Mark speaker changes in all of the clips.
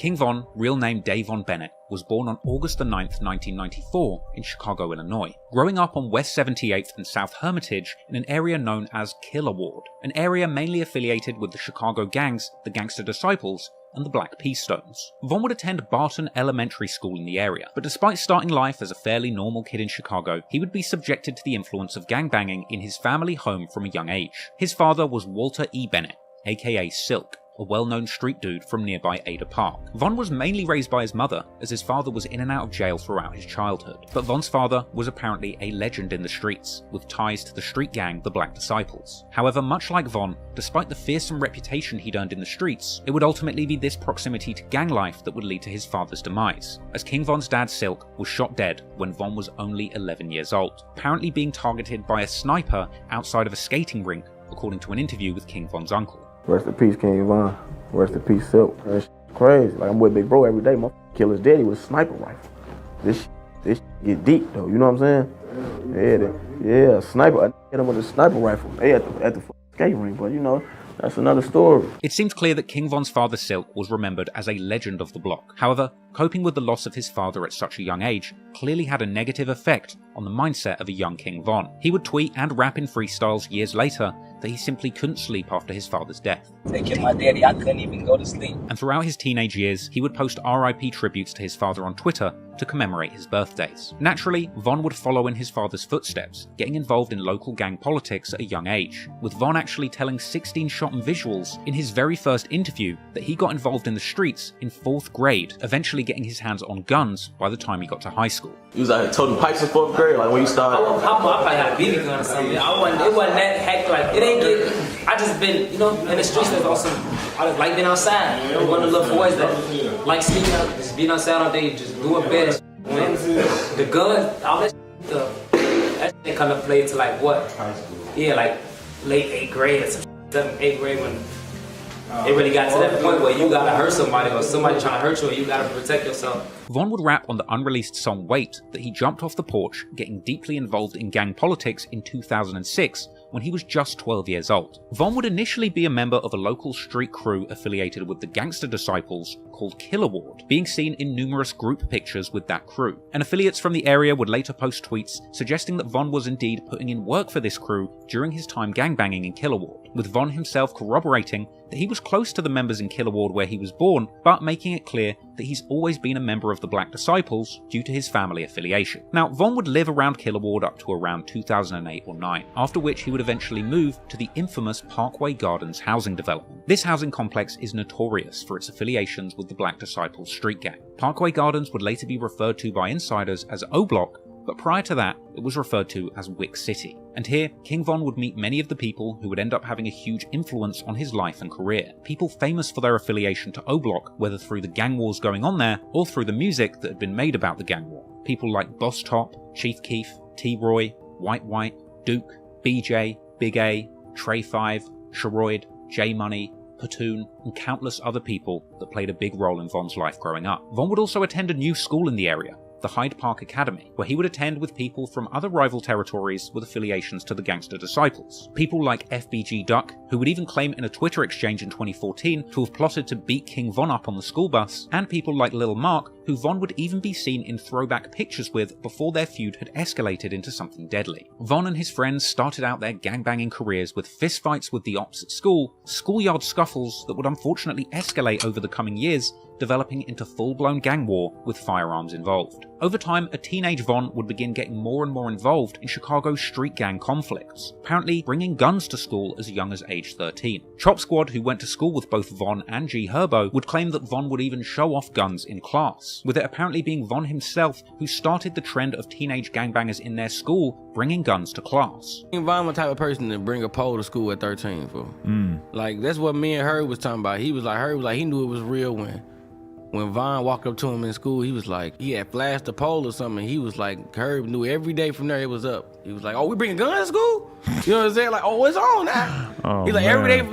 Speaker 1: King Von, real name Davon Bennett, was born on August 9, 1994 in Chicago, Illinois, growing up on West 78th and South Hermitage in an area known as Killer Ward, an area mainly affiliated with the Chicago gangs, the Gangster Disciples, and the Black Peace Stones. Von would attend Barton Elementary School in the area, but despite starting life as a fairly normal kid in Chicago, he would be subjected to the influence of gangbanging in his family home from a young age. His father was Walter E. Bennett, aka Silk, a well-known street dude from nearby Ada Park. Von was mainly raised by his mother, as his father was in and out of jail throughout his childhood. But Von's father was apparently a legend in the streets, with ties to the street gang, the Black Disciples. However, much like Von, despite the fearsome reputation he'd earned in the streets, it would ultimately be this proximity to gang life that would lead to his father's demise, as King Von's dad Silk was shot dead when Von was only 11 years old, apparently being targeted by a sniper outside of a skating rink, according to an interview with King Von's uncle.
Speaker 2: Rest in peace, King Von. Rest in peace, Silk. That's crazy. Like, I'm with Big Bro every day. My kill his daddy with a sniper rifle. This get deep, though. You know what I'm saying? Yeah, sniper. I hit him with a sniper rifle. They at the skating rink, but you know, that's another story.
Speaker 1: It seems clear that King Von's father Silk was remembered as a legend of the block. However, coping with the loss of his father at such a young age clearly had a negative effect on the mindset of a young King Von. He would tweet and rap in freestyles years later that he simply couldn't sleep after his father's death.
Speaker 3: Taking my daddy, I couldn't even go to sleep.
Speaker 1: And throughout his teenage years, he would post RIP tributes to his father on Twitter to commemorate his birthdays. Naturally, Von would follow in his father's footsteps, getting involved in local gang politics at a young age, with Von actually telling 16-shot and visuals in his very first interview that he got involved in the streets in 4th grade, eventually getting his hands on guns by the time he got to high school.
Speaker 4: You was like toting pipes in 4th grade, like when you started?
Speaker 3: I probably had a BB gun or something. It wasn't that hectic, like it ain't get. I just been, you know, in the streets with awesome. I just like being outside. I'm one of the little boys that like sleeping out, just being outside all day, just doing bed. When the gun, all that shit come to play to like what? High school. Yeah, like late 8th grade or some 7th, 8th grade when it really got to that point where you gotta hurt somebody or somebody trying to hurt you and you gotta protect yourself.
Speaker 1: Von would rap on the unreleased song Wait that he jumped off the porch, getting deeply involved in gang politics in 2006 when he was just 12 years old. Von would initially be a member of a local street crew affiliated with the Gangster Disciples called Killer Ward, being seen in numerous group pictures with that crew. And affiliates from the area would later post tweets suggesting that Von was indeed putting in work for this crew during his time gangbanging in Killer Ward, with Von himself corroborating that he was close to the members in Killer Ward where he was born, but making it clear that he's always been a member of the Black Disciples due to his family affiliation. Now, Von would live around Killer Ward up to around 2008 or 9, after which he would eventually move to the infamous Parkway Gardens housing development. This housing complex is notorious for its affiliations with the Black Disciples street gang. Parkway Gardens would later be referred to by insiders as O Block, but prior to that, it was referred to as Wick City. And here, King Von would meet many of the people who would end up having a huge influence on his life and career. People famous for their affiliation to O Block, whether through the gang wars going on there, or through the music that had been made about the gang war. People like Boss Top, Chief Keef, T-Roy, White, Duke, BJ, Big A, Trey 5, Sharoid, J Money, Platoon, and countless other people that played a big role in Von's life growing up. Von would also attend a new school in the area, the Hyde Park Academy, where he would attend with people from other rival territories with affiliations to the Gangster Disciples. People like FBG Duck, who would even claim in a Twitter exchange in 2014 to have plotted to beat King Von up on the school bus, and people like Lil Mark, who Von would even be seen in throwback pictures with before their feud had escalated into something deadly. Von and his friends started out their gangbanging careers with fistfights with the ops at school, schoolyard scuffles that would unfortunately escalate over the coming years, developing into full-blown gang war with firearms involved. Over time, a teenage Von would begin getting more and more involved in Chicago's street gang conflicts, apparently bringing guns to school as young as age 13. Chop Squad, who went to school with both Von and G Herbo, would claim that Von would even show off guns in class, with it apparently being Von himself who started the trend of teenage gangbangers in their school bringing guns to class.
Speaker 5: Von was the type of person to bring a pole to school at 13 for. Like, that's what me and Herb was talking about. He was like, he knew it was real when Von walked up to him in school. He was like, he had flashed a pole or something. He was like, Herb knew every day from there it was up. He was like, oh, we bringing guns to school? You know what I'm saying? Like, oh, it's on now.
Speaker 6: Oh,
Speaker 5: he's like,
Speaker 6: man.
Speaker 5: every day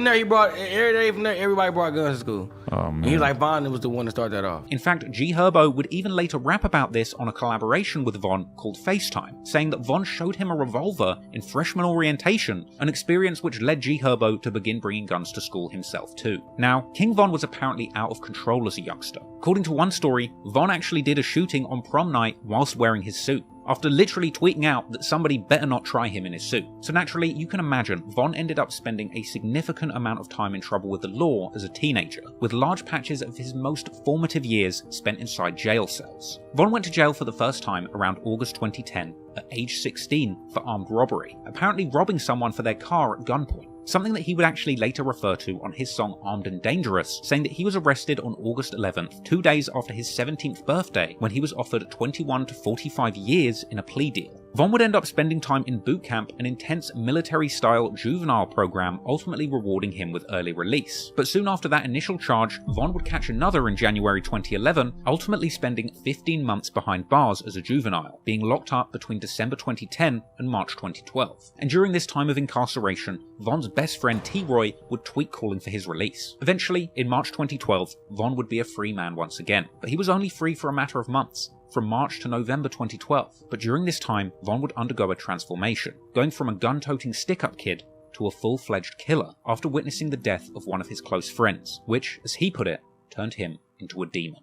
Speaker 5: from there, everybody brought guns to school.
Speaker 6: Oh, man.
Speaker 5: And he was like, Von was the one to start that off.
Speaker 1: In fact, G Herbo would even later rap about this on a collaboration with Von called FaceTime, saying that Von showed him a revolver in freshman orientation, an experience which led G Herbo to begin bringing guns to school himself too. Now, King Von was apparently out of control as a youngster, According to one story, Von actually did a shooting on prom night whilst wearing his suit, after literally tweeting out that somebody better not try him in his suit. So naturally, you can imagine Von ended up spending a significant amount of time in trouble with the law as a teenager, with large patches of his most formative years spent inside jail cells. Von went to jail for the first time around August 2010 at age 16 for armed robbery, apparently robbing someone for their car at gunpoint. Something that he would actually later refer to on his song Armed and Dangerous, saying that he was arrested on August 11th, 2 days after his 17th birthday, when he was offered 21 to 45 years in a plea deal. Von would end up spending time in boot camp, an intense military-style juvenile program, ultimately rewarding him with early release. But soon after that initial charge, Von would catch another in January 2011, ultimately spending 15 months behind bars as a juvenile, being locked up between December 2010 and March 2012. And during this time of incarceration, Von's best friend T-Roy would tweet calling for his release. Eventually, in March 2012, Von would be a free man once again, but he was only free for a matter of months, from March to November 2012. But during this time, Von would undergo a transformation, going from a gun-toting stick-up kid to a full-fledged killer after witnessing the death of one of his close friends, which, as he put it, turned him into a demon.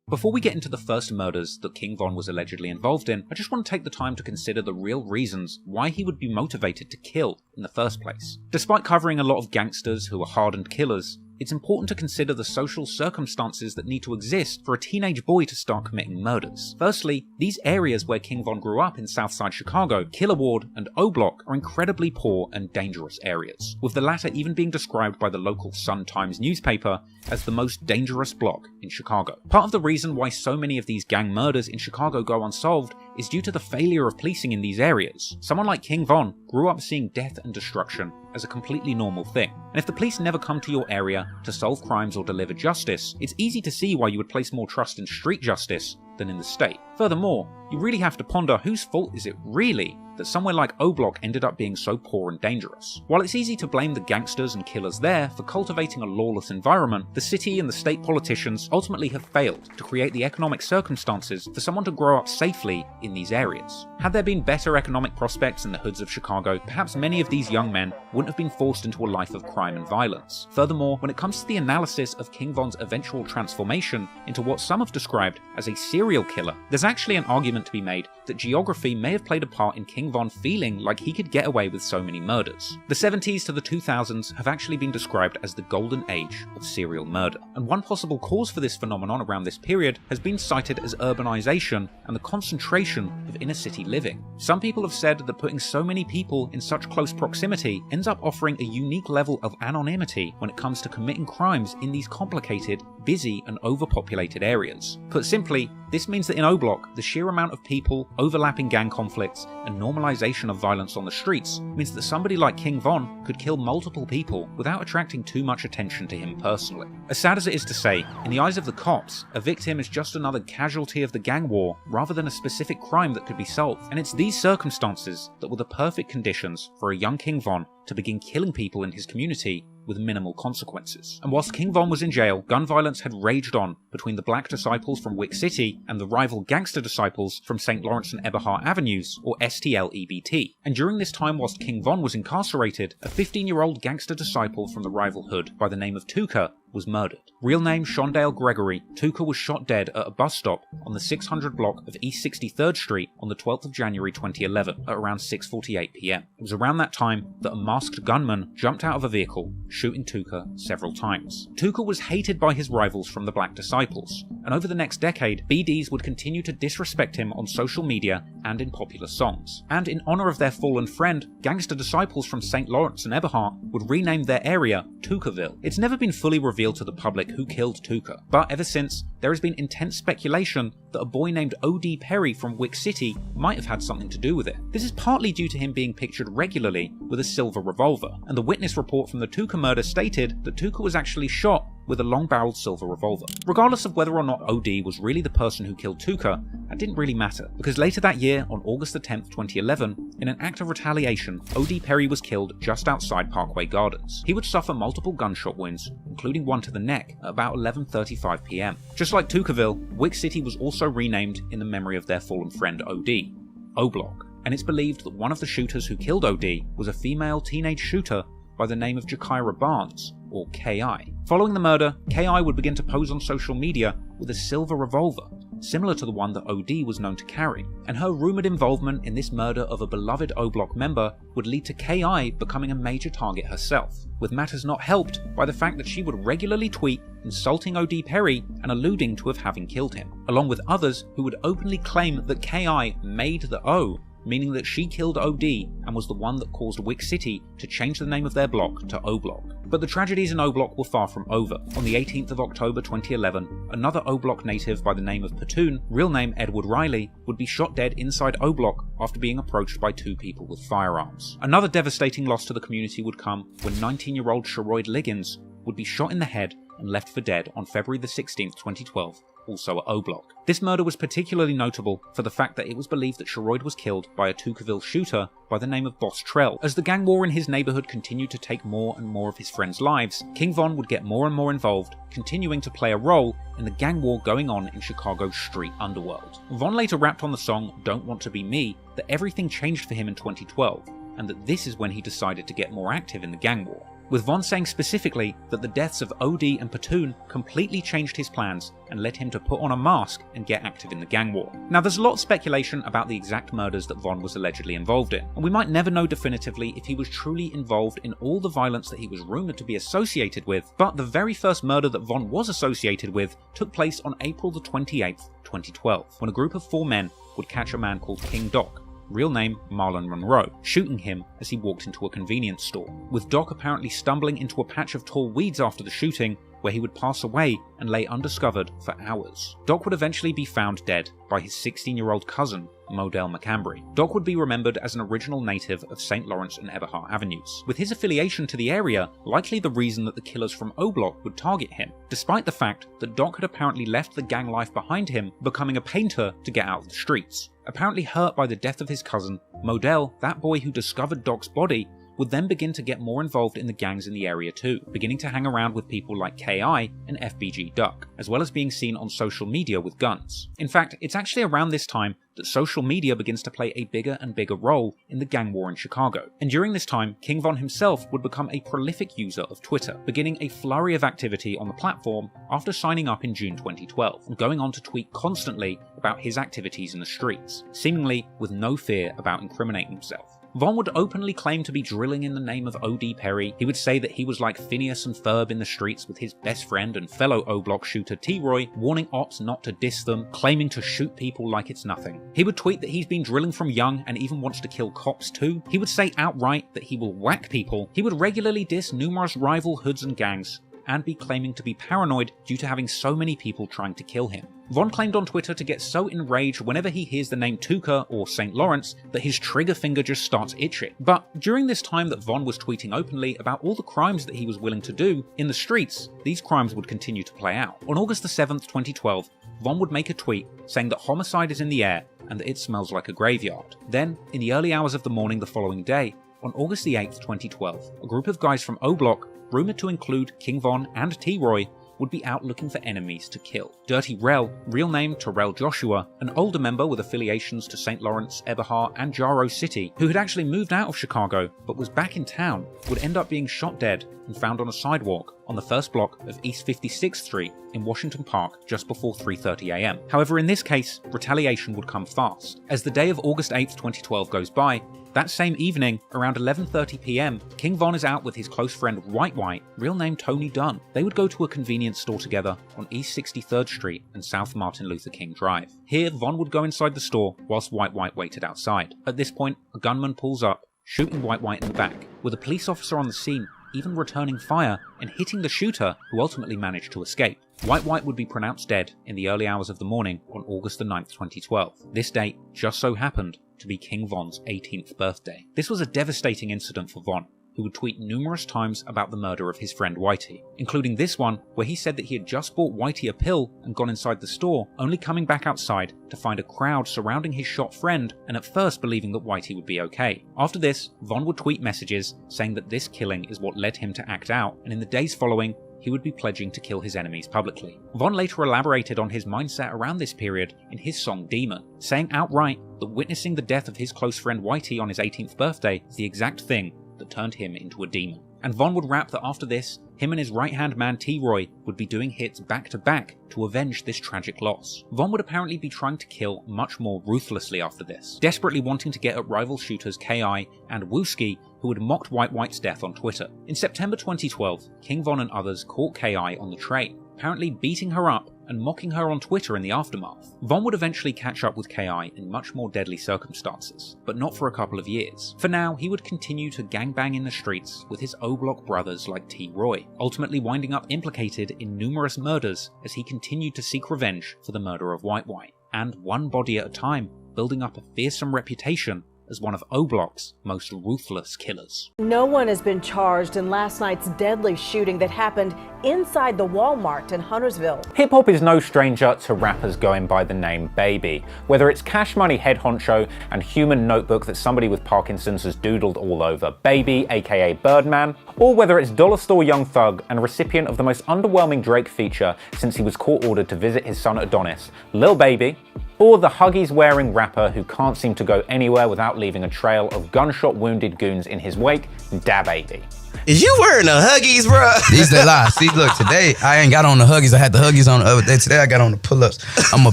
Speaker 1: Before we get into the first murders that King Von was allegedly involved in, I just want to take the time to consider the real reasons why he would be motivated to kill in the first place. Despite covering a lot of gangsters who are hardened killers, it's important to consider the social circumstances that need to exist for a teenage boy to start committing murders. Firstly, these areas where King Von grew up in Southside Chicago, Killer Ward and O Block, are incredibly poor and dangerous areas, with the latter even being described by the local Sun-Times newspaper as the most dangerous block in Chicago. Part of the reason why so many of these gang murders in Chicago go unsolved is due to the failure of policing in these areas. Someone like King Von grew up seeing death and destruction as a completely normal thing. And if the police never come to your area to solve crimes or deliver justice, it's easy to see why you would place more trust in street justice than in the state. Furthermore, you really have to ponder whose fault is it really that somewhere like O Block ended up being so poor and dangerous. While it's easy to blame the gangsters and killers there for cultivating a lawless environment, the city and the state politicians ultimately have failed to create the economic circumstances for someone to grow up safely in these areas. Had there been better economic prospects in the hoods of Chicago, perhaps many of these young men wouldn't have been forced into a life of crime and violence. Furthermore, when it comes to the analysis of King Von's eventual transformation into what some have described as a serial killer, there's actually an argument to be made that geography may have played a part in King Von feeling like he could get away with so many murders. The 70s to the 2000s have actually been described as the golden age of serial murder, and one possible cause for this phenomenon around this period has been cited as urbanization and the concentration of inner city living. Some people have said that putting so many people in such close proximity ends up offering a unique level of anonymity when it comes to committing crimes in these complicated, busy and overpopulated areas. Put simply, this means that in O Block, the sheer amount of people, overlapping gang conflicts, and normalization of violence on the streets means that somebody like King Von could kill multiple people without attracting too much attention to him personally. As sad as it is to say, in the eyes of the cops, a victim is just another casualty of the gang war rather than a specific crime that could be solved. And it's these circumstances that were the perfect conditions for a young King Von to begin killing people in his community with minimal consequences. And whilst King Von was in jail, gun violence had raged on between the Black disciples from Wick City and the rival gangster disciples from St. Lawrence and Eberhard Avenues, or STL-EBT. And during this time whilst King Von was incarcerated, a 15-year-old gangster disciple from the rival hood by the name of Tuka was murdered. Real name Shondale Gregory, Tuka was shot dead at a bus stop on the 600 block of East 63rd Street on the 12th of January 2011 at around 6:48 PM. It was around that time that a masked gunman jumped out of a vehicle, shooting Tuka several times. Tuka was hated by his rivals from the Black disciples, and over the next decade, BDs would continue to disrespect him on social media and in popular songs. And in honor of their fallen friend, gangster disciples from St. Lawrence and Eberhard would rename their area Tukaville. It's never been fully revealed to the public who killed Tuka, but ever since, there has been intense speculation that a boy named O.D. Perry from Wick City might have had something to do with it. This is partly due to him being pictured regularly with a silver revolver, and the witness report from the Tuka murder stated that Tuka was actually shot with a long-barreled silver revolver. Regardless of whether or not O.D. was really the person who killed Tuka, that didn't really matter, because later that year, on August the 10th, 2011, in an act of retaliation, O.D. Perry was killed just outside Parkway Gardens. He would suffer multiple gunshot wounds, including one to the neck, at about 11:35 PM. Just like Tukaville, Wick City was also renamed in the memory of their fallen friend O.D., O Block, and it's believed that one of the shooters who killed O.D. was a female teenage shooter by the name of Jakira Barnes, or K.I. Following the murder, K.I. would begin to pose on social media with a silver revolver, similar to the one that OD was known to carry, and her rumoured involvement in this murder of a beloved O-Block member would lead to K.I. becoming a major target herself, with matters not helped by the fact that she would regularly tweet insulting OD Perry and alluding to having killed him, along with others who would openly claim that K.I. made the O, meaning that she killed OD and was the one that caused Wick City to change the name of their block to O-Block. But the tragedies in O-Block were far from over. On the 18th of October 2011, another O-Block native by the name of Patoon, real name Edward Riley, would be shot dead inside O-Block after being approached by two people with firearms. Another devastating loss to the community would come when 19-year-old Sherroyd Liggins would be shot in the head and left for dead on February the 16th, 2012, also at O-Block. This murder was particularly notable for the fact that it was believed that Sherroyd was killed by a Tocqueville shooter by the name of Boss Trell. As the gang war in his neighbourhood continued to take more and more of his friends' lives, King Von would get more and more involved, continuing to play a role in the gang war going on in Chicago's street underworld. Von later rapped on the song Don't Want to Be Me that everything changed for him in 2012, and that this is when he decided to get more active in the gang war, with Von saying specifically that the deaths of OD and Patoon completely changed his plans and led him to put on a mask and get active in the gang war. Now, there's a lot of speculation about the exact murders that Von was allegedly involved in, and we might never know definitively if he was truly involved in all the violence that he was rumoured to be associated with, but the very first murder that Von was associated with took place on April the 28th, 2012, when a group of 4 men would catch a man called King Doc, real name Marlon Monroe, shooting him as he walked into a convenience store, with Doc apparently stumbling into a patch of tall weeds after the shooting, where he would pass away and lay undiscovered for hours. Doc would eventually be found dead by his 16-year-old cousin, Modell McCambry. Doc would be remembered as an original native of St. Lawrence and Eberhart Avenues, with his affiliation to the area likely the reason that the killers from O-Block would target him, despite the fact that Doc had apparently left the gang life behind him, becoming a painter to get out of the streets. Apparently hurt by the death of his cousin, Modell, that boy who discovered Doc's body, would then begin to get more involved in the gangs in the area too, beginning to hang around with people like K.I. and FBG Duck, as well as being seen on social media with guns. In fact, it's actually around this time that social media begins to play a bigger and bigger role in the gang war in Chicago. And during this time, King Von himself would become a prolific user of Twitter, beginning a flurry of activity on the platform after signing up in June 2012, and going on to tweet constantly about his activities in the streets, seemingly with no fear about incriminating himself. Von would openly claim to be drilling in the name of OD Perry. He would say that he was like Phineas and Ferb in the streets with his best friend and fellow O-Block shooter T-Roy, warning ops not to diss them, claiming to shoot people like it's nothing. He would tweet that he's been drilling from young and even wants to kill cops too. He would say outright that he will whack people. He would regularly diss numerous rival hoods and gangs, and be claiming to be paranoid due to having so many people trying to kill him. Von claimed on Twitter to get so enraged whenever he hears the name Tuca or St. Lawrence that his trigger finger just starts itching. But during this time that Von was tweeting openly about all the crimes that he was willing to do in the streets, these crimes would continue to play out. On August the 7th, 2012, Von would make a tweet saying that homicide is in the air and that it smells like a graveyard. Then, in the early hours of the morning the following day, on August the 8th, 2012, a group of guys from O-Block, rumoured to include King Von and T-Roy, would be out looking for enemies to kill. Dirty Rel, real name Terrell Joshua, an older member with affiliations to St. Lawrence, Eberhart, and Jarrow City, who had actually moved out of Chicago but was back in town, would end up being shot dead and found on a sidewalk on the first block of East 56th Street in Washington Park just before 3:30 AM. However, in this case, retaliation would come fast. As the day of August 8th, 2012 goes by, that same evening, around 11:30 PM, King Von is out with his close friend White White, real name Tony Dunn. They would go to a convenience store together on East 63rd Street and South Martin Luther King Drive. Here, Von would go inside the store whilst White White waited outside. At this point, a gunman pulls up, shooting White White in the back, with a police officer on the scene even returning fire and hitting the shooter, who ultimately managed to escape. White White would be pronounced dead in the early hours of the morning on August the 9th, 2012. This date just so happened to be King Von's 18th birthday. This was a devastating incident for Von, who would tweet numerous times about the murder of his friend Whitey, including this one where he said that he had just bought Whitey a pill and gone inside the store, only coming back outside to find a crowd surrounding his shot friend and at first believing that Whitey would be okay. After this, Von would tweet messages saying that this killing is what led him to act out, and in the days following, he would be pledging to kill his enemies publicly. Von later elaborated on his mindset around this period in his song Demon, saying outright that witnessing the death of his close friend Whitey on his 18th birthday is the exact thing that turned him into a demon. And Von would rap that after this, him and his right-hand man T-Roy would be doing hits back-to-back to avenge this tragic loss. Von would apparently be trying to kill much more ruthlessly after this, desperately wanting to get at rival shooters K.I. and Wooski, who had mocked White's death on Twitter. In September 2012, King Von and others caught K.I. on the train, apparently beating her up and mocking her on Twitter in the aftermath. Von would eventually catch up with K.I. in much more deadly circumstances, but not for a couple of years. For now, he would continue to gangbang in the streets with his O-Block brothers like T-Roy, ultimately winding up implicated in numerous murders as he continued to seek revenge for the murder of White, and one body at a time, building up a fearsome reputation as one of O-Block's most ruthless killers.
Speaker 6: No one has been charged in last night's deadly shooting that happened inside the Walmart in Huntersville.
Speaker 1: Hip-hop is no stranger to rappers going by the name Baby. Whether it's Cash Money head honcho and human notebook that somebody with Parkinson's has doodled all over, Baby aka Birdman, or whether it's Dollar Store Young Thug and recipient of the most underwhelming Drake feature since he was court-ordered to visit his son Adonis, Lil Baby, or the Huggies-wearing rapper who can't seem to go anywhere without leaving a trail of gunshot-wounded goons in his wake, DaBaby.
Speaker 7: Is you wearing the Huggies, bro?
Speaker 8: These the lie. See, look, today I ain't got on the Huggies. I had the Huggies on the other day. Today I got on the pull-ups. I'm a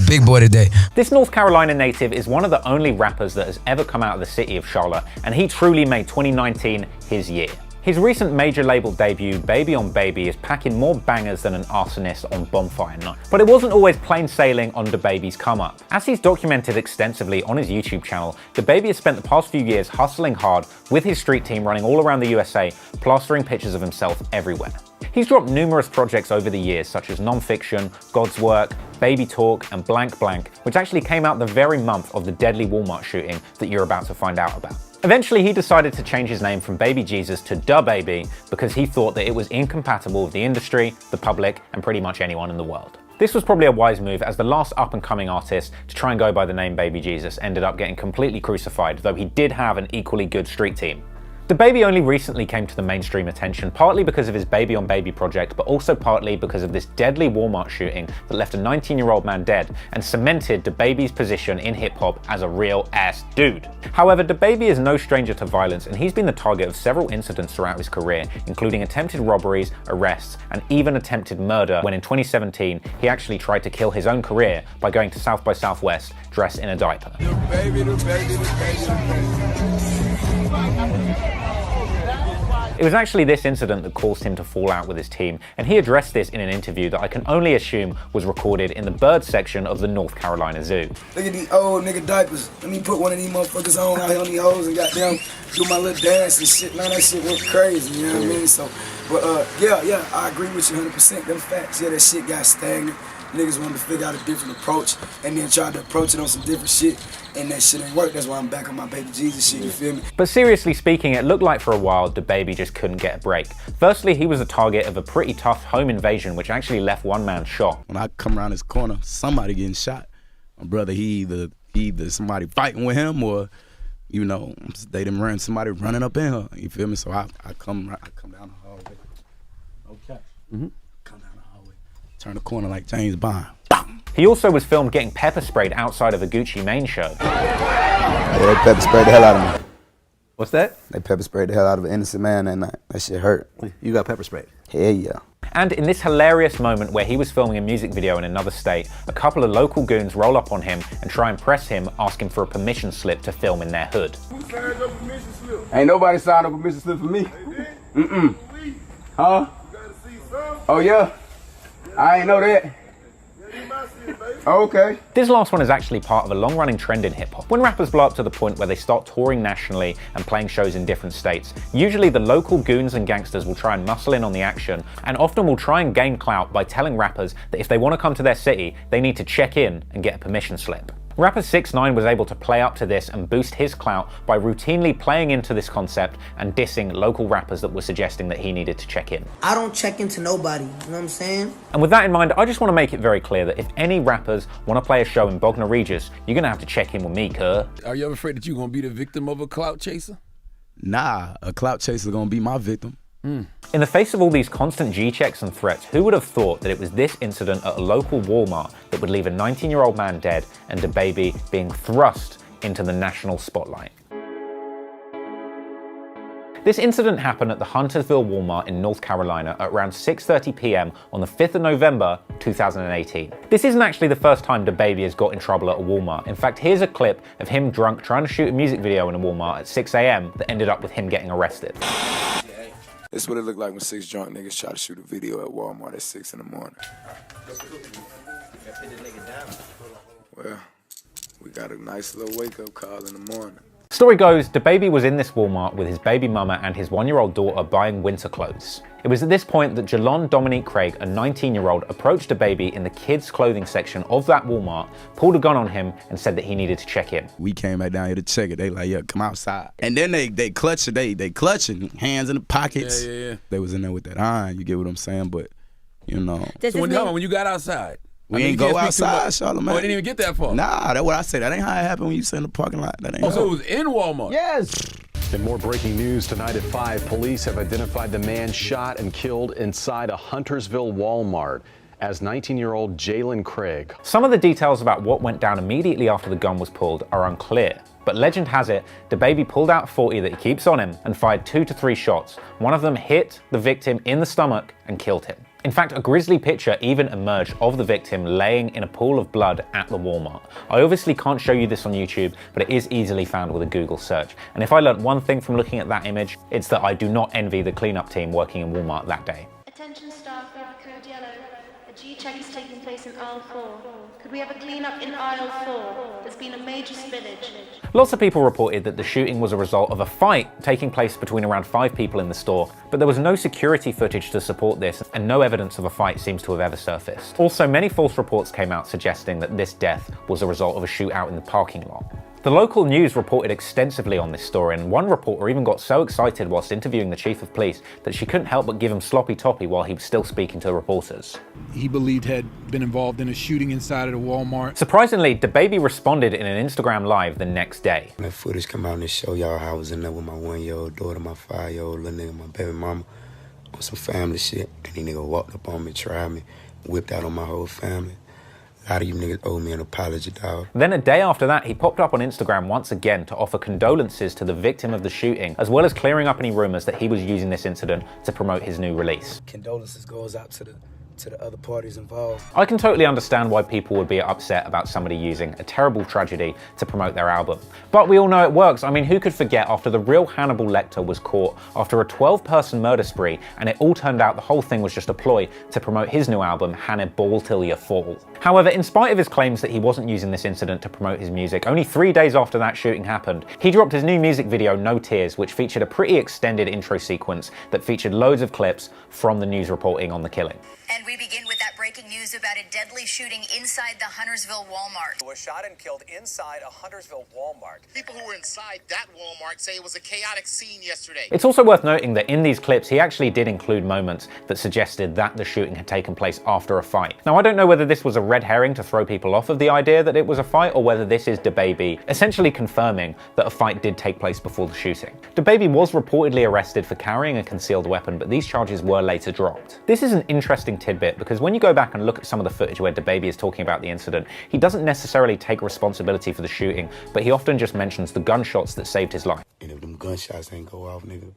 Speaker 8: big boy today.
Speaker 1: This North Carolina native is one of the only rappers that has ever come out of the city of Charlotte, and he truly made 2019 his year. His recent major label debut, Baby on Baby, is packing more bangers than an arsonist on Bonfire Night. But it wasn't always plain sailing on DaBaby's come up. As he's documented extensively on his YouTube channel, DaBaby has spent the past few years hustling hard with his street team running all around the USA, plastering pictures of himself everywhere. He's dropped numerous projects over the years, such as Nonfiction, God's Work, Baby Talk, and Blank Blank, which actually came out the very month of the deadly Walmart shooting that you're about to find out about. Eventually, he decided to change his name from Baby Jesus to DaBaby because he thought that it was incompatible with the industry, the public, and pretty much anyone in the world. This was probably a wise move, as the last up-and-coming artist to try and go by the name Baby Jesus ended up getting completely crucified, though he did have an equally good street team. DaBaby only recently came to the mainstream attention, partly because of his Baby on Baby project, but also partly because of this deadly Walmart shooting that left a 19-year-old man dead and cemented DaBaby's position in hip-hop as a real-ass dude. However, DaBaby is no stranger to violence, and he's been the target of several incidents throughout his career, including attempted robberies, arrests, and even attempted murder, when in 2017, he actually tried to kill his own career by going to South by Southwest dressed in a diaper. It was actually this incident that caused him to fall out with his team, and he addressed this in an interview that I can only assume was recorded in the bird section of the North Carolina Zoo.
Speaker 9: Look at these old nigga diapers. Let me put one of these motherfuckers on out here on these hoes and goddamn do my little dance and shit. Man, that shit went crazy, you know what I mean? So, but yeah, I agree with you 100%. Them facts, yeah, that shit got stagnant. Niggas wanted to figure out a different approach and then tried to approach it on some different shit, and that shit didn't work. That's why I'm back on my Baby Jesus shit, you feel me?
Speaker 1: But seriously speaking, it looked like for a while DaBaby just couldn't get a break. Firstly, he was the target of a pretty tough home invasion which actually left one man shot.
Speaker 10: When I come around this corner, somebody getting shot. My brother, he either somebody fighting with him, or you know, they done ran somebody running up in her. You feel me? So I come down the hallway. Okay. Come down the hallway. Turn the corner like James Bond.
Speaker 1: He also was filmed getting pepper sprayed outside of a Gucci Mane show.
Speaker 11: Yeah, they pepper sprayed the hell out of me.
Speaker 1: What's that?
Speaker 11: They pepper sprayed the hell out of an innocent man that night. That shit hurt.
Speaker 7: You got pepper sprayed?
Speaker 11: Hell yeah.
Speaker 1: And in this hilarious moment where he was filming a music video in another state, a couple of local goons roll up on him and try and press him, asking for a permission slip to film in their hood.
Speaker 9: Who signed your permission slip?
Speaker 11: Ain't nobody signed a permission slip for me. Huh?
Speaker 9: You gotta see some.
Speaker 11: Oh yeah? I ain't know that. Okay.
Speaker 1: This last one is actually part of a long-running trend in hip-hop. When rappers blow up to the point where they start touring nationally and playing shows in different states, usually the local goons and gangsters will try and muscle in on the action, and often will try and gain clout by telling rappers that if they want to come to their city, they need to check in and get a permission slip. Rapper 6ix9ine was able to play up to this and boost his clout by routinely playing into this concept and dissing local rappers that were suggesting that he needed to check in.
Speaker 12: I don't check into nobody, you know what I'm saying?
Speaker 1: And with that in mind, I just want to make it very clear that if any rappers want to play a show in Bognor Regis, you're going to have to check in with me, cuz.
Speaker 10: Are you ever afraid that you're going to be the victim of a clout chaser? Nah, a clout chaser going to be my victim.
Speaker 1: In the face of all these constant G-checks and threats, who would have thought that it was this incident at a local Walmart that would leave a 19-year-old man dead and DaBaby being thrust into the national spotlight? This incident happened at the Huntersville Walmart in North Carolina at around 6:30 p.m. on the 5th of November, 2018. This isn't actually the first time DaBaby has got in trouble at a Walmart. In fact, here's a clip of him drunk trying to shoot a music video in a Walmart at 6 a.m. that ended up with him getting arrested.
Speaker 9: This is what it looked like when 6 drunk niggas try to shoot a video at Walmart at 6 in the morning. Well, we got a nice little wake-up call in the morning.
Speaker 1: Story goes, DaBaby was in this Walmart with his baby mama and his 1-year-old daughter buying winter clothes. It was at this point that Jalon Dominique Craig, a 19-year-old, approached DaBaby in the kids' clothing section of that Walmart, pulled a gun on him, and said that he needed to check in.
Speaker 10: We came back down here to check it. They like, yeah, come outside. And then they clutch it. They clutching, hands in the pockets.
Speaker 13: Yeah.
Speaker 10: They was in there with that iron. You get what I'm saying? But, you know.
Speaker 13: So when you got outside?
Speaker 10: We ain't go outside, Charlamagne.
Speaker 13: Oh, it didn't even get that far?
Speaker 10: Nah, that's what I said. That ain't how it happened when you sit in the parking lot. That ain't
Speaker 13: so it was in Walmart?
Speaker 10: Yes.
Speaker 14: And more breaking news tonight at 5. Police have identified the man shot and killed inside a Huntersville Walmart as 19-year-old Jalen Craig.
Speaker 1: Some of the details about what went down immediately after the gun was pulled are unclear. But legend has it, DaBaby pulled out a .40 that he keeps on him and fired 2 to 3 shots. One of them hit the victim in the stomach and killed him. In fact, a grisly picture even emerged of the victim laying in a pool of blood at the Walmart. I obviously can't show you this on YouTube, but it is easily found with a Google search. And if I learned one thing from looking at that image, it's that I do not envy the cleanup team working in Walmart that day.
Speaker 15: Attention staff, we have a code yellow. A G-check is taking place in aisle 4. Could we have a cleanup in aisle 4? There's been a major spillage.
Speaker 1: Lots of people reported that the shooting was a result of a fight taking place between around 5 people in the store, but there was no security footage to support this, and no evidence of a fight seems to have ever surfaced. Also, many false reports came out suggesting that this death was a result of a shootout in the parking lot. The local news reported extensively on this story, and one reporter even got so excited whilst interviewing the chief of police that she couldn't help but give him sloppy toppy while he was still speaking to reporters.
Speaker 16: He believed had been involved in a shooting inside of the Walmart.
Speaker 1: Surprisingly, DaBaby responded in an Instagram live the next day.
Speaker 17: That footage come out and show y'all how I was in there with my 1-year-old daughter, my 5-year-old little nigga, my baby mama, on some family shit. And he nigga walked up on me, tried me, whipped out on my whole family. A lot of you niggas owe me an apology, dog.
Speaker 1: Then a day after that, he popped up on Instagram once again to offer condolences to the victim of the shooting, as well as clearing up any rumors that he was using this incident to promote his new release.
Speaker 17: Condolences goes out to the other parties involved.
Speaker 1: I can totally understand why people would be upset about somebody using a terrible tragedy to promote their album. But we all know it works. I mean, who could forget after the real Hannibal Lecter was caught after a 12-person murder spree, and it all turned out the whole thing was just a ploy to promote his new album, Hannibal Till You Fall. However, in spite of his claims that he wasn't using this incident to promote his music, only 3 days after that shooting happened, he dropped his new music video, No Tears, which featured a pretty extended intro sequence that featured loads of clips from the news reporting on the killing.
Speaker 18: And we begin with that breaking news about a deadly shooting inside the Huntersville Walmart.
Speaker 19: Was shot and killed inside a Huntersville Walmart. People who were inside that Walmart say it was a chaotic scene yesterday.
Speaker 1: It's also worth noting that in these clips, he actually did include moments that suggested that the shooting had taken place after a fight. Now, I don't know whether this was a red herring to throw people off of the idea that it was a fight, or whether this is DaBaby essentially confirming that a fight did take place before the shooting. DaBaby was reportedly arrested for carrying a concealed weapon, but these charges were later dropped. This is an interesting tidbit because when you go back and look at some of the footage where DaBaby is talking about the incident, he doesn't necessarily take responsibility for the shooting, but he often just mentions the gunshots that saved his life.
Speaker 17: And if them gunshots ain't go off, nigga,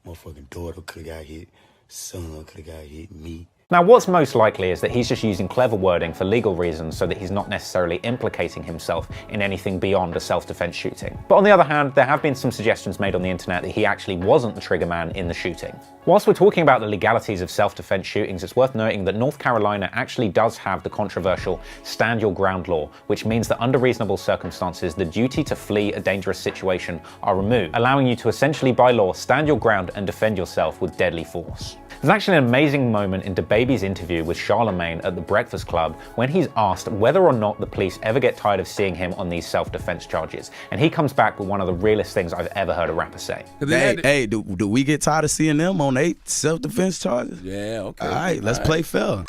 Speaker 17: motherfucking daughter could've got hit, son could've got hit, me.
Speaker 1: Now, what's most likely is that he's just using clever wording for legal reasons so that he's not necessarily implicating himself in anything beyond a self-defense shooting. But on the other hand, there have been some suggestions made on the internet that he actually wasn't the trigger man in the shooting. Whilst we're talking about the legalities of self-defense shootings, it's worth noting that North Carolina actually does have the controversial Stand Your Ground law, which means that under reasonable circumstances, the duty to flee a dangerous situation are removed, allowing you to essentially by law stand your ground and defend yourself with deadly force. There's actually an amazing moment in DaBaby's interview with Charlamagne at the Breakfast Club when he's asked whether or not the police ever get tired of seeing him on these self-defense charges. And he comes back with one of the realest things I've ever heard a rapper say.
Speaker 10: Hey, do we get tired of seeing them on 8 self-defense charges?
Speaker 13: Yeah, okay.
Speaker 10: All right, let's play fair.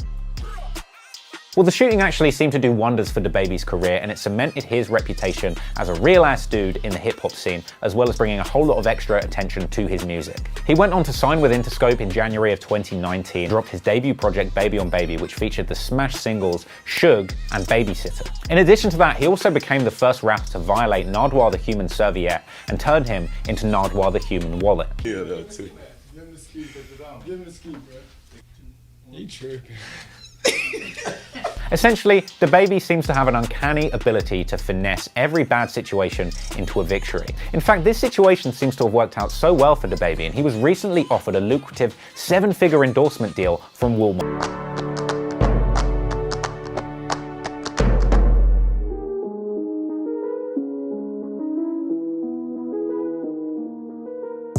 Speaker 1: Well, the shooting actually seemed to do wonders for DaBaby's career, and it cemented his reputation as a real-ass dude in the hip-hop scene, as well as bringing a whole lot of extra attention to his music. He went on to sign with Interscope in January of 2019, dropped his debut project Baby on Baby, which featured the smash singles Shug and Babysitter. In addition to that, he also became the first rapper to violate Nardwuar the Human Serviette and turned him into Nardwuar the Human Wallet.
Speaker 20: Yeah, that too. Give him the ski, give him the ski, bro. He tripping.
Speaker 1: Essentially, DaBaby seems to have an uncanny ability to finesse every bad situation into a victory. In fact, this situation seems to have worked out so well for DaBaby, and he was recently offered a lucrative 7-figure endorsement deal from Walmart.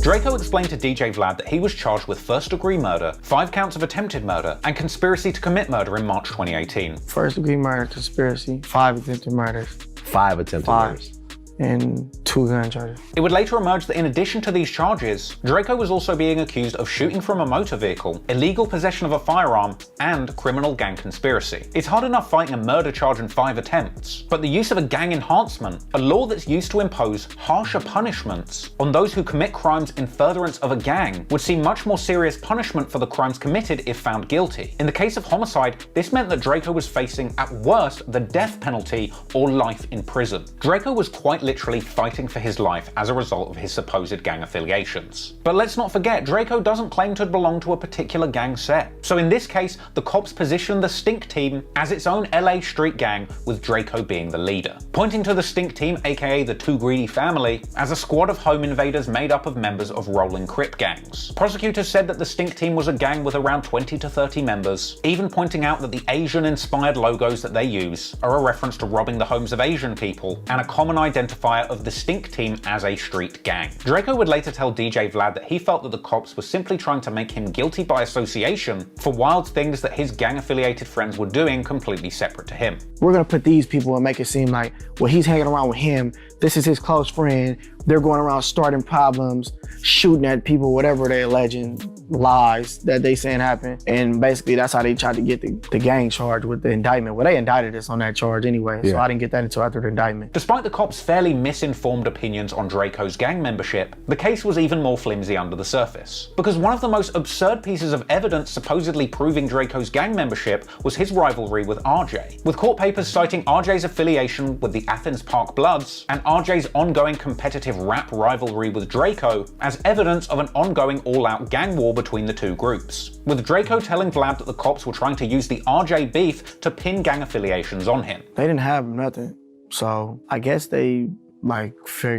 Speaker 1: Drakeo explained to DJ Vlad that he was charged with first-degree murder, 5 counts of attempted murder, and conspiracy to commit murder in March 2018.
Speaker 2: First-degree murder, conspiracy, 5 attempted murders.
Speaker 7: 5 attempted murders.
Speaker 2: And 2 gun charges.
Speaker 1: It would later emerge that in addition to these charges, Drakeo was also being accused of shooting from a motor vehicle, illegal possession of a firearm, and criminal gang conspiracy. It's hard enough fighting a murder charge in 5 attempts, but the use of a gang enhancement, a law that's used to impose harsher punishments on those who commit crimes in furtherance of a gang, would see much more serious punishment for the crimes committed if found guilty. In the case of homicide, this meant that Drakeo was facing, at worst, the death penalty or life in prison. Drakeo was quite literally fighting for his life as a result of his supposed gang affiliations. But let's not forget, Drakeo doesn't claim to belong to a particular gang set. So in this case, the cops positioned the Stink Team as its own LA street gang, with Drakeo being the leader, pointing to the Stink Team, aka the Too Greedy family, as a squad of home invaders made up of members of rolling Crip gangs. Prosecutors said that the Stink Team was a gang with around 20 to 30 members, even pointing out that the Asian-inspired logos that they use are a reference to robbing the homes of Asian people, and a common identifier of the Stink Team as a street gang. Drakeo would later tell DJ Vlad that he felt that the cops were simply trying to make him guilty by association for wild things that his gang-affiliated friends were doing completely separate to him.
Speaker 2: We're gonna put these people and make it seem like, well, he's hanging around with him, this is his close friend, they're going around starting problems, shooting at people, whatever they alleging lies that they saying happened. And basically that's how they tried to get the gang charged with the indictment. Well, they indicted us on that charge anyway, so I didn't get that until after the indictment.
Speaker 1: Despite the cops' fairly misinformed opinions on Drakeo's gang membership, the case was even more flimsy under the surface. Because one of the most absurd pieces of evidence supposedly proving Drakeo's gang membership was his rivalry with RJ, with court papers citing RJ's affiliation with the Athens Park Bloods and RJ's ongoing competitive rap rivalry with Drakeo as evidence of an ongoing all-out gang war between the two groups, with Drakeo telling Vlad that the cops were trying to use the RJ beef to pin gang affiliations on him.
Speaker 2: They didn't have nothing, so I guess they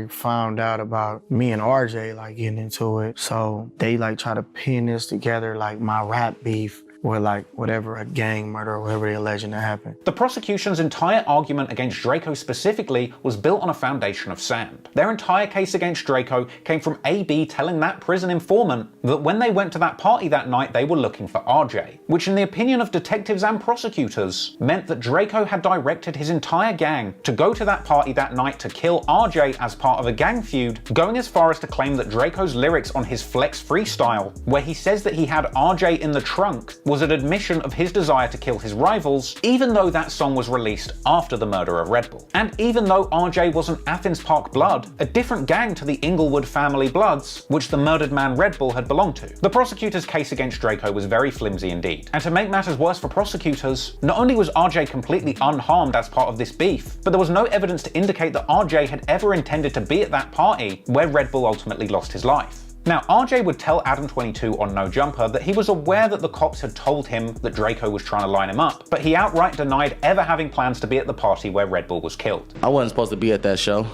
Speaker 2: found out about me and RJ getting into it, so they try to pin this together, my rap beef or whatever, a gang murder or whatever they alleging that happened.
Speaker 1: The prosecution's entire argument against Drakeo specifically was built on a foundation of sand. Their entire case against Drakeo came from AB telling that prison informant that when they went to that party that night, they were looking for RJ, which in the opinion of detectives and prosecutors meant that Drakeo had directed his entire gang to go to that party that night to kill RJ as part of a gang feud, going as far as to claim that Drakeo's lyrics on his Flex freestyle, where he says that he had RJ in the trunk, was an admission of his desire to kill his rivals, even though that song was released after the murder of Red Bull. And even though RJ was an Athens Park Blood, a different gang to the Inglewood family Bloods, which the murdered man Red Bull had belonged to. The prosecutor's case against Drakeo was very flimsy indeed. And to make matters worse for prosecutors, not only was RJ completely unharmed as part of this beef, but there was no evidence to indicate that RJ had ever intended to be at that party where Red Bull ultimately lost his life. Now, RJ would tell Adam22 on No Jumper that he was aware that the cops had told him that Drakeo was trying to line him up, but he outright denied ever having plans to be at the party where Red Bull was killed.
Speaker 4: I wasn't supposed to be at that show.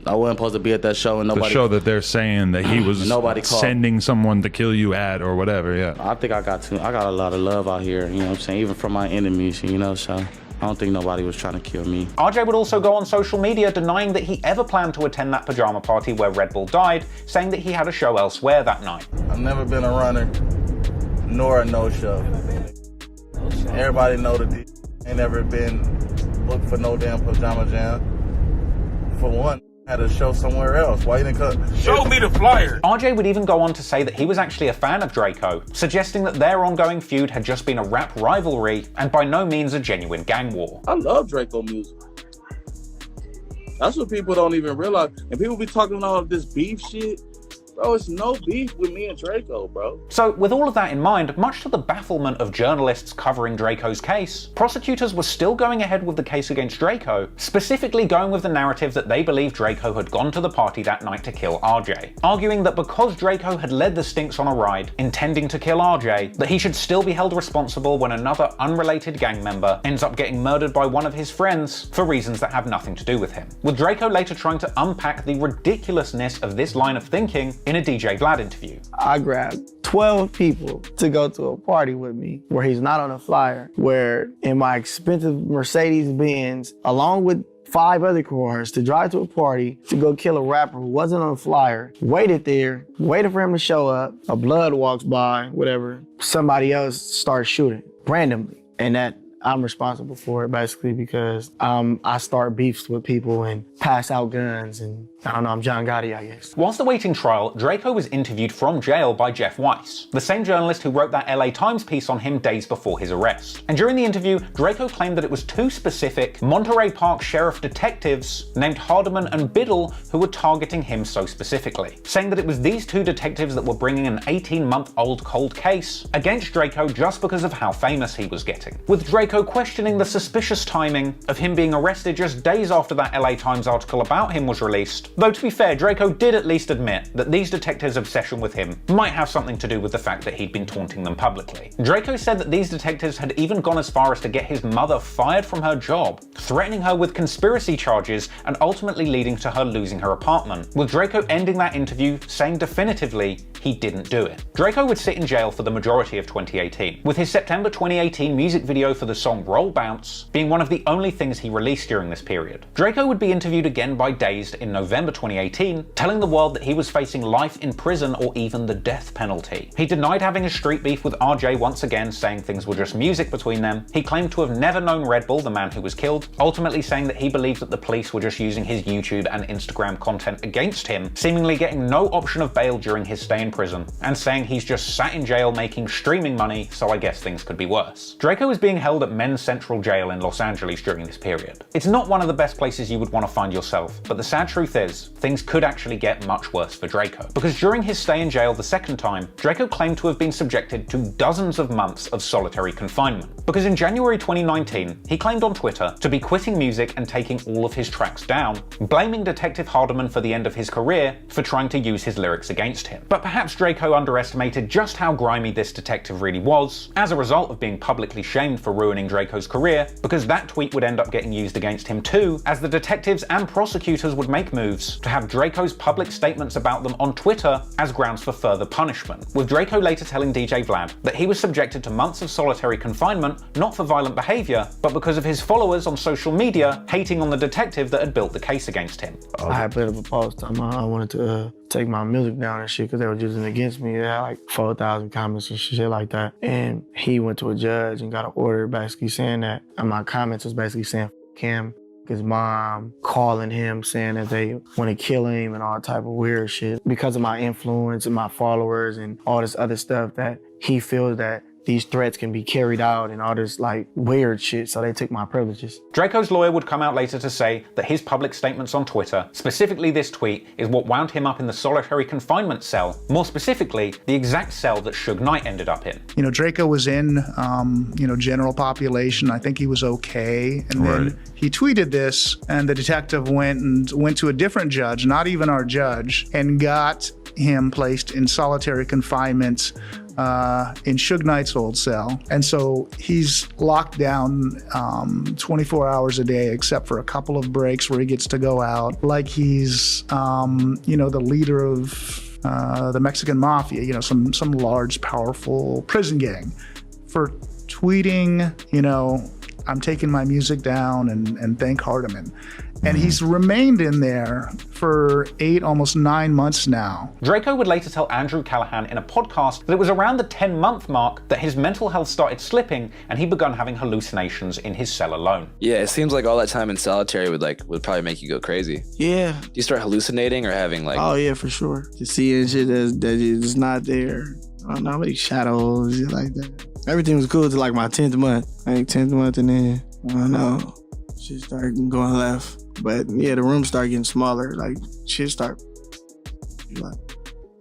Speaker 4: I wasn't supposed to be at that show, and nobody...
Speaker 20: The show that they're saying that he was sending someone to kill you at or whatever, yeah.
Speaker 4: I think I got a lot of love out here, you know what I'm saying, even from my enemies, so... I don't think nobody was trying to kill me.
Speaker 1: RJ would also go on social media denying that he ever planned to attend that pajama party where Red Bull died, saying that he had a show elsewhere that night.
Speaker 21: I've never been a runner, nor a no-show. Everybody know the D. Ain't never been booked for no damn pajama jam. For one, had a show somewhere else. Why you didn't cut?
Speaker 13: Show me the flyer.
Speaker 1: RJ would even go on to say that he was actually a fan of Draco, suggesting that their ongoing feud had just been a rap rivalry and by no means a genuine gang war.
Speaker 21: I love Draco music. That's what people don't even realize. And people be talking all this beef shit. Bro, it's no beef with me and Draco, bro.
Speaker 1: So with all of that in mind, much to the bafflement of journalists covering Draco's case, prosecutors were still going ahead with the case against Draco, specifically going with the narrative that they believed Draco had gone to the party that night to kill RJ, arguing that because Draco had led the Stinks on a ride, intending to kill RJ, that he should still be held responsible when another unrelated gang member ends up getting murdered by one of his friends for reasons that have nothing to do with him. With Draco later trying to unpack the ridiculousness of this line of thinking in a DJ Vlad interview.
Speaker 2: I grabbed 12 people to go to a party with me where he's not on a flyer, where in my expensive Mercedes-Benz, along with 5 other cars, to drive to a party to go kill a rapper who wasn't on a flyer, waited there, waited for him to show up, a blood walks by, whatever, somebody else starts shooting randomly. And that I'm responsible for it basically because I start beefs with people and pass out guns and I don't know, I'm John Gotti, I guess.
Speaker 1: Whilst awaiting trial, Draco was interviewed from jail by Jeff Weiss, the same journalist who wrote that LA Times piece on him days before his arrest. And during the interview, Draco claimed that it was 2 specific Monterey Park sheriff detectives named Hardiman and Biddle who were targeting him so specifically, saying that it was these 2 detectives that were bringing an 18-month-old cold case against Draco just because of how famous he was getting. With Draco questioning the suspicious timing of him being arrested just days after that LA Times article about him was released. Though to be fair, Draco did at least admit that these detectives' obsession with him might have something to do with the fact that he'd been taunting them publicly. Draco said that these detectives had even gone as far as to get his mother fired from her job, threatening her with conspiracy charges and ultimately leading to her losing her apartment, with Draco ending that interview saying definitively he didn't do it. Draco would sit in jail for the majority of 2018, with his September 2018 music video for the song Roll Bounce being one of the only things he released during this period. Draco would be interviewed again by Dazed in November 2018, telling the world that he was facing life in prison or even the death penalty. He denied having a street beef with RJ once again, saying things were just music between them. He claimed to have never known Red Bull, the man who was killed, ultimately saying that he believed that the police were just using his YouTube and Instagram content against him, seemingly getting no option of bail during his stay in prison, and saying he's just sat in jail making streaming money, so I guess things could be worse. Draco is being held at Men's Central Jail in Los Angeles during this period. It's not one of the best places you would want to find yourself, but the sad truth is, things could actually get much worse for Draco. Because during his stay in jail the second time, Draco claimed to have been subjected to dozens of months of solitary confinement. Because in January 2019, he claimed on Twitter to be quitting music and taking all of his tracks down, blaming Detective Hardiman for the end of his career for trying to use his lyrics against him. But perhaps Draco underestimated just how grimy this detective really was, as a result of being publicly shamed for ruining Draco's career, because that tweet would end up getting used against him too, as the detectives and prosecutors would make moves to have Draco's public statements about them on Twitter as grounds for further punishment, with Draco later telling DJ Vlad that he was subjected to months of solitary confinement not for violent behaviour, but because of his followers on social media hating on the detective that had built the case against him.
Speaker 2: I had put up a post. I wanted to take my music down and shit because they were using it against me. They had like 4,000 comments and shit like that. And he went to a judge and got an order basically saying that. And my comments was basically saying, F him, his mom, calling him, saying that they want to kill him and all type of weird shit. Because of my influence and my followers and all this other stuff that he feels that these threats can be carried out and all this like weird shit, so they took my privileges.
Speaker 1: Draco's lawyer would come out later to say that his public statements on Twitter, specifically this tweet, is what wound him up in the solitary confinement cell, more specifically, the exact cell that Suge Knight ended up in.
Speaker 3: You know, Draco was in, general population. I think he was okay. And then he tweeted this, and the detective went to a different judge, not even our judge, and got him placed in solitary confinement in Suge Knight's old cell. And so he's locked down 24 hours a day, except for a couple of breaks where he gets to go out, like he's, the leader of the Mexican mafia, some large, powerful prison gang, for tweeting, I'm taking my music down and thank Hardiman. And he's remained in there for 8, almost 9 months now.
Speaker 1: Draco would later tell Andrew Callahan in a podcast that it was around the 10-month mark that his mental health started slipping and he begun having hallucinations in his cell alone.
Speaker 5: Yeah, it seems like all that time in solitary would probably make you go crazy.
Speaker 22: Yeah.
Speaker 5: Do you start hallucinating or having like...
Speaker 22: Oh yeah, for sure. Just seeing shit that is not there. I don't know, like shadows, shit like that. Everything was cool to like my 10th month. Like 10th month and then, I don't know, shit started going left. But yeah, the room started getting smaller. Like shit started, like,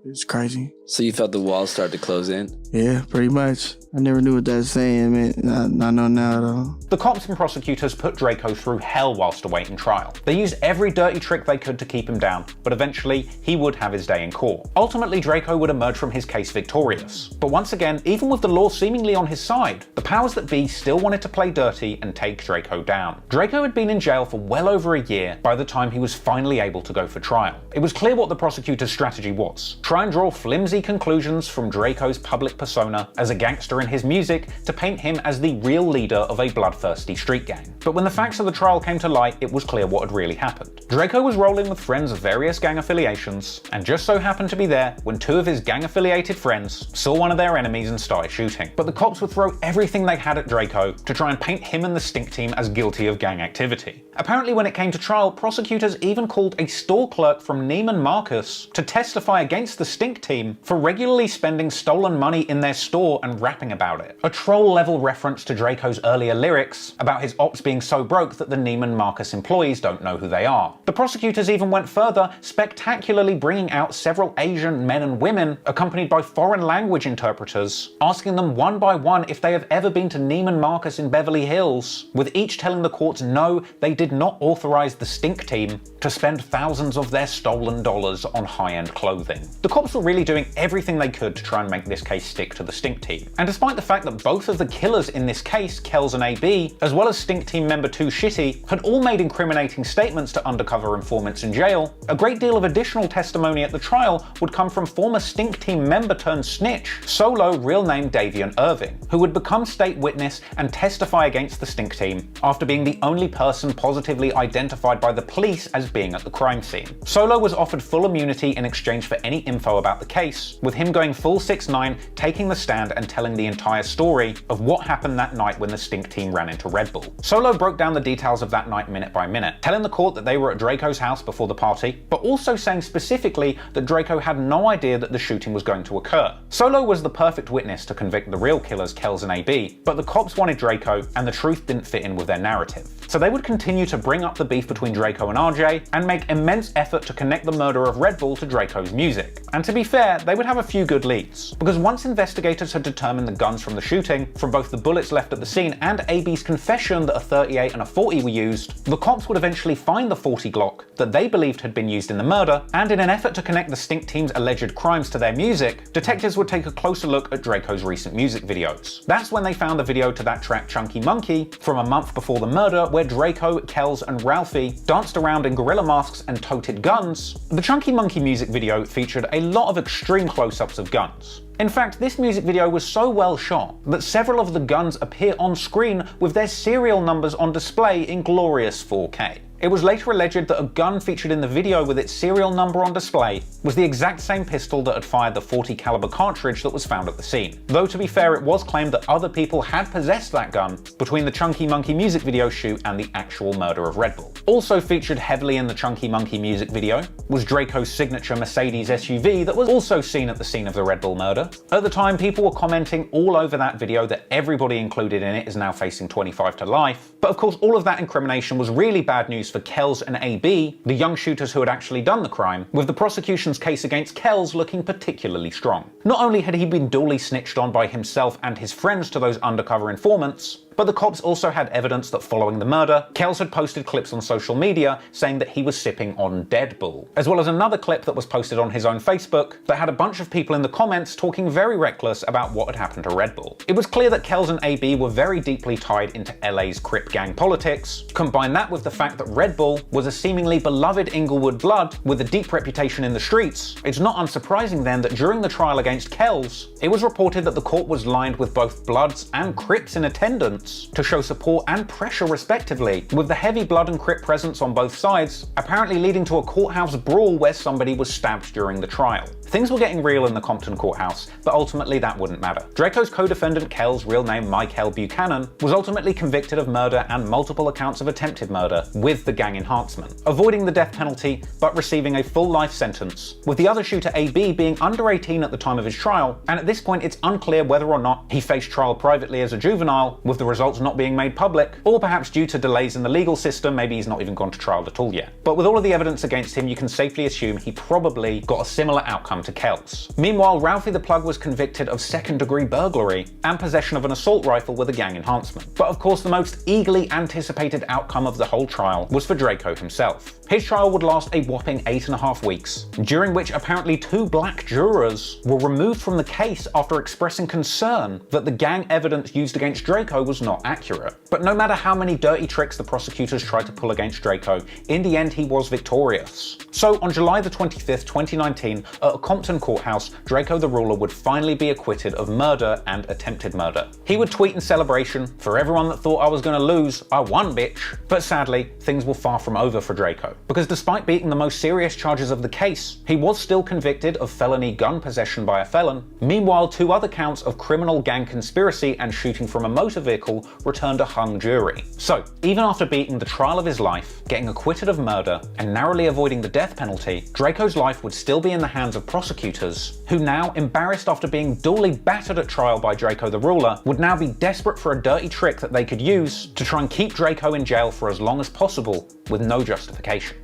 Speaker 22: it's crazy.
Speaker 5: So you felt the walls start to close in?
Speaker 22: Yeah, pretty much. I never knew what that was saying, man. I know now, though.
Speaker 1: The cops and prosecutors put Draco through hell whilst awaiting trial. They used every dirty trick they could to keep him down, but eventually he would have his day in court. Ultimately, Draco would emerge from his case victorious. But once again, even with the law seemingly on his side, the powers that be still wanted to play dirty and take Draco down. Draco had been in jail for well over a year by the time he was finally able to go for trial. It was clear what the prosecutor's strategy was: try and draw flimsy conclusions from Draco's public persona as a gangster in his music to paint him as the real leader of a bloodthirsty street gang. But when the facts of the trial came to light, it was clear what had really happened. Draco was rolling with friends of various gang affiliations, and just so happened to be there when 2 of his gang-affiliated friends saw one of their enemies and started shooting. But the cops would throw everything they had at Draco to try and paint him and the stink team as guilty of gang activity. Apparently when it came to trial, prosecutors even called a store clerk from Neiman Marcus to testify against the stink team for regularly spending stolen money in their store and rapping about it. A troll-level reference to Draco's earlier lyrics about his ops being so broke that the Neiman Marcus employees don't know who they are. The prosecutors even went further, spectacularly bringing out several Asian men and women, accompanied by foreign language interpreters, asking them one by one if they have ever been to Neiman Marcus in Beverly Hills, with each telling the courts no, they did not authorize the stink team to spend thousands of their stolen dollars on high-end clothing. The cops were really doing everything they could to try and make this case stick to the stink team. And despite the fact that both of the killers in this case, Kells and AB, as well as stink team member 2 Shitty, had all made incriminating statements to undercover informants in jail, a great deal of additional testimony at the trial would come from former stink team member turned snitch, Solo, real name Davian Irving, who would become state witness and testify against the stink team after being the only person positively identified by the police as being at the crime scene. Solo was offered full immunity in exchange for any info about the case, with him going full 6ix9ine, taking the stand and telling the entire story of what happened that night when the stink team ran into Red Bull. Solo broke down the details of that night minute by minute, telling the court that they were at Draco's house before the party, but also saying specifically that Draco had no idea that the shooting was going to occur. Solo was the perfect witness to convict the real killers, Kells and AB, but the cops wanted Draco and the truth didn't fit in with their narrative. So they would continue to bring up the beef between Draco and RJ and make immense effort to connect the murder of Red Bull to Draco's music. And to be fair, they would have a few good leads, because once investigators had determined the guns from the shooting, from both the bullets left at the scene and AB's confession that a 38 and a 40 were used, the cops would eventually find the 40 Glock that they believed had been used in the murder, and in an effort to connect the stink team's alleged crimes to their music, detectives would take a closer look at Draco's recent music videos. That's when they found the video to that track Chunky Monkey from a month before the murder, where Draco, Kells and Ralphie danced around in gorilla masks and toted guns. The Chunky Monkey music video featured a lot of extreme close-ups of guns. In fact, this music video was so well shot that several of the guns appear on screen with their serial numbers on display in glorious 4K. It was later alleged that a gun featured in the video with its serial number on display was the exact same pistol that had fired the .40 caliber cartridge that was found at the scene. Though to be fair, it was claimed that other people had possessed that gun between the Chunky Monkey music video shoot and the actual murder of Red Bull. Also featured heavily in the Chunky Monkey music video was Draco's signature Mercedes SUV that was also seen at the scene of the Red Bull murder. At the time, people were commenting all over that video that everybody included in it is now facing 25 to life. But of course, all of that incrimination was really bad news for Kells and AB, the young shooters who had actually done the crime, with the prosecution's case against Kells looking particularly strong. Not only had he been duly snitched on by himself and his friends to those undercover informants, but the cops also had evidence that following the murder, Kells had posted clips on social media saying that he was sipping on Dead Bull, as well as another clip that was posted on his own Facebook that had a bunch of people in the comments talking very reckless about what had happened to Red Bull. It was clear that Kells and AB were very deeply tied into LA's Crip gang politics. Combine that with the fact that Red Bull was a seemingly beloved Inglewood blood with a deep reputation in the streets, it's not unsurprising then that during the trial against Kells, it was reported that the court was lined with both Bloods and Crips in attendance, evidence to show support and pressure respectively, with the heavy blood and Crip presence on both sides apparently leading to a courthouse brawl where somebody was stabbed during the trial. Things were getting real in the Compton courthouse, but ultimately that wouldn't matter. Draco's co-defendant Kel's real name Michael Buchanan was ultimately convicted of murder and multiple accounts of attempted murder with the gang enhancement, avoiding the death penalty but receiving a full life sentence, with the other shooter AB being under 18 at the time of his trial, and at this point it's unclear whether or not he faced trial privately as a juvenile, with the results not being made public, or perhaps due to delays in the legal system, maybe he's not even gone to trial at all yet. But with all of the evidence against him, you can safely assume he probably got a similar outcome to Kel's. Meanwhile, Ralphie the Plug was convicted of second-degree burglary and possession of an assault rifle with a gang enhancement. But of course, the most eagerly anticipated outcome of the whole trial was for Draco himself. His trial would last a whopping 8.5 weeks, during which apparently 2 black jurors were removed from the case after expressing concern that the gang evidence used against Draco was not accurate. But no matter how many dirty tricks the prosecutors tried to pull against Draco, in the end he was victorious. So on July the 25th, 2019, at a Compton courthouse, Drakeo The Ruler would finally be acquitted of murder and attempted murder. He would tweet in celebration, "For everyone that thought I was gonna lose, I won, bitch." But sadly, things were far from over for Draco, because despite beating the most serious charges of the case, he was still convicted of felony gun possession by a felon. Meanwhile, 2 other counts of criminal gang conspiracy and shooting from a motor vehicle returned a hung jury. So, even after beating the trial of his life, getting acquitted of murder, and narrowly avoiding the death penalty, Draco's life would still be in the hands of prosecutors, who now, embarrassed after being duly battered at trial by Drakeo The Ruler, would now be desperate for a dirty trick that they could use to try and keep Draco in jail for as long as possible, with no justification.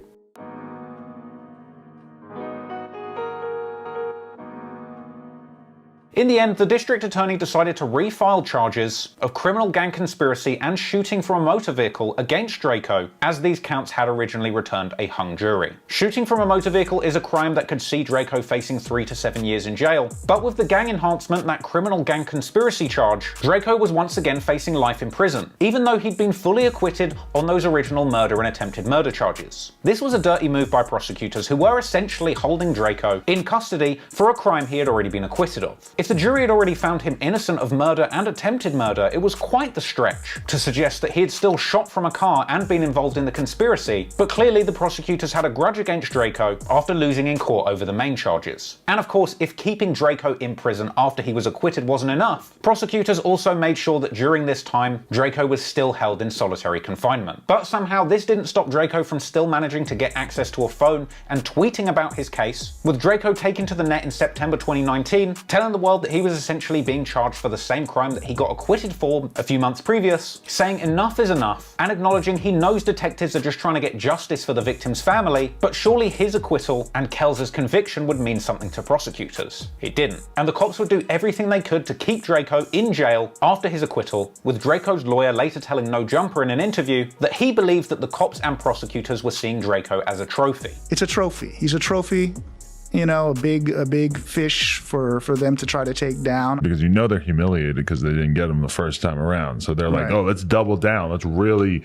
Speaker 1: In the end, the district attorney decided to refile charges of criminal gang conspiracy and shooting from a motor vehicle against Draco, as these counts had originally returned a hung jury. Shooting from a motor vehicle is a crime that could see Draco facing 3 to 7 years in jail, but with the gang enhancement, that criminal gang conspiracy charge, Draco was once again facing life in prison, even though he'd been fully acquitted on those original murder and attempted murder charges. This was a dirty move by prosecutors, who were essentially holding Draco in custody for a crime he had already been acquitted of. If the jury had already found him innocent of murder and attempted murder, it was quite the stretch to suggest that he had still shot from a car and been involved in the conspiracy, but clearly the prosecutors had a grudge against Draco after losing in court over the main charges. And of course, if keeping Draco in prison after he was acquitted wasn't enough, prosecutors also made sure that during this time, Draco was still held in solitary confinement. But somehow this didn't stop Draco from still managing to get access to a phone and tweeting about his case, with Draco taken to the net in September 2019, telling the world that he was essentially being charged for the same crime that he got acquitted for a few months previous, saying enough is enough, and acknowledging he knows detectives are just trying to get justice for the victim's family, but surely his acquittal and Kel's conviction would mean something to prosecutors. It didn't. And the cops would do everything they could to keep Draco in jail after his acquittal, with Draco's lawyer later telling No Jumper in an interview that he believed that the cops and prosecutors were seeing Draco as a trophy.
Speaker 3: It's a trophy. He's a trophy. You know, a big fish for them to try to take down.
Speaker 6: Because you know they're humiliated because they didn't get him the first time around. So they're like, oh, let's double down. Let's really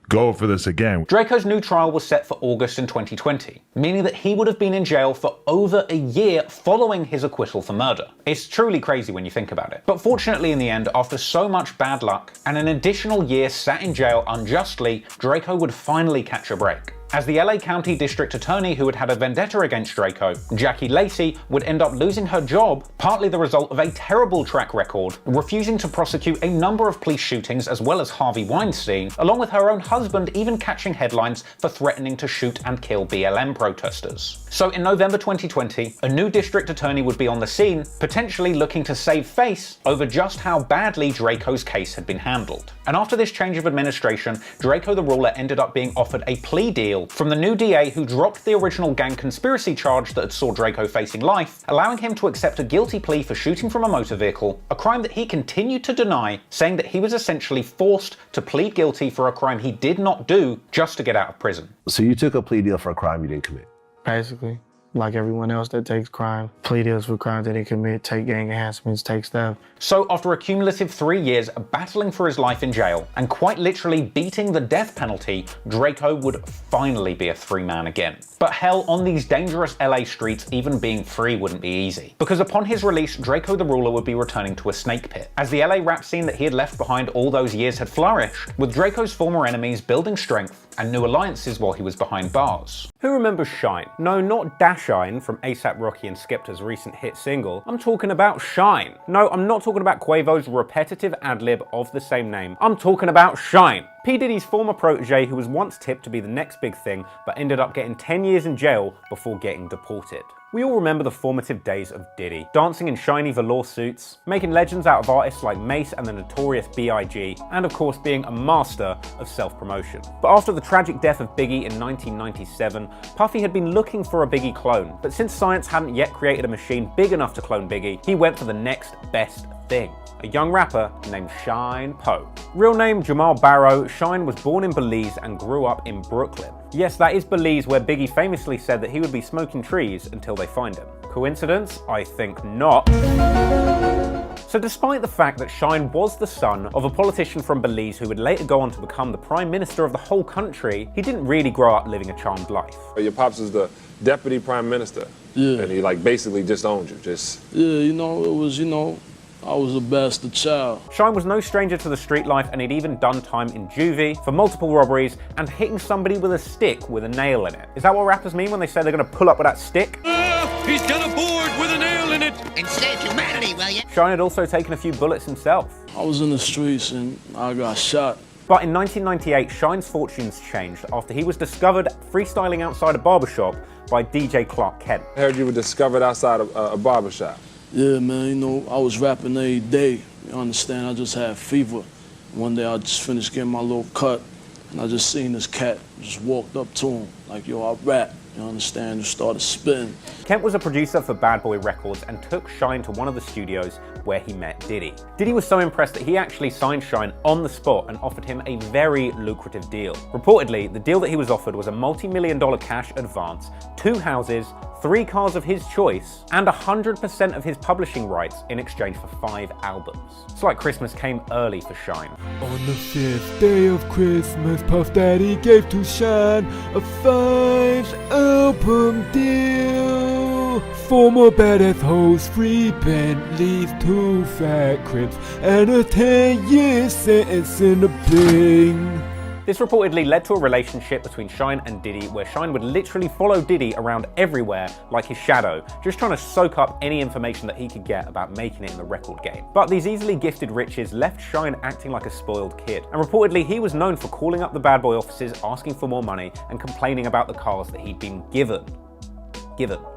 Speaker 6: go for this again.
Speaker 1: Draco's new trial was set for August in 2020, meaning that he would have been in jail for over a year following his acquittal for murder. It's truly crazy when you think about it. But fortunately in the end, after so much bad luck and an additional year sat in jail unjustly, Draco would finally catch a break, as the LA County District Attorney who had had a vendetta against Draco, Jackie Lacey, would end up losing her job, partly the result of a terrible track record, refusing to prosecute a number of police shootings as well as Harvey Weinstein, along with her own husband even catching headlines for threatening to shoot and kill BLM protesters. So in November 2020, a new district attorney would be on the scene, potentially looking to save face over just how badly Draco's case had been handled. And after this change of administration, Drakeo The Ruler ended up being offered a plea deal from the new DA who dropped the original gang conspiracy charge that had saw Draco facing life, allowing him to accept a guilty plea for shooting from a motor vehicle, a crime that he continued to deny, saying that he was essentially forced to plead guilty for a crime he did not do just to get out of prison.
Speaker 7: So you took a plea deal for a crime you didn't commit?
Speaker 22: Basically. like everyone else that takes crime. Plea deals for crimes that they commit, take gang enhancements, take stuff.
Speaker 1: So after a cumulative 3 years battling for his life in jail and quite literally beating the death penalty, Drakeo would finally be a free man again. But hell, on these dangerous LA streets, even being free wouldn't be easy. Because upon his release, Drakeo the Ruler would be returning to a snake pit. As the LA rap scene that he had left behind all those years had flourished, with Drakeo's former enemies building strength and new alliances while he was behind bars.
Speaker 8: Who remembers Shine? No, not Shine from A$AP Rocky and Skepta's recent hit single. I'm talking about Shine. No, I'm not talking about Quavo's repetitive ad-lib of the same name. I'm talking about Shine. P. Diddy's former protege who was once tipped to be the next big thing, but ended up getting 10 years in jail before getting deported. We all remember the formative days of Diddy, dancing in shiny velour suits, making legends out of artists like Mace and the notorious B.I.G., and of course being a master of self-promotion. But after the tragic death of Biggie in 1997, Puffy had been looking for a Biggie clone, but since science hadn't yet created a machine big enough to clone Biggie, he went for the next best thing. A young rapper named Shine Poe. Real name Jamal Barrow, Shine was born in Belize and grew up in Brooklyn. Yes, that is Belize where Biggie famously said that he would be smoking trees until they find him. Coincidence? I think not. So despite the fact that Shine was the son of a politician from Belize who would later go on to become the Prime Minister of the whole country, he didn't really grow up living a charmed life.
Speaker 11: Your pops is the Deputy Prime Minister.
Speaker 23: Yeah.
Speaker 11: And he like basically just owned you,
Speaker 23: Yeah, it was, I was a bastard child.
Speaker 8: Shine was no stranger to the street life and he'd even done time in juvie for multiple robberies and hitting somebody with a stick with a nail in it. Is that what rappers mean when they say they're gonna pull up with that stick?
Speaker 24: He's got a board with a nail in it. And save humanity, will you?
Speaker 8: Shine had also taken a few bullets himself.
Speaker 23: I was in the streets and I got shot.
Speaker 8: But in 1998, Shine's fortunes changed after he was discovered freestyling outside a barbershop by DJ Clark Kent.
Speaker 11: I heard you were discovered outside a barbershop.
Speaker 23: Yeah, man, I was rapping every day. You understand? I just had fever. One day I just finished getting my little cut, and I just seen this cat. Just walked up to him, like, yo, I rap. You understand? Just started spitting.
Speaker 8: Kent was a producer for Bad Boy Records and took Shine to one of the studios where he met Diddy. Diddy was so impressed that he actually signed Shine on the spot and offered him a very lucrative deal. Reportedly, the deal that he was offered was a multi-million-dollar cash advance, 2 houses, 3 cars of his choice, and 100% of his publishing rights in exchange for 5 albums. It's like Christmas came early for Shine.
Speaker 25: On the 5th day of Christmas, Puff Daddy gave to Shine a 5-album deal. 4 more badass hoes, 3 Bentleys, 2 fat cribs, and a 10-year sentence in the bling.
Speaker 8: This reportedly led to a relationship between Shine and Diddy where Shine would literally follow Diddy around everywhere like his shadow, just trying to soak up any information that he could get about making it in the record game. But these easily gifted riches left Shine acting like a spoiled kid, and reportedly he was known for calling up the Bad Boy offices asking for more money and complaining about the cars that he'd been given.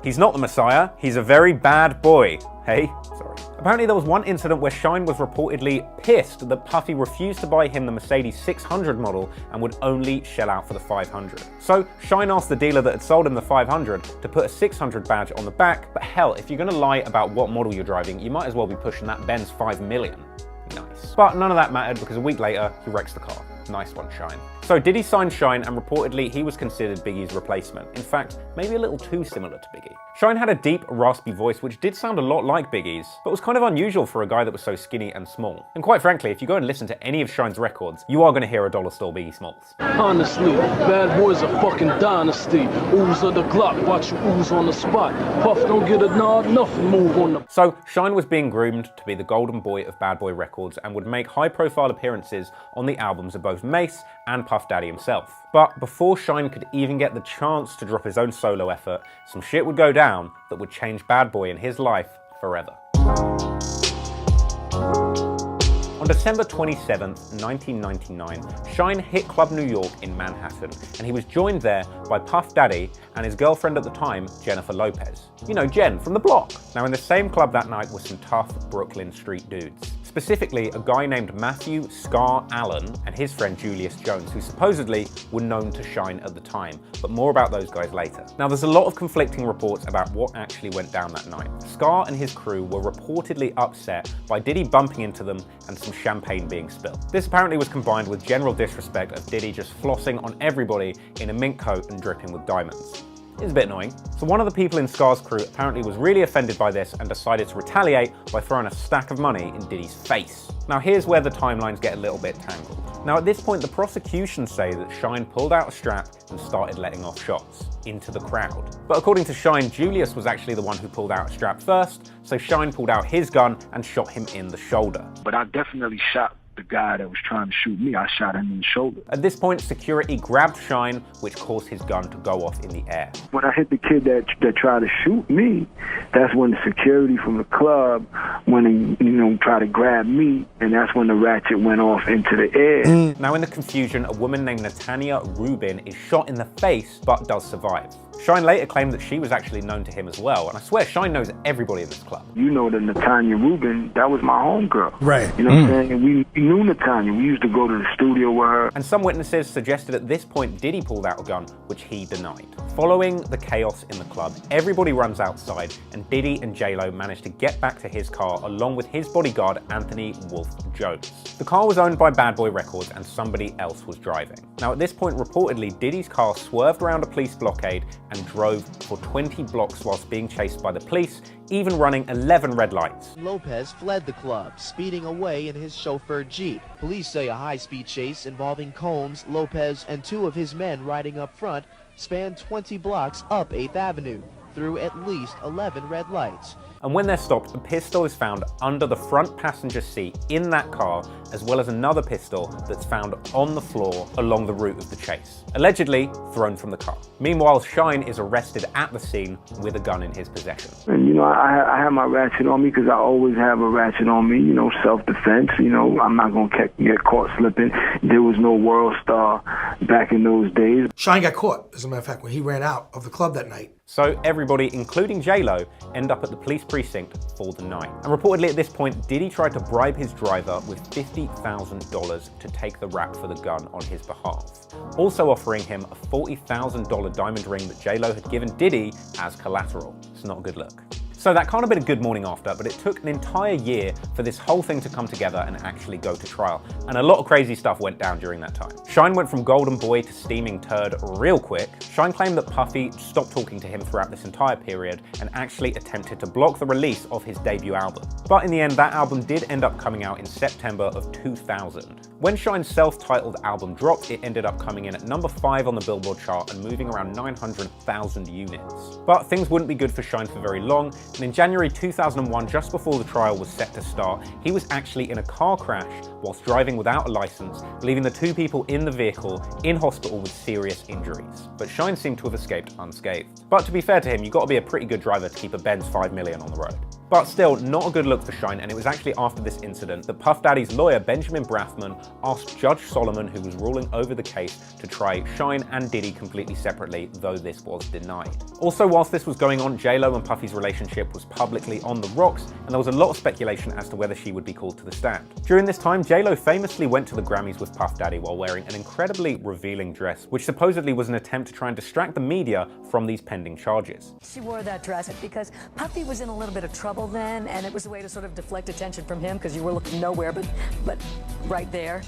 Speaker 8: He's not the Messiah, he's a very bad boy. Hey? Sorry. Apparently there was one incident where Shine was reportedly pissed that Puffy refused to buy him the Mercedes 600 model and would only shell out for the 500. So Shine asked the dealer that had sold him the 500 to put a 600 badge on the back, but hell, if you're gonna lie about what model you're driving, you might as well be pushing that Benz 5 million. Nice. But none of that mattered because a week later, he wrecks the car. Nice one, Shine. So Diddy signed Shine and reportedly he was considered Biggie's replacement. In fact, maybe a little too similar to Biggie. Shine had a deep, raspy voice which did sound a lot like Biggie's, but was kind of unusual for a guy that was so skinny and small. And quite frankly, if you go and listen to any of Shine's records, you are going to hear a dollar store Biggie Smalls.
Speaker 23: Honestly, Bad Boy's a fucking dynasty. Ooze of the Glock, watch you ooze on the spot. Puff don't get a nod, nothing move on the...
Speaker 8: So Shine was being groomed to be the golden boy of Bad Boy Records and would make high-profile appearances on the albums of both Mace and Puff Daddy himself. But before Shine could even get the chance to drop his own solo effort, some shit would go down that would change Bad Boy and his life forever. On December 27th, 1999, Shine hit Club New York in Manhattan, and he was joined there by Puff Daddy and his girlfriend at the time, Jennifer Lopez. You know, Jen from the block. Now in the same club that night were some tough Brooklyn street dudes. Specifically, a guy named Matthew Scar Allen and his friend Julius Jones, who supposedly were known to Shine at the time, but more about those guys later. Now, there's a lot of conflicting reports about what actually went down that night. Scar and his crew were reportedly upset by Diddy bumping into them and some champagne being spilled. This apparently was combined with general disrespect of Diddy just flossing on everybody in a mink coat and dripping with diamonds. is a bit annoying. So one of the people in Scar's crew apparently was really offended by this and decided to retaliate by throwing a stack of money in Diddy's face. Now here's where the timelines get a little bit tangled. Now at this point the prosecution say that Shine pulled out a strap and started letting off shots into the crowd. But according to Shine, Julius was actually the one who pulled out a strap first, so Shine pulled out his gun and shot him in the shoulder.
Speaker 9: But I definitely shot the guy that was trying to shoot me. I shot him in the shoulder.
Speaker 8: At this point, security grabbed Shine, which caused his gun to go off in the air.
Speaker 9: When I hit the kid that tried to shoot me, that's when the security from the club went and, tried to grab me, and that's when the ratchet went off into the air.
Speaker 8: Now in the confusion, a woman named Natanya Rubin is shot in the face, but does survive. Shine later claimed that she was actually known to him as well, and I swear Shine knows everybody in this club.
Speaker 9: You know that Natanya Rubin, that was my homegirl.
Speaker 12: Right.
Speaker 9: You know what I'm saying? And we knew Natanya. We used to go to the studio with her.
Speaker 8: And some witnesses suggested at this point Diddy pulled out a gun, which he denied. Following the chaos in the club, everybody runs outside, and Diddy and J-Lo managed to get back to his car along with his bodyguard, Anthony Wolf Jones. The car was owned by Bad Boy Records and somebody else was driving. Now at this point, reportedly, Diddy's car swerved around a police blockade and drove for 20 blocks whilst being chased by the police, even running 11 red lights.
Speaker 14: Lopez fled the club, speeding away in his chauffeur Jeep. Police say a high-speed chase involving Combs, Lopez, and two of his men riding up front spanned 20 blocks up 8th Avenue, through at least 11 red lights.
Speaker 8: And when they're stopped, a pistol is found under the front passenger seat in that car, as well as another pistol that's found on the floor along the route of the chase, allegedly thrown from the car. Meanwhile, Shine is arrested at the scene with a gun in his possession.
Speaker 9: And I have my ratchet on me because I always have a ratchet on me, self-defense. I'm not going to get caught slipping. There was no World Star back in those days.
Speaker 12: Shine got caught, as a matter of fact, when he ran out of the club that night.
Speaker 8: So everybody, including J-Lo, end up at the police precinct for the night. And reportedly at this point, Diddy tried to bribe his driver with $50,000 to take the rap for the gun on his behalf, also offering him a $40,000 diamond ring that J-Lo had given Diddy as collateral. It's not a good look. So that can't have been a good morning after, but it took an entire year for this whole thing to come together and actually go to trial. And a lot of crazy stuff went down during that time. Shine went from golden boy to steaming turd real quick. Shine claimed that Puffy stopped talking to him throughout this entire period and actually attempted to block the release of his debut album. But in the end, that album did end up coming out in September of 2000. When Shine's self-titled album dropped, it ended up coming in at number 5 on the Billboard chart and moving around 900,000 units. But things wouldn't be good for Shine for very long, and in January 2001, just before the trial was set to start, he was actually in a car crash whilst driving without a license, leaving the 2 people in the vehicle in hospital with serious injuries. But Shine seemed to have escaped unscathed. But to be fair to him, you've got to be a pretty good driver to keep a Benz 5 million on the road. But still, not a good look for Shine, and it was actually after this incident that Puff Daddy's lawyer, Benjamin Brathman, asked Judge Solomon, who was ruling over the case, to try Shine and Diddy completely separately, though this was denied. Also, whilst this was going on, J-Lo and Puffy's relationship was publicly on the rocks, and there was a lot of speculation as to whether she would be called to the stand. During this time, J-Lo famously went to the Grammys with Puff Daddy while wearing an incredibly revealing dress, which supposedly was an attempt to try and distract the media from these pending charges.
Speaker 15: She wore that dress because Puffy was in a little bit of trouble then, and it was a way to sort of deflect attention from him because you were looking nowhere but right there.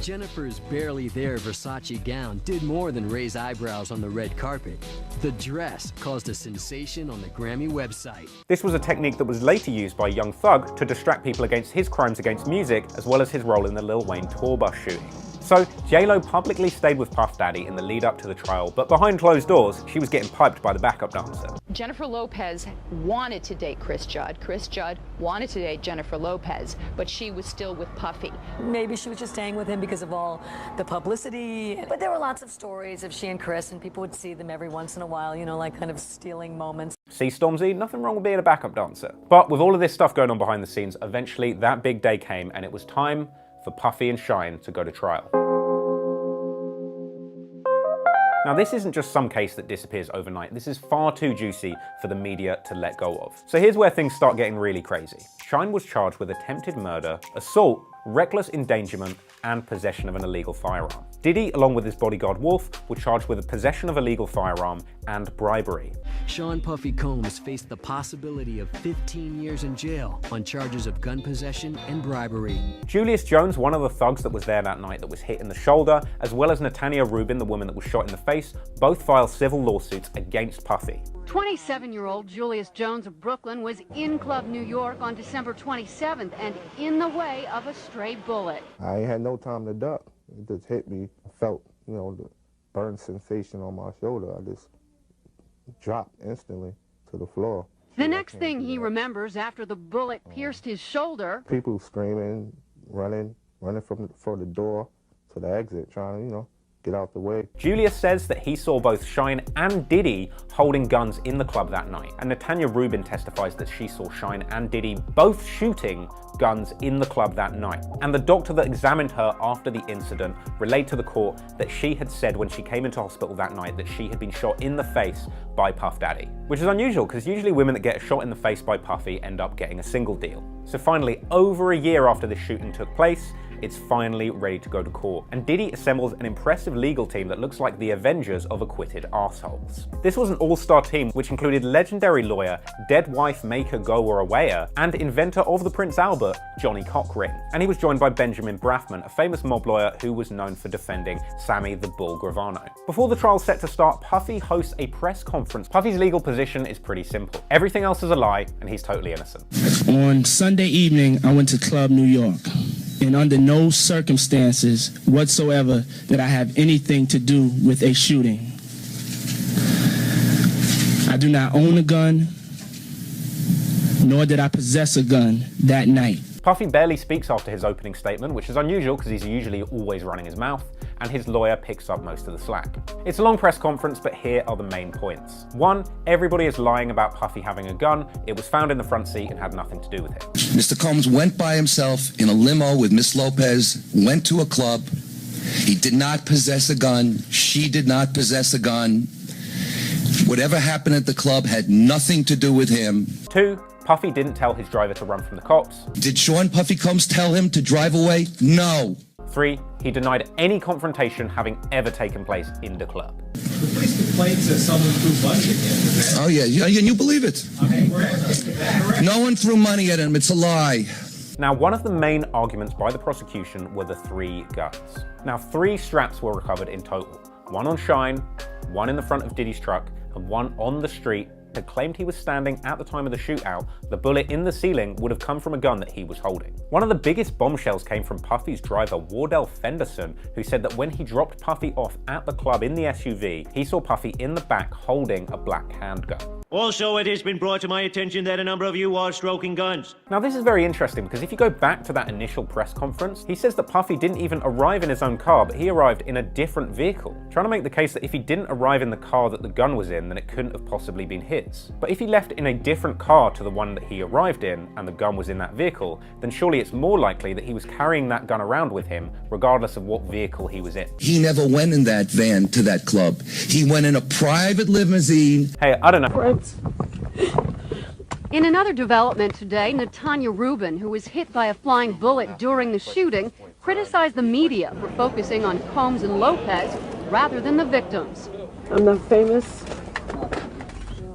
Speaker 16: Jennifer's barely there Versace gown did more than raise eyebrows on the red carpet. The dress caused a sensation on the Grammy website.
Speaker 8: This was a technique that was later used by Young Thug to distract people against his crimes against music, as well as his role in the Lil Wayne tour bus shooting. So, J-Lo publicly stayed with Puff Daddy in the lead up to the trial, but behind closed doors, she was getting piped by the backup dancer.
Speaker 26: Jennifer Lopez wanted to date Chris Judd. Chris Judd wanted to date Jennifer Lopez, but she was still with Puffy.
Speaker 15: Maybe she was just staying with him because of all the publicity. But there were lots of stories of she and Chris, and people would see them every once in a while, like kind of stealing moments.
Speaker 8: See, Stormzy, nothing wrong with being a backup dancer. But with all of this stuff going on behind the scenes, eventually that big day came, and it was time for Puffy and Shine to go to trial. Now, this isn't just some case that disappears overnight. This is far too juicy for the media to let go of. So here's where things start getting really crazy. Shine was charged with attempted murder, assault, reckless endangerment, and possession of an illegal firearm. Diddy, along with his bodyguard Wolf, were charged with possession of a illegal firearm and bribery.
Speaker 16: Sean Puffy Combs faced the possibility of 15 years in jail on charges of gun possession and bribery.
Speaker 8: Julius Jones, one of the thugs that was there that night that was hit in the shoulder, as well as Natanya Rubin, the woman that was shot in the face, both filed civil lawsuits against Puffy.
Speaker 4: 27-year-old Julius Jones of Brooklyn was in Club New York on December 27th and in the way of a stray bullet.
Speaker 10: I ain't had no time to duck. It just hit me. I felt, the burn sensation on my shoulder. I just dropped instantly to the floor.
Speaker 4: The next thing he remembers after the bullet pierced his shoulder.
Speaker 10: People screaming, running for the door to the exit, trying to, get out the way.
Speaker 8: Julius says that he saw both Shine and Diddy holding guns in the club that night, and Natanya Rubin testifies that she saw Shine and Diddy both shooting guns in the club that night. And the doctor that examined her after the incident relayed to the court that she had said when she came into hospital that night that she had been shot in the face by Puff Daddy, which is unusual because usually women that get shot in the face by Puffy end up getting a single deal. So finally, over a year after this shooting took place, it's finally ready to go to court, and Diddy assembles an impressive legal team that looks like the Avengers of acquitted assholes. This was an all-star team which included legendary lawyer, dead wife maker Goa Awaya, and inventor of the Prince Albert, Johnny Cochran. And he was joined by Benjamin Braffman, a famous mob lawyer who was known for defending Sammy the Bull Gravano. Before the trial's set to start, Puffy hosts a press conference. Puffy's legal position is pretty simple. Everything else is a lie, and he's totally innocent.
Speaker 17: On Sunday evening, I went to Club New York. And under no circumstances whatsoever did I have anything to do with a shooting. I do not own a gun, nor did I possess a gun that night.
Speaker 8: Puffy barely speaks after his opening statement, which is unusual because he's usually always running his mouth, and his lawyer picks up most of the slack. It's a long press conference, but here are the main points. 1, everybody is lying about Puffy having a gun. It was found in the front seat and had nothing to do with it.
Speaker 18: Mr. Combs went by himself in a limo with Miss Lopez, went to a club. He did not possess a gun. She did not possess a gun. Whatever happened at the club had nothing to do with him.
Speaker 8: 2, Puffy didn't tell his driver to run from the cops.
Speaker 18: Did Sean Puffy Combs tell him to drive away? No.
Speaker 8: 3, he denied any confrontation having ever taken place in the club.
Speaker 19: The police complained to someone threw money at him.
Speaker 18: Oh yeah, and you believe it.
Speaker 19: Okay,
Speaker 18: no one threw money at him, it's a lie.
Speaker 8: Now, one of the main arguments by the prosecution were the 3 guns. Now, 3 straps were recovered in total. 1 on Shine, 1 in the front of Diddy's truck, and 1 on the street had claimed he was standing at the time of the shootout. The bullet in the ceiling would have come from a gun that he was holding. One of the biggest bombshells came from Puffy's driver, Wardell Fenderson, who said that when he dropped Puffy off at the club in the SUV, he saw Puffy in the back holding a black handgun.
Speaker 20: Also, it has been brought to my attention that a number of you are stroking guns.
Speaker 8: Now, this is very interesting because if you go back to that initial press conference, he says that Puffy didn't even arrive in his own car, but he arrived in a different vehicle, trying to make the case that if he didn't arrive in the car that the gun was in, then it couldn't have possibly been his. But if he left in a different car to the one that he arrived in, and the gun was in that vehicle, then surely it's more likely that he was carrying that gun around with him, regardless of what vehicle he was in.
Speaker 18: He never went in that van to that club. He went in a private limousine.
Speaker 8: Hey, I don't know.
Speaker 4: In another development today, Natanya Rubin, who was hit by a flying bullet during the shooting, criticized the media for focusing on Combs and Lopez rather than the victims.
Speaker 27: I'm not famous.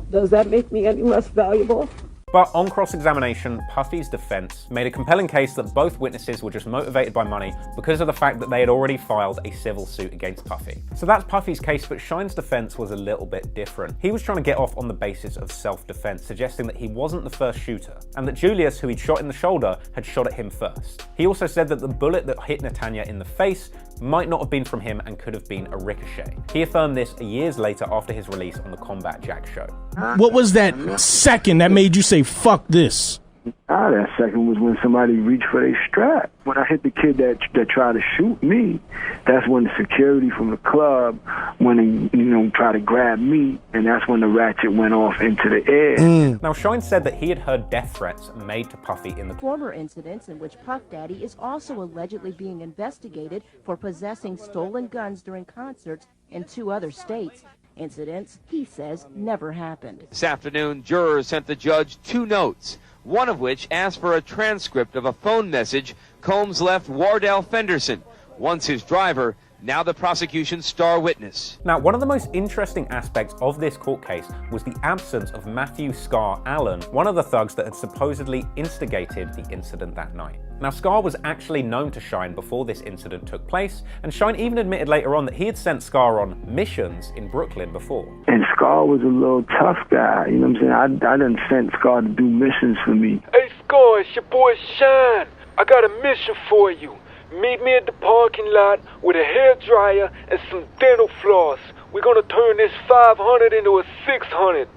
Speaker 27: Does that make me any less valuable?
Speaker 8: But on cross-examination, Puffy's defense made a compelling case that both witnesses were just motivated by money because of the fact that they had already filed a civil suit against Puffy. So that's Puffy's case, but Shine's defense was a little bit different. He was trying to get off on the basis of self-defense, suggesting that he wasn't the first shooter, and that Julius, who he'd shot in the shoulder, had shot at him first. He also said that the bullet that hit Natanya in the face might not have been from him and could have been a ricochet. He affirmed this years later after his release on the Combat Jack show.
Speaker 28: What was that second that made you say, fuck this?
Speaker 9: That second was when somebody reached for their strap. When I hit the kid that tried to shoot me, that's when the security from the club went and, tried to grab me, and that's when the ratchet went off into the air.
Speaker 8: Now, Shine said that he had heard death threats made to Puffy in the
Speaker 29: former incidents in which Puff Daddy is also allegedly being investigated for possessing stolen guns during concerts in 2 other states. Incidents he says never happened.
Speaker 1: This afternoon, jurors sent the judge 2 notes, one of which asked for a transcript of a phone message Combs left Wardell Fenderson, once his driver, now the prosecution's star witness.
Speaker 8: Now, one of the most interesting aspects of this court case was the absence of Matthew Scar Allen, one of the thugs that had supposedly instigated the incident that night. Now, Scar was actually known to Shine before this incident took place, and Shine even admitted later on that he had sent Scar on missions in Brooklyn before.
Speaker 9: And Scar was a little tough guy, you know what I'm saying? I done sent Scar to do missions for me.
Speaker 25: Hey Scar, it's your boy Shine. I got a mission for you. Meet me at the parking lot with a hairdryer and some dental floss. We're gonna turn this 500 into a 600.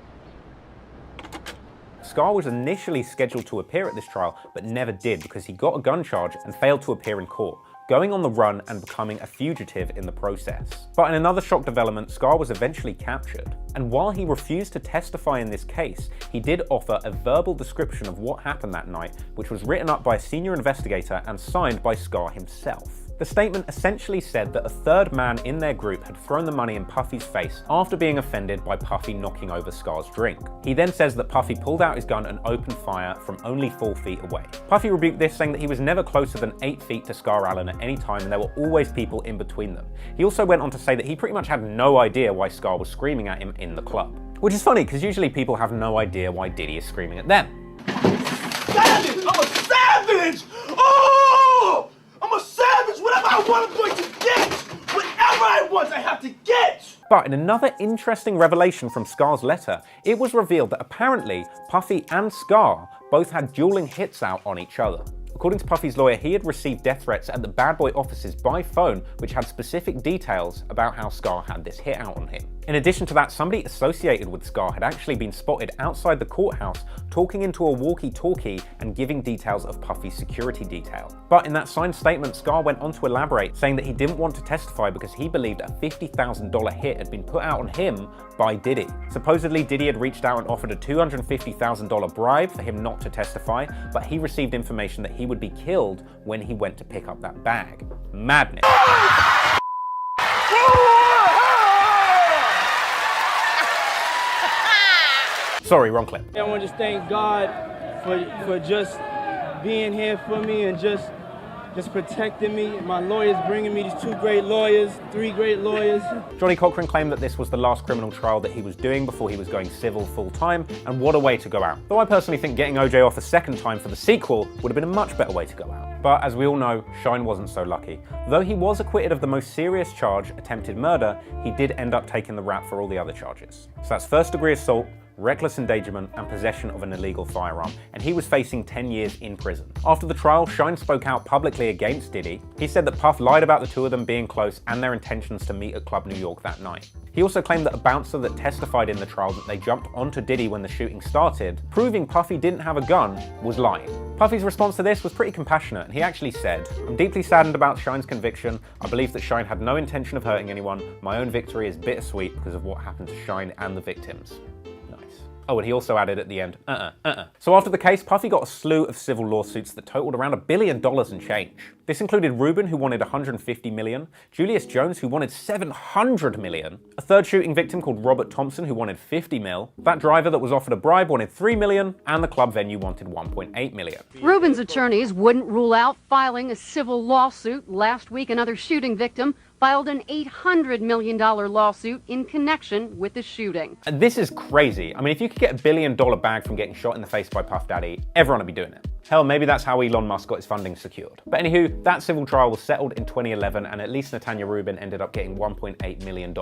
Speaker 8: Scar was initially scheduled to appear at this trial, but never did because he got a gun charge and failed to appear in court, going on the run and becoming a fugitive in the process. But in another shock development, Scar was eventually captured. And while he refused to testify in this case, he did offer a verbal description of what happened that night, which was written up by a senior investigator and signed by Scar himself. The statement essentially said that a third man in their group had thrown the money in Puffy's face after being offended by Puffy knocking over Scar's drink. He then says that Puffy pulled out his gun and opened fire from only 4 feet away. Puffy rebuked this, saying that he was never closer than 8 feet to Scar Allen at any time and there were always people in between them. He also went on to say that he pretty much had no idea why Scar was screaming at him in the club. Which is funny, because usually people have no idea why Diddy is screaming at them.
Speaker 28: Savage! I'm a savage! Oh! I'm a savage! Whatever I want, I'm going to get! Whatever I want, I have to get!
Speaker 8: But in another interesting revelation from Scar's letter, it was revealed that apparently Puffy and Scar both had dueling hits out on each other. According to Puffy's lawyer, he had received death threats at the Bad Boy offices by phone, which had specific details about how Scar had this hit out on him. In addition to that, somebody associated with Scar had actually been spotted outside the courthouse talking into a walkie-talkie and giving details of Puffy's security detail. But in that signed statement, Scar went on to elaborate, saying that he didn't want to testify because he believed a $50,000 hit had been put out on him by Diddy. Supposedly, Diddy had reached out and offered a $250,000 bribe for him not to testify, but he received information that he would be killed when he went to pick up that bag. Madness. Sorry, wrong clip.
Speaker 28: I want to just thank God for just being here for me and just protecting me. My lawyers bringing me these 2 great lawyers, 3 great lawyers.
Speaker 8: Johnny Cochran claimed that this was the last criminal trial that he was doing before he was going civil full time, and what a way to go out. Though I personally think getting OJ off a second time for the sequel would have been a much better way to go out. But as we all know, Shine wasn't so lucky. Though he was acquitted of the most serious charge, attempted murder, he did end up taking the rap for all the other charges. So that's first-degree assault, reckless endangerment, and possession of an illegal firearm, and he was facing 10 years in prison. After the trial, Shine spoke out publicly against Diddy. He said that Puff lied about the 2 of them being close and their intentions to meet at Club New York that night. He also claimed that a bouncer that testified in the trial that they jumped onto Diddy when the shooting started, proving Puffy didn't have a gun, was lying. Puffy's response to this was pretty compassionate, and he actually said, "I'm deeply saddened about Shine's conviction. I believe that Shine had no intention of hurting anyone. My own victory is bittersweet because of what happened to Shine and the victims." Oh, and he also added at the end, So after the case, Puffy got a slew of civil lawsuits that totaled around $1 billion and change. This included Ruben, who wanted $150 million, Julius Jones, who wanted $700 million, a third shooting victim called Robert Thompson, who wanted $50 million, that driver that was offered a bribe wanted $3 million, and the club venue wanted $1.8 million.
Speaker 4: Ruben's attorneys wouldn't rule out filing a civil lawsuit. Last week, another shooting victim filed an $800 million lawsuit in connection with the shooting.
Speaker 8: And this is crazy. I mean, if you could get $1 billion bag from getting shot in the face by Puff Daddy, everyone would be doing it. Hell, maybe that's how Elon Musk got his funding secured. But anywho, that civil trial was settled in 2011, and at least Netanya Rubin ended up getting $1.8 million.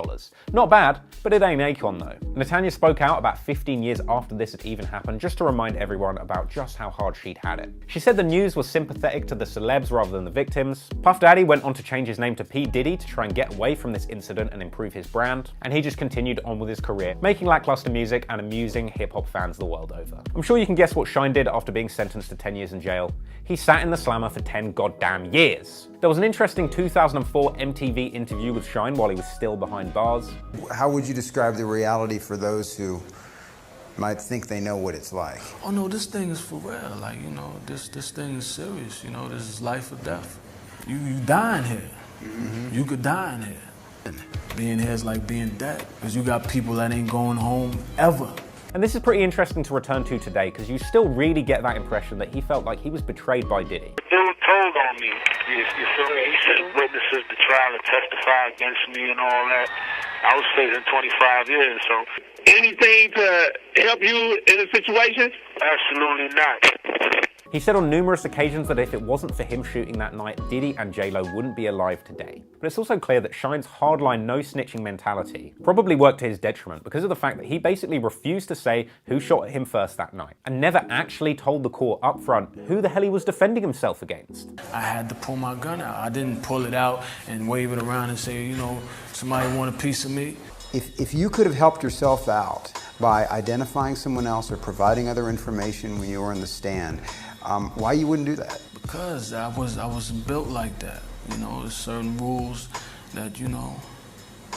Speaker 8: Not bad, but it ain't Akon though. Netanya spoke out about 15 years after this had even happened, just to remind everyone about just how hard she'd had it. She said the news was sympathetic to the celebs rather than the victims. Puff Daddy went on to change his name to P. Diddy to try and get away from this incident and improve his brand, and he just continued on with his career, making lackluster music and amusing hip-hop fans the world over. I'm sure you can guess what Shine did after being sentenced to 10 years in jail. He sat in the slammer for 10 goddamn years. There was an interesting 2004 MTV interview with Shine while he was still behind bars.
Speaker 2: How would you describe the reality for those who might think they know what it's like?
Speaker 23: Oh no, this thing is for real. Like, you know, this thing is serious. You know, this is life or death. You dying here. Mm-hmm. You could die in here. being here is like being dead. Because you got people that ain't going home ever.
Speaker 8: And this is pretty interesting to return to today, because you still really get that impression that he felt like he was betrayed by Diddy.
Speaker 3: The dude told on me, you feel me? He sent witnesses to trial to testify against me and all that. I was facing 25 years, so. Anything to help you in a situation? Absolutely not.
Speaker 8: He said on numerous occasions that if it wasn't for him shooting that night, Diddy and J-Lo wouldn't be alive today. But it's also clear that Shine's hardline no-snitching mentality probably worked to his detriment because of the fact that he basically refused to say who shot him first that night, and never actually told the court up front who the hell he was defending himself against.
Speaker 23: I had to pull my gun out. I didn't pull it out and wave it around and say, you know, somebody want a piece of me.
Speaker 2: If you could have helped yourself out by identifying someone else or providing other information when you were in the stand, why you wouldn't do that?
Speaker 23: Because I wasn't built like that. You know, there's certain rules that, you know,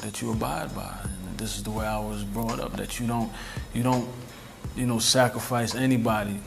Speaker 23: that you abide by. And this is the way I was brought up, that you don't, you know, sacrifice anybody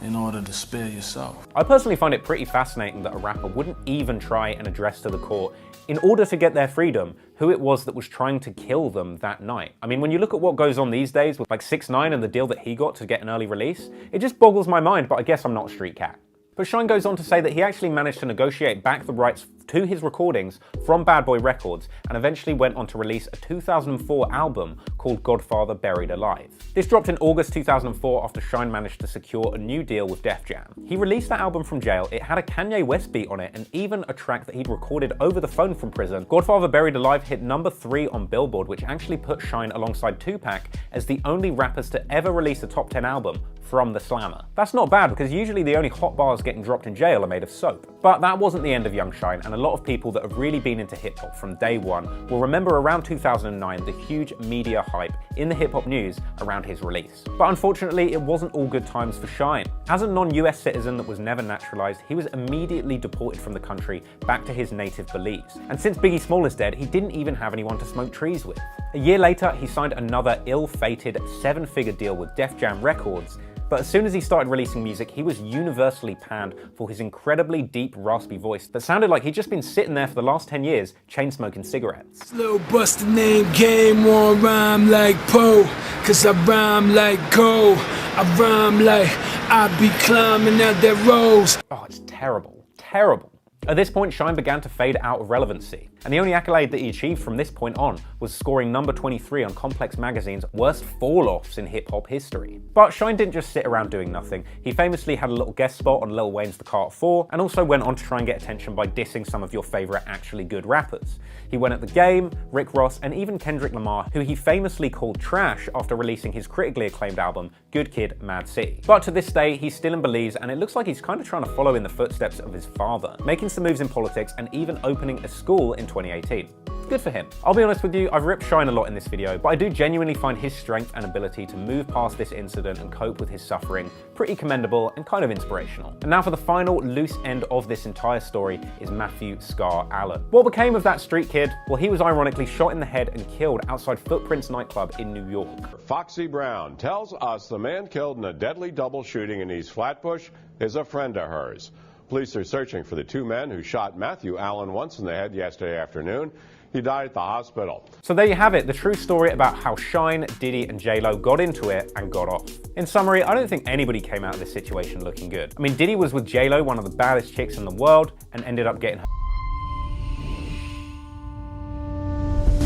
Speaker 23: in order to spare yourself.
Speaker 8: I personally find it pretty fascinating that a rapper wouldn't even try and address to the court, in order to get their freedom, who it was that was trying to kill them that night. I mean, when you look at what goes on these days with like 6ix9ine and the deal that he got to get an early release, it just boggles my mind, but I guess I'm not a street cat. But Shine goes on to say that he actually managed to negotiate back the rights to his recordings from Bad Boy Records and eventually went on to release a 2004 album called Godfather Buried Alive. This dropped in August 2004 after Shine managed to secure a new deal with Def Jam. He released that album from jail, it had a Kanye West beat on it and even a track that he'd recorded over the phone from prison. Godfather Buried Alive hit #3 on Billboard, which actually put Shine alongside Tupac as the only rappers to ever release a top 10 album from the slammer. That's not bad because usually the only hot bars getting dropped in jail are made of soap. But that wasn't the end of Young Shine, and a lot of people that have really been into hip hop from day one will remember around 2009 the huge media hype in the hip hop news around his release. But unfortunately, it wasn't all good times for Shine. As a non-US citizen that was never naturalized, he was immediately deported from the country back to his native Belize. And since Biggie Small is dead, he didn't even have anyone to smoke trees with. A year later, he signed another ill-fated 7-figure deal with Def Jam Records. But as soon as he started releasing music, he was universally panned for his incredibly deep, raspy voice that sounded like he'd just been sitting there for the last 10 years, chain-smoking cigarettes.
Speaker 5: Little busted name game on rhyme like Poe, cause I rhyme like Go. I rhyme like I be climbing out that rose.
Speaker 8: Oh, it's terrible, terrible. At this point, Shine began to fade out of relevancy, and the only accolade that he achieved from this point on was scoring #23 on Complex Magazine's worst fall-offs in hip-hop history. But Shine didn't just sit around doing nothing. He famously had a little guest spot on Lil Wayne's The Cart 4, and also went on to try and get attention by dissing some of your favorite actually good rappers. He went at The Game, Rick Ross, and even Kendrick Lamar, who he famously called trash after releasing his critically acclaimed album, Good Kid, Mad City. But to this day, he's still in Belize, and it looks like he's kind of trying to follow in the footsteps of his father, making some moves in politics and even opening a school in 2018. Good for him. I'll be honest with you, I've ripped Shine a lot in this video, but I do genuinely find his strength and ability to move past this incident and cope with his suffering pretty commendable and kind of inspirational. And now for the final loose end of this entire story is Matthew Scar Allen. What became of that street kid? Well, he was ironically shot in the head and killed outside Footprints nightclub in New York.
Speaker 6: Foxy Brown tells us the man killed in a deadly double shooting in East Flatbush is a friend of hers. Police are searching for the two men who shot Matthew Allen once in the head yesterday afternoon. He died at the hospital.
Speaker 8: So there you have it, the true story about how Shine, Diddy, and J-Lo got into it and got off. In summary, I don't think anybody came out of this situation looking good. I mean, Diddy was with J-Lo, one of the baddest chicks in the world, and ended up getting her.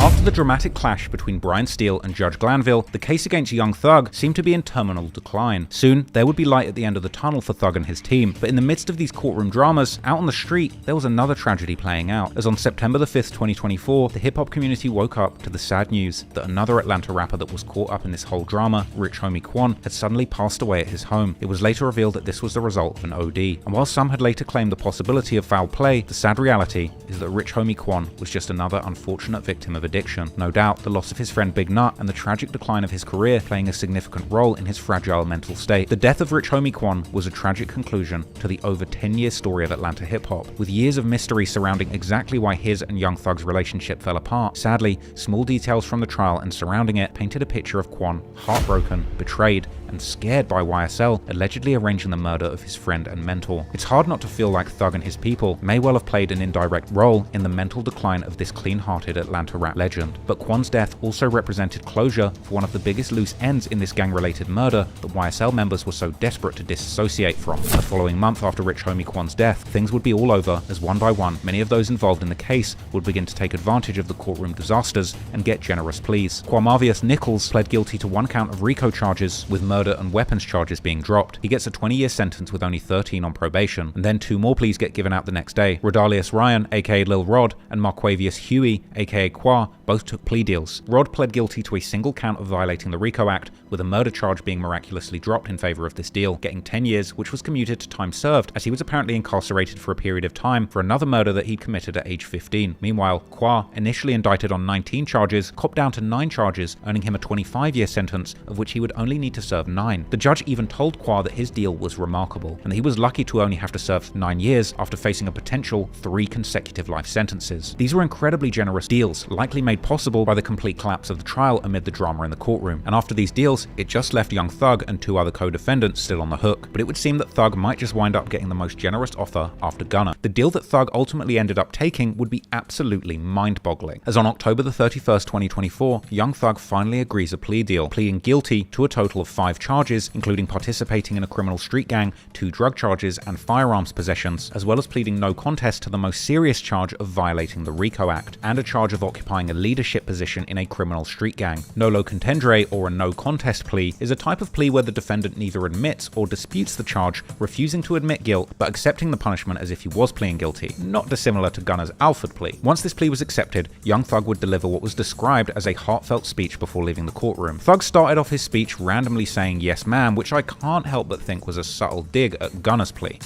Speaker 7: After the dramatic clash between Brian Steele and Judge Glanville, the case against Young Thug seemed to be in terminal decline. Soon, there would be light at the end of the tunnel for Thug and his team, but in the midst of these courtroom dramas, out on the street, there was another tragedy playing out, as on September the 5th, 2024, the hip-hop community woke up to the sad news that another Atlanta rapper that was caught up in this whole drama, Rich Homie Quan, had suddenly passed away at his home. It was later revealed that this was the result of an OD, and while some had later claimed the possibility of foul play, the sad reality is that Rich Homie Quan was just another unfortunate victim of addiction. No doubt, the loss of his friend Big Nut and the tragic decline of his career playing a significant role in his fragile mental state. The death of Rich Homie Quan was a tragic conclusion to the over 10-year story of Atlanta hip-hop, with years of mystery surrounding exactly why his and Young Thug's relationship fell apart. Sadly, small details from the trial and surrounding it painted a picture of Quan heartbroken, betrayed, and scared by YSL allegedly arranging the murder of his friend and mentor. It's hard not to feel like Thug and his people may well have played an indirect role in the mental decline of this clean-hearted Atlanta rap legend. But Quan's death also represented closure for one of the biggest loose ends in this gang-related murder that YSL members were so desperate to disassociate from. The following month after Rich Homie Quan's death, things would be all over as one by one, many of those involved in the case would begin to take advantage of the courtroom disasters and get generous pleas. Quamavius Nichols pled guilty to 1 count of RICO charges, with murder and weapons charges being dropped. He gets a 20-year sentence with only 13 on probation, and then 2 more pleas get given out the next day. Rodalius Ryan, aka Lil Rod, and Marquavius Huey, aka Qua, both took plea deals. Rod pled guilty to a single count of violating the RICO Act, with a murder charge being miraculously dropped in favor of this deal, getting 10 years, which was commuted to time served, as he was apparently incarcerated for a period of time for another murder that he'd committed at age 15. Meanwhile, Qua, initially indicted on 19 charges, copped down to 9 charges, earning him a 25-year sentence, of which he would only need to serve 9. The judge even told Qua that his deal was remarkable, and that he was lucky to only have to serve 9 years after facing a potential 3 consecutive life sentences. These were incredibly generous deals, likely made possible by the complete collapse of the trial amid the drama in the courtroom. And after these deals, it just left Young Thug and 2 other co-defendants still on the hook. But it would seem that Thug might just wind up getting the most generous offer after Gunna. The deal that Thug ultimately ended up taking would be absolutely mind-boggling, as on October the 31st, 2024, Young Thug finally agrees a plea deal, pleading guilty to a total of 5 charges, including participating in a criminal street gang, 2 drug charges, and firearms possessions, as well as pleading no contest to the most serious charge of violating the RICO Act, and a charge of occupying a leadership position in a criminal street gang. Nolo contendere, or a no contest plea, is a type of plea where the defendant neither admits or disputes the charge, refusing to admit guilt, but accepting the punishment as if he was pleading guilty, not dissimilar to Gunna's Alford plea. Once this plea was accepted, Young Thug would deliver what was described as a heartfelt speech before leaving the courtroom. Thug started off his speech randomly saying "yes ma'am," which I can't help but think was a subtle dig at Gunna's plea.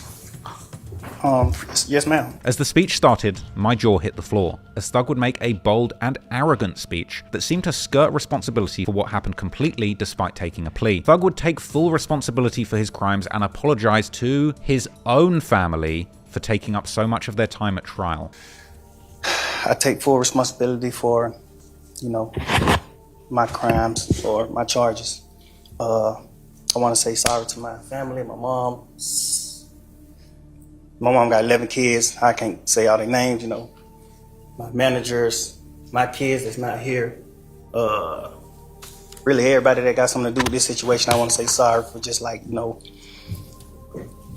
Speaker 11: Yes ma'am.
Speaker 7: As the speech started, my jaw hit the floor, as Thug would make a bold and arrogant speech that seemed to skirt responsibility for what happened completely despite taking a plea. Thug would take full responsibility for his crimes and apologize to his own family for taking up so much of their time at trial.
Speaker 11: I take full responsibility for, my crimes or my charges. I want to say sorry to my family, my mom. My mom got 11 kids. I can't say all their names, my managers, my kids that's not here. Really everybody that got something to do with this situation, I want to say sorry for just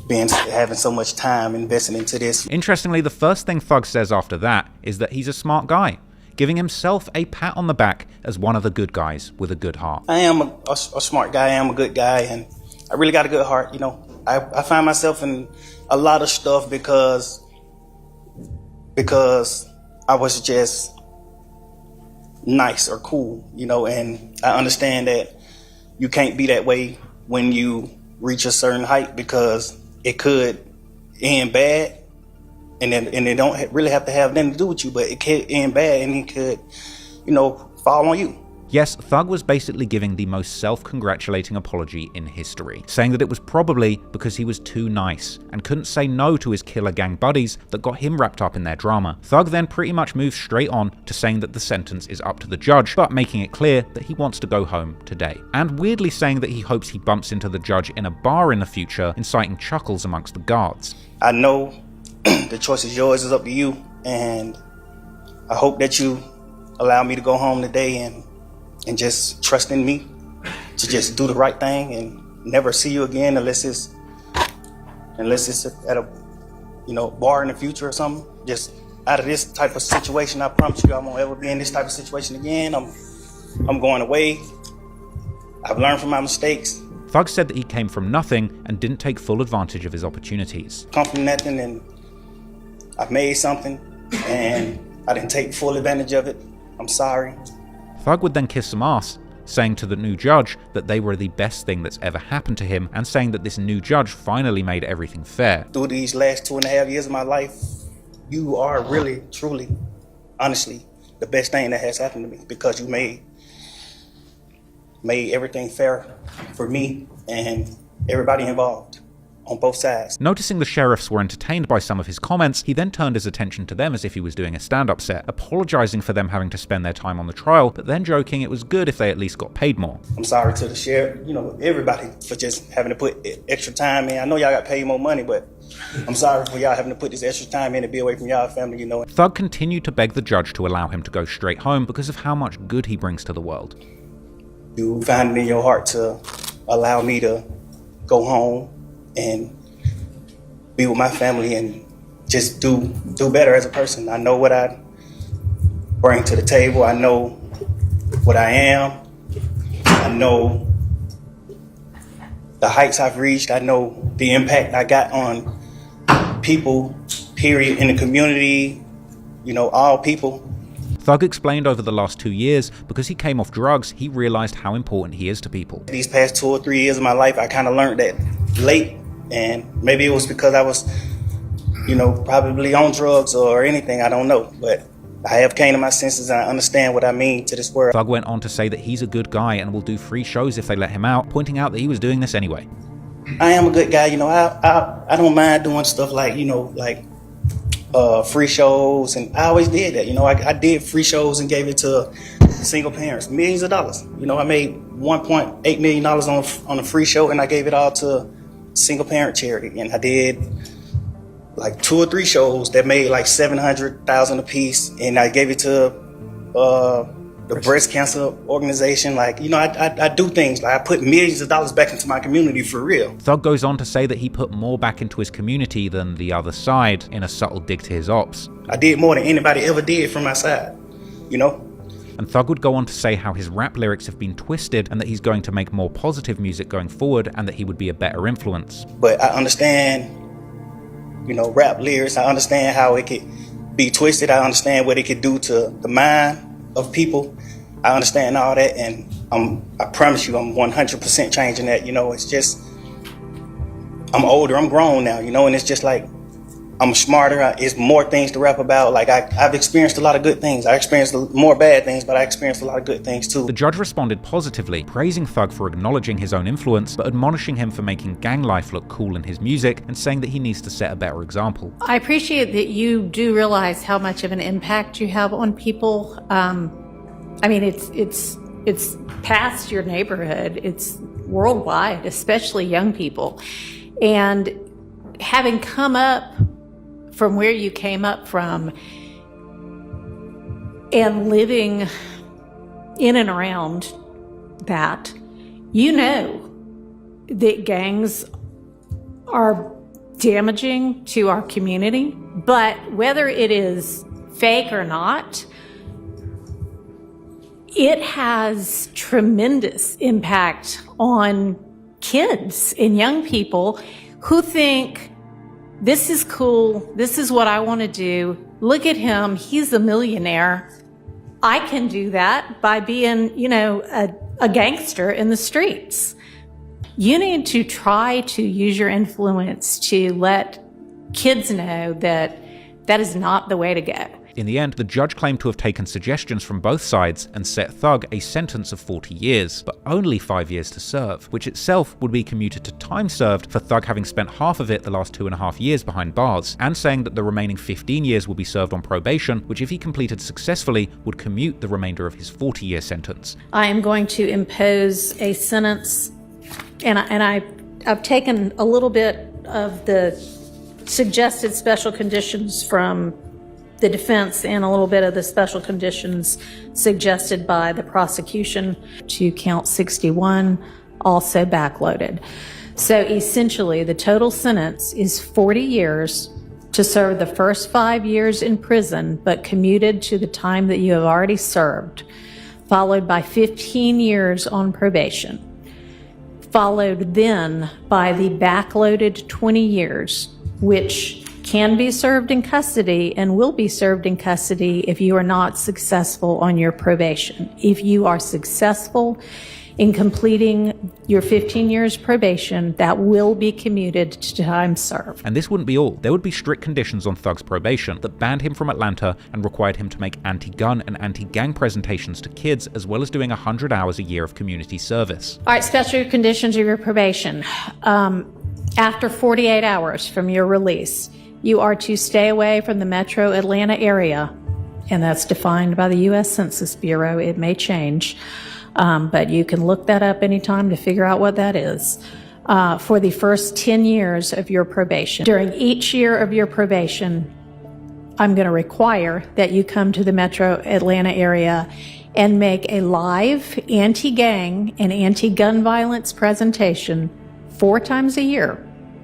Speaker 11: having so much time invested into this.
Speaker 7: Interestingly, the first thing Thug says after that is that he's a smart guy, giving himself a pat on the back as one of the good guys with a good heart.
Speaker 11: I am a smart guy, I am a good guy, and I really got a good heart, I find myself in a lot of stuff because I was just nice or cool, and I understand that you can't be that way when you reach a certain height, because it could end bad, and it don't really have to have nothing to do with you, but it could end bad and it could, fall on you.
Speaker 7: Yes, Thug was basically giving the most self-congratulating apology in history, saying that it was probably because he was too nice and couldn't say no to his killer gang buddies that got him wrapped up in their drama. Thug then pretty much moves straight on to saying that the sentence is up to the judge, but making it clear that he wants to go home today. And weirdly saying that he hopes he bumps into the judge in a bar in the future, inciting chuckles amongst the guards.
Speaker 11: I know the choice is yours, it's up to you, and I hope that you allow me to go home today and just trust in me to just do the right thing and never see you again unless it's at a bar in the future or something. Just out of this type of situation, I promise you I won't ever be in this type of situation again. I'm going away. I've learned from my mistakes.
Speaker 7: Thug said that he came from nothing and didn't take full advantage of his opportunities.
Speaker 11: Come from nothing, and I've made something and I didn't take full advantage of it. I'm sorry.
Speaker 7: Thug would then kiss some ass, saying to the new judge that they were the best thing that's ever happened to him, and saying that this new judge finally made everything fair.
Speaker 11: Through these last 2.5 years of my life, you are really, truly, honestly, the best thing that has happened to me, because you made everything fair for me and everybody involved. on both sides.
Speaker 7: Noticing the sheriffs were entertained by some of his comments, he then turned his attention to them as if he was doing a stand-up set, apologizing for them having to spend their time on the trial, but then joking it was good if they at least got paid more.
Speaker 11: I'm sorry to the sheriff, everybody for just having to put extra time in. I know y'all got paid more money, but I'm sorry for y'all having to put this extra time in to be away from y'all family,
Speaker 7: Thug continued to beg the judge to allow him to go straight home because of how much good he brings to the world.
Speaker 11: You find it in your heart to allow me to go home and be with my family and just do better as a person. I know what I bring to the table. I know what I am. I know the heights I've reached. I know the impact I got on people, period, in the community, all people.
Speaker 7: Thug explained over the last 2 years, because he came off drugs, he realized how important he is to people.
Speaker 11: These past 2 or 3 years of my life, I kind of learned that late, and maybe it was because I was, probably on drugs or anything, I don't know, but I have came to my senses and I understand what I mean to this world.
Speaker 7: Thug went on to say that he's a good guy and will do free shows if they let him out, pointing out that he was doing this anyway.
Speaker 11: I am a good guy, I don't mind doing stuff like, free shows, and I always did that. I did free shows and gave it to single parents, millions of dollars. I made $1.8 million on a free show, and I gave it all to single parent charity. And I did like 2 or 3 shows that made like $700,000 a piece, and I gave it to the breast cancer organization. I do things like I put millions of dollars back into my community for real.
Speaker 7: Thug goes on to say that he put more back into his community than the other side, in a subtle dig to his ops.
Speaker 11: I did more than anybody ever did from my side,
Speaker 7: And Thug would go on to say how his rap lyrics have been twisted and that he's going to make more positive music going forward and that he would be a better influence.
Speaker 11: But I understand, rap lyrics. I understand how it could be twisted. I understand what it could do to the mind of people. I understand all that, and I promise you I'm 100% changing that. It's just, I'm older, I'm grown now, and it's just like, I'm smarter. It's more things to rap about. I've experienced a lot of good things. I experienced more bad things, but I experienced a lot of good things too.
Speaker 7: The judge responded positively, praising Thug for acknowledging his own influence, but admonishing him for making gang life look cool in his music and saying that he needs to set a better example.
Speaker 12: I appreciate that you do realize how much of an impact you have on people. It's past your neighborhood. It's worldwide, especially young people. And having come up from where you came up from and living in and around that, that gangs are damaging to our community. But whether it is fake or not, it has tremendous impact on kids and young people who think, this is cool, this is what I want to do. Look at him, he's a millionaire. I can do that by being, a gangster in the streets. You need to try to use your influence to let kids know that that is not the way to go.
Speaker 7: In the end, the judge claimed to have taken suggestions from both sides and set Thug a sentence of 40 years, but only 5 years to serve, which itself would be commuted to time served for Thug having spent half of it the last 2.5 years behind bars, and saying that the remaining 15 years will be served on probation, which if he completed successfully would commute the remainder of his 40-year sentence.
Speaker 12: I am going to impose a sentence, and I've taken a little bit of the suggested special conditions from the defense and a little bit of the special conditions suggested by the prosecution to count 61, also backloaded. So essentially, the total sentence is 40 years to serve the first 5 years in prison, but commuted to the time that you have already served, followed by 15 years on probation, followed then by the backloaded 20 years, which can be served in custody and will be served in custody if you are not successful on your probation. If you are successful in completing your 15 years probation, that will be commuted to time served.
Speaker 7: And this wouldn't be all. There would be strict conditions on Thug's probation that banned him from Atlanta and required him to make anti-gun and anti-gang presentations to kids, as well as doing 100 hours a year of community service.
Speaker 12: All right, special conditions of your probation. After 48 hours from your release, you are to stay away from the metro Atlanta area, and that's defined by the U.S. Census Bureau. It may change, but you can look that up anytime to figure out what that is, for the first 10 years of your probation. During each year of your probation, I'm going to require that you come to the metro Atlanta area and make a live anti-gang and anti-gun violence presentation 4 times a year,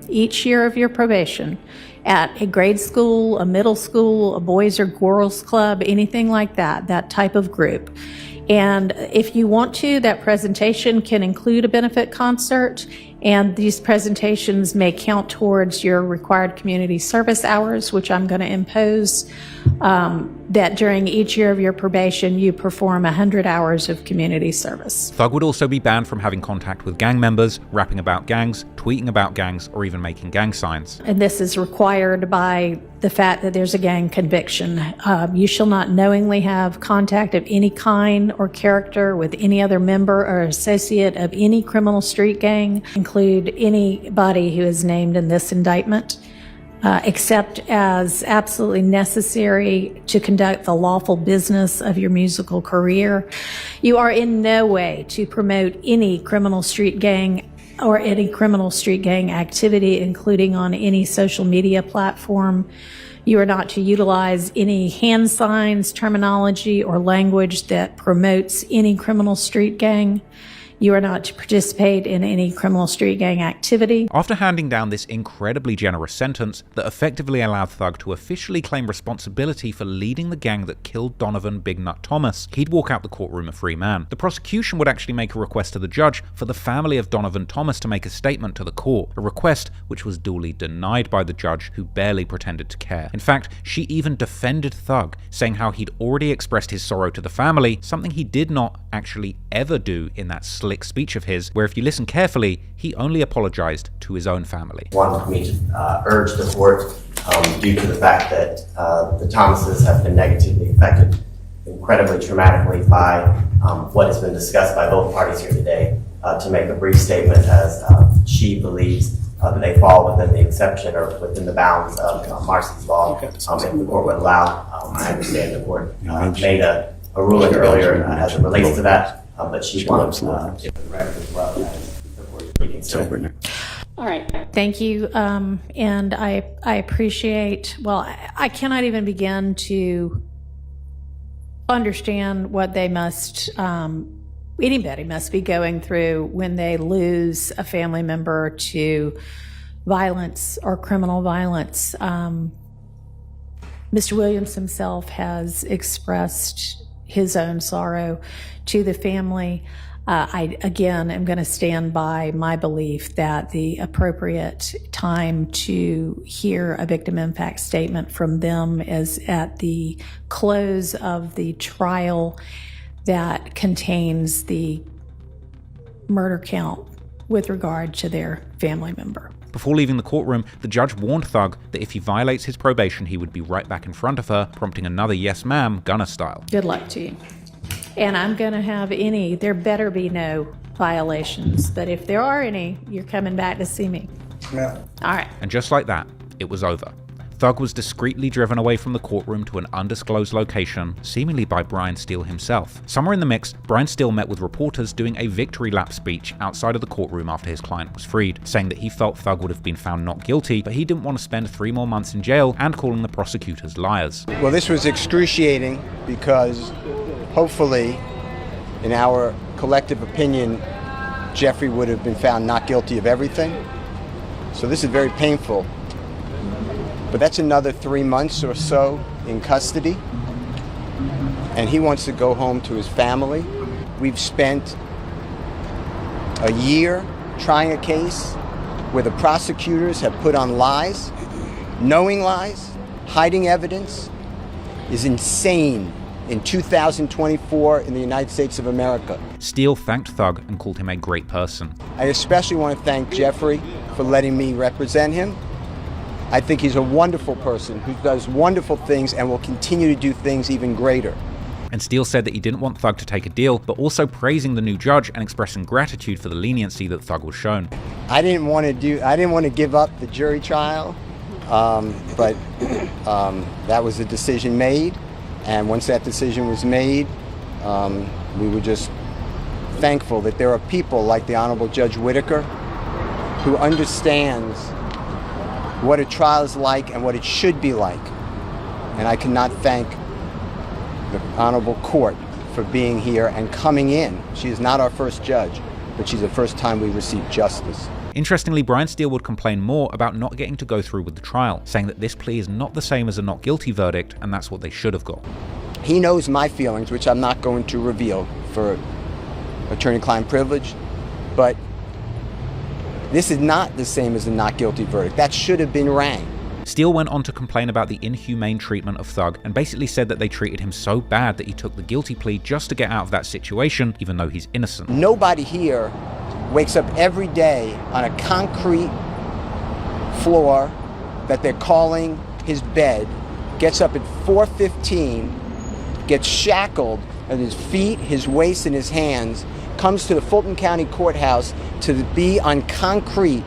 Speaker 12: each year of your probation, at a grade school, a middle school, a boys or girls club, anything like that, that type of group. And if you want to, that presentation can include a benefit concert, and these presentations may count towards your required community service hours, which I'm going to impose, that during each year of your probation, you perform 100 hours of community service.
Speaker 7: Thug would also be banned from having contact with gang members, rapping about gangs, tweeting about gangs, or even making gang signs.
Speaker 12: And this is required by the fact that there's a gang conviction. You shall not knowingly have contact of any kind or character with any other member or associate of any criminal street gang, include anybody who is named in this indictment, except as absolutely necessary to conduct the lawful business of your musical career. You are in no way to promote any criminal street gang or any criminal street gang activity, including on any social media platform. You are not to utilize any hand signs, terminology, or language that promotes any criminal street gang. You are not to participate in any criminal street gang activity.
Speaker 7: After handing down this incredibly generous sentence that effectively allowed Thug to officially claim responsibility for leading the gang that killed Donovan Big Nut Thomas, he'd walk out the courtroom a free man. The prosecution would actually make a request to the judge for the family of Donovan Thomas to make a statement to the court, a request which was duly denied by the judge, who barely pretended to care. In fact, she even defended Thug, saying how he'd already expressed his sorrow to the family, something he did not actually ever do in that slick speech of his, where if you listen carefully, he only apologized to his own family.
Speaker 10: Wanted me to urge the court, due to the fact that the Thomases have been negatively affected incredibly traumatically by what has been discussed by both parties here today, to make a brief statement as she believes that they fall within the exception or within the bounds of Marcy's law. If the court would allow, I understand the court made a ruling earlier as it relates to that. But she wants to get the record as well as the court reconsider.
Speaker 12: All right. Thank you. And I appreciate, well, I cannot even begin to understand what they must, anybody must be going through when they lose a family member to violence or criminal violence. Mr. Williams himself has expressed his own sorrow to the family. I, again, am going to stand by my belief that the appropriate time to hear a victim impact statement from them is at the close of the trial that contains the murder count with regard to their family member.
Speaker 7: Before leaving the courtroom, the judge warned Thug that if he violates his probation, he would be right back in front of her, prompting another yes ma'am Gunner style.
Speaker 12: Good luck to you. And I'm going to have there better be no violations, but if there are any, you're coming back to see me.
Speaker 10: Yeah.
Speaker 12: All right.
Speaker 7: And just like that, it was over. Thug was discreetly driven away from the courtroom to an undisclosed location, seemingly by Brian Steele himself. Somewhere in the mix, Brian Steele met with reporters doing a victory lap speech outside of the courtroom after his client was freed, saying that he felt Thug would have been found not guilty, but he didn't want to spend 3 more months in jail, and calling the prosecutors liars.
Speaker 2: Well, this was excruciating because hopefully, in our collective opinion, Jeffrey would have been found not guilty of everything. So this is very painful. But that's another 3 months or so in custody. And he wants to go home to his family. We've spent a year trying a case where the prosecutors have put on lies, knowing lies, hiding evidence. Is insane in 2024 in the United States of America.
Speaker 7: Steele thanked Thug and called him a great person.
Speaker 2: I especially want to thank Jeffrey for letting me represent him. I think he's a wonderful person who does wonderful things and will continue to do things even greater.
Speaker 7: And Steele said that he didn't want Thug to take a deal, but also praising the new judge and expressing gratitude for the leniency that Thug was shown.
Speaker 2: I didn't want to give up the jury trial, but that was a decision made, and once that decision was made, we were just thankful that there are people like the Honorable Judge Whitaker who understands what a trial is like and what it should be like. And I cannot thank the Honorable Court for being here and coming in. She is not our first judge, but she's the first time we received justice.
Speaker 7: Interestingly, Brian Steele would complain more about not getting to go through with the trial, saying that this plea is not the same as a not guilty verdict, and that's what they should have got.
Speaker 2: He knows my feelings, which I'm not going to reveal for attorney-client privilege, but this is not the same as a not guilty verdict. That should have been rang.
Speaker 7: Steele went on to complain about the inhumane treatment of Thug and basically said that they treated him so bad that he took the guilty plea just to get out of that situation, even though he's innocent.
Speaker 2: Nobody here wakes up every day on a concrete floor that they're calling his bed, gets up at 4:15, gets shackled at his feet, his waist, and his hands, comes to the Fulton County Courthouse to be on concrete,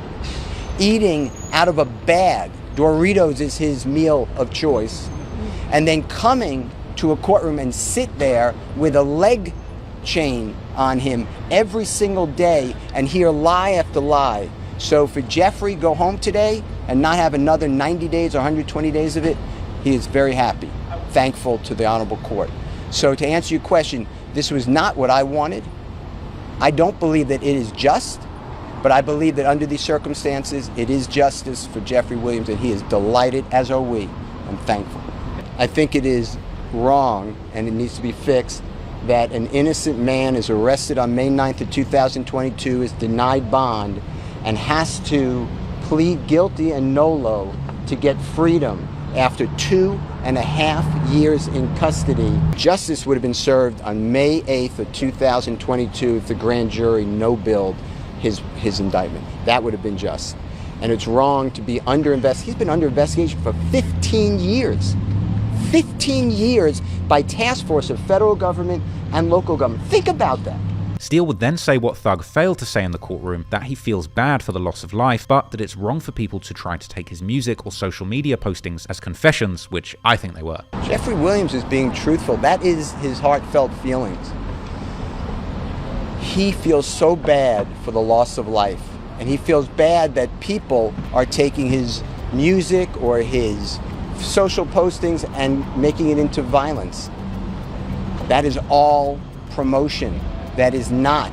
Speaker 2: eating out of a bag. Doritos is his meal of choice. And then coming to a courtroom and sit there with a leg chain on him every single day and hear lie after lie. So for Jeffrey go home today and not have another 90 days or 120 days of it, he is very happy, thankful to the Honorable Court. So to answer your question, this was not what I wanted. I don't believe that it is just, but I believe that under these circumstances, it is justice for Jeffrey Williams, and he is delighted, as are we. I'm thankful. I think it is wrong, and it needs to be fixed, that an innocent man is arrested on May 9th of 2022, is denied bond, and has to plead guilty and nolo to get freedom after 2.5 years in custody. Justice would have been served on May 8th of 2022 if the grand jury no-billed his indictment. That would have been just. And it's wrong to be under investigation. He's been under investigation for 15 years. 15 years by task force of federal government and local government. Think about that.
Speaker 7: Steele would then say what Thug failed to say in the courtroom, that he feels bad for the loss of life, but that it's wrong for people to try to take his music or social media postings as confessions, which I think they were.
Speaker 2: Jeffrey Williams is being truthful. That is his heartfelt feelings. He feels so bad for the loss of life, and he feels bad that people are taking his music or his social postings and making it into violence. That is all promotion. That is not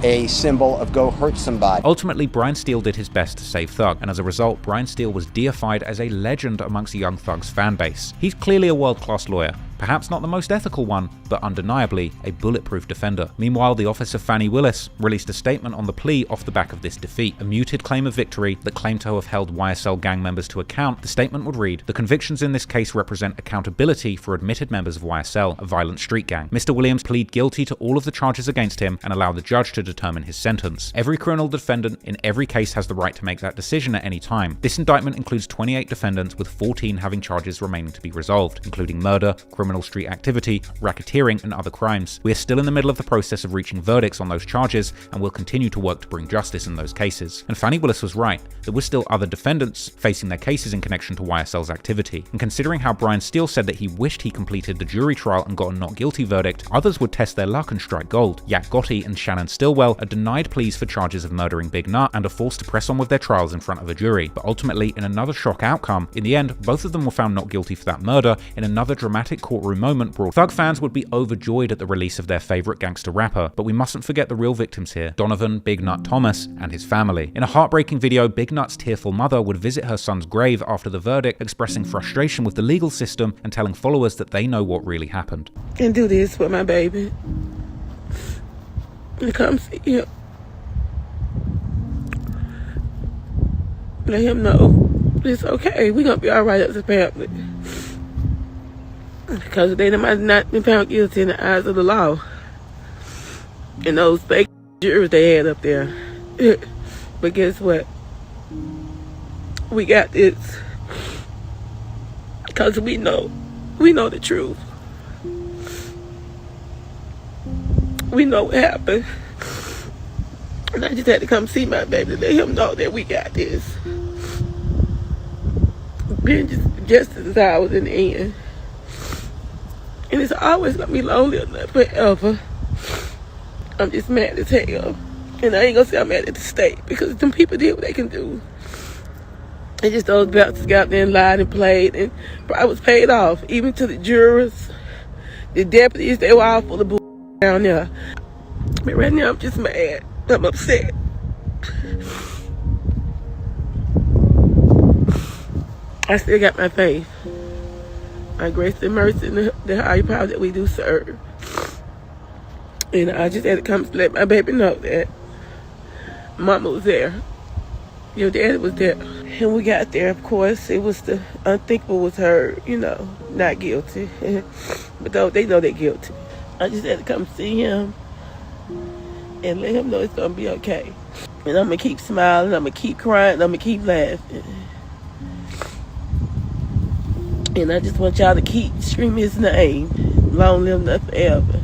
Speaker 2: a symbol of go hurt somebody.
Speaker 7: Ultimately, Brian Steele did his best to save Thug, and as a result, Brian Steele was deified as a legend amongst Young Thug's fan base. He's clearly a world-class lawyer. Perhaps not the most ethical one, but undeniably a bulletproof defender. Meanwhile, the office of Fani Willis released a statement on the plea off the back of this defeat. A muted claim of victory that claimed to have held YSL gang members to account. The statement would read, "The convictions in this case represent accountability for admitted members of YSL, a violent street gang. Mr. Williams plead guilty to all of the charges against him and allow the judge to determine his sentence. Every criminal defendant in every case has the right to make that decision at any time. This indictment includes 28 defendants, with 14 having charges remaining to be resolved, including murder, criminal street activity, racketeering, and other crimes. We are still in the middle of the process of reaching verdicts on those charges, and will continue to work to bring justice in those cases." And Fani Willis was right. There were still other defendants facing their cases in connection to YSL's activity. And considering how Brian Steele said that he wished he completed the jury trial and got a not guilty verdict, others would test their luck and strike gold. Yak Gotti and Shannon Stillwell are denied pleas for charges of murdering Big Nut and are forced to press on with their trials in front of a jury. But ultimately, in another shock outcome, in the end, both of them were found not guilty for that murder in another dramatic courtroom moment. Thug fans would be overjoyed at the release of their favorite gangster rapper, but we mustn't forget the real victims here: Donovan Big Nut Thomas and his family. In a heartbreaking video, Big Nut's tearful mother would visit her son's grave after the verdict, expressing frustration with the legal system and telling followers that they know what really happened.
Speaker 27: And do this for my baby. And come see him. Let him know it's okay. We're gonna be alright as a family. Because they might not been found guilty in the eyes of the law. And those fake jurors they had up there. But guess what? We got this. Because we know the truth. We know what happened. And I just had to come see my baby to let him know that we got this. Being just as I was in the end. And it's always gonna be lonely enough forever. I'm just mad as hell. And I ain't gonna say I'm mad at the state because them people did what they can do. And just those bouncers got out there and lied and played, and I was paid off, even to the jurors, the deputies. They were all full of bull down there. But right now I'm just mad. I'm upset. I still got my faith, my grace and mercy, and the higher power that we do serve. And I just had to come to let my baby know that Mama was there. Your daddy was there. And we got there, of course, it was the unthinkable was heard, you know, not guilty. But though they know they're guilty. I just had to come see him and let him know it's gonna be okay. And I'm gonna keep smiling, I'm gonna keep crying, I'm gonna keep laughing. And I just want y'all to keep screaming his name. Long live nothing forever.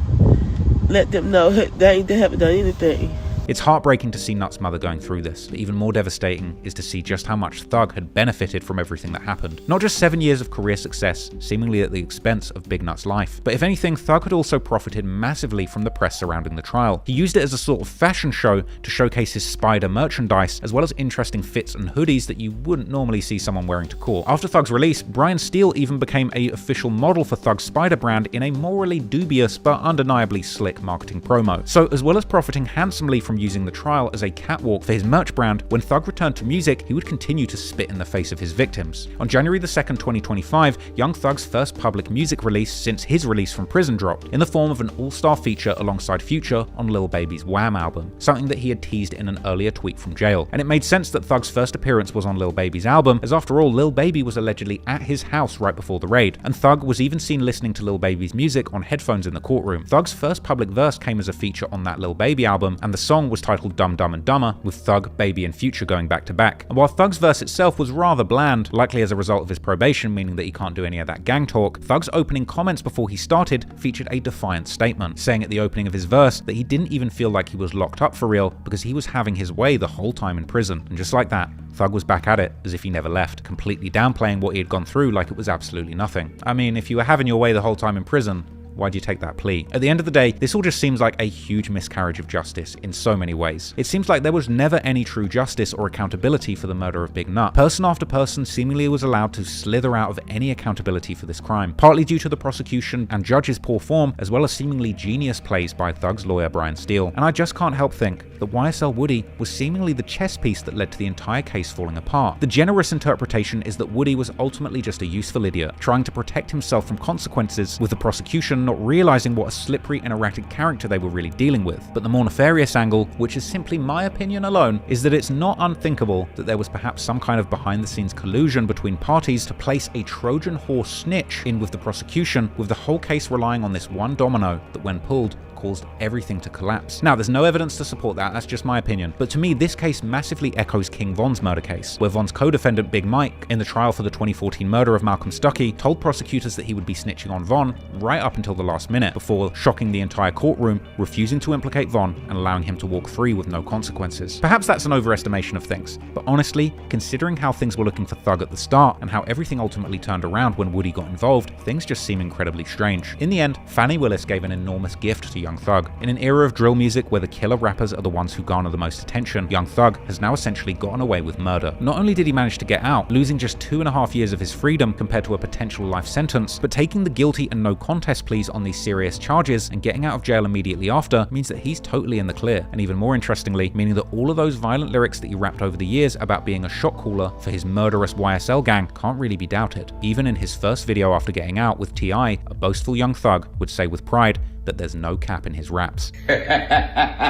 Speaker 27: Let them know they haven't done anything.
Speaker 7: It's heartbreaking to see Nut's mother going through this, but even more devastating is to see just how much Thug had benefited from everything that happened. Not just 7 years of career success, seemingly at the expense of Big Nut's life, but if anything, Thug had also profited massively from the press surrounding the trial. He used it as a sort of fashion show to showcase his Spider merchandise, as well as interesting fits and hoodies that you wouldn't normally see someone wearing to court. After Thug's release, Brian Steele even became an official model for Thug's Spider brand in a morally dubious but undeniably slick marketing promo. So as well as profiting handsomely from using the trial as a catwalk for his merch brand, when Thug returned to music, he would continue to spit in the face of his victims. On January 2nd, 2025, Young Thug's first public music release since his release from prison dropped, in the form of an all-star feature alongside Future on Lil Baby's Wham album, something that he had teased in an earlier tweet from jail. And it made sense that Thug's first appearance was on Lil Baby's album, as after all, Lil Baby was allegedly at his house right before the raid, and Thug was even seen listening to Lil Baby's music on headphones in the courtroom. Thug's first public verse came as a feature on that Lil Baby album, and the song was titled Dumb Dumb and Dumber, with Thug, Baby and Future going back to back. And while Thug's verse itself was rather bland, likely as a result of his probation, meaning that he can't do any of that gang talk, Thug's opening comments before he started featured a defiant statement, saying at the opening of his verse that he didn't even feel like he was locked up for real because he was having his way the whole time in prison. And just like that, Thug was back at it as if he never left, completely downplaying what he had gone through like it was absolutely nothing. I mean, if you were having your way the whole time in prison, why'd you take that plea? At the end of the day, this all just seems like a huge miscarriage of justice in so many ways. It seems like there was never any true justice or accountability for the murder of Big Nut. Person after person seemingly was allowed to slither out of any accountability for this crime, partly due to the prosecution and judge's poor form, as well as seemingly genius plays by Thug's lawyer Brian Steele. And I just can't help think that YSL Woody was seemingly the chess piece that led to the entire case falling apart. The generous interpretation is that Woody was ultimately just a useful idiot, trying to protect himself from consequences, with the prosecution not realizing what a slippery and erratic character they were really dealing with. But the more nefarious angle, which is simply my opinion alone, is that it's not unthinkable that there was perhaps some kind of behind-the-scenes collusion between parties to place a Trojan horse snitch in with the prosecution, with the whole case relying on this one domino that, when pulled, caused everything to collapse. Now, there's no evidence to support that, that's just my opinion, but to me this case massively echoes King Von's murder case, where Von's co-defendant Big Mike, in the trial for the 2014 murder of Malcolm Stuckey, told prosecutors that he would be snitching on Von right up until the last minute, before shocking the entire courtroom, refusing to implicate Von and allowing him to walk free with no consequences. Perhaps that's an overestimation of things, but honestly, considering how things were looking for Thug at the start and how everything ultimately turned around when Woody got involved, things just seem incredibly strange. In the end, Fannie Willis gave an enormous gift to Young Thug. In an era of drill music where the killer rappers are the ones who garner the most attention, Young Thug has now essentially gotten away with murder. Not only did he manage to get out, losing just 2.5 years of his freedom compared to a potential life sentence, but taking the guilty and no contest pleas on these serious charges and getting out of jail immediately after means that he's totally in the clear. And even more interestingly, meaning that all of those violent lyrics that he rapped over the years about being a shot caller for his murderous YSL gang can't really be doubted. Even in his first video after getting out with T.I., a boastful Young Thug would say with pride that there's no cap in his raps.
Speaker 13: Back,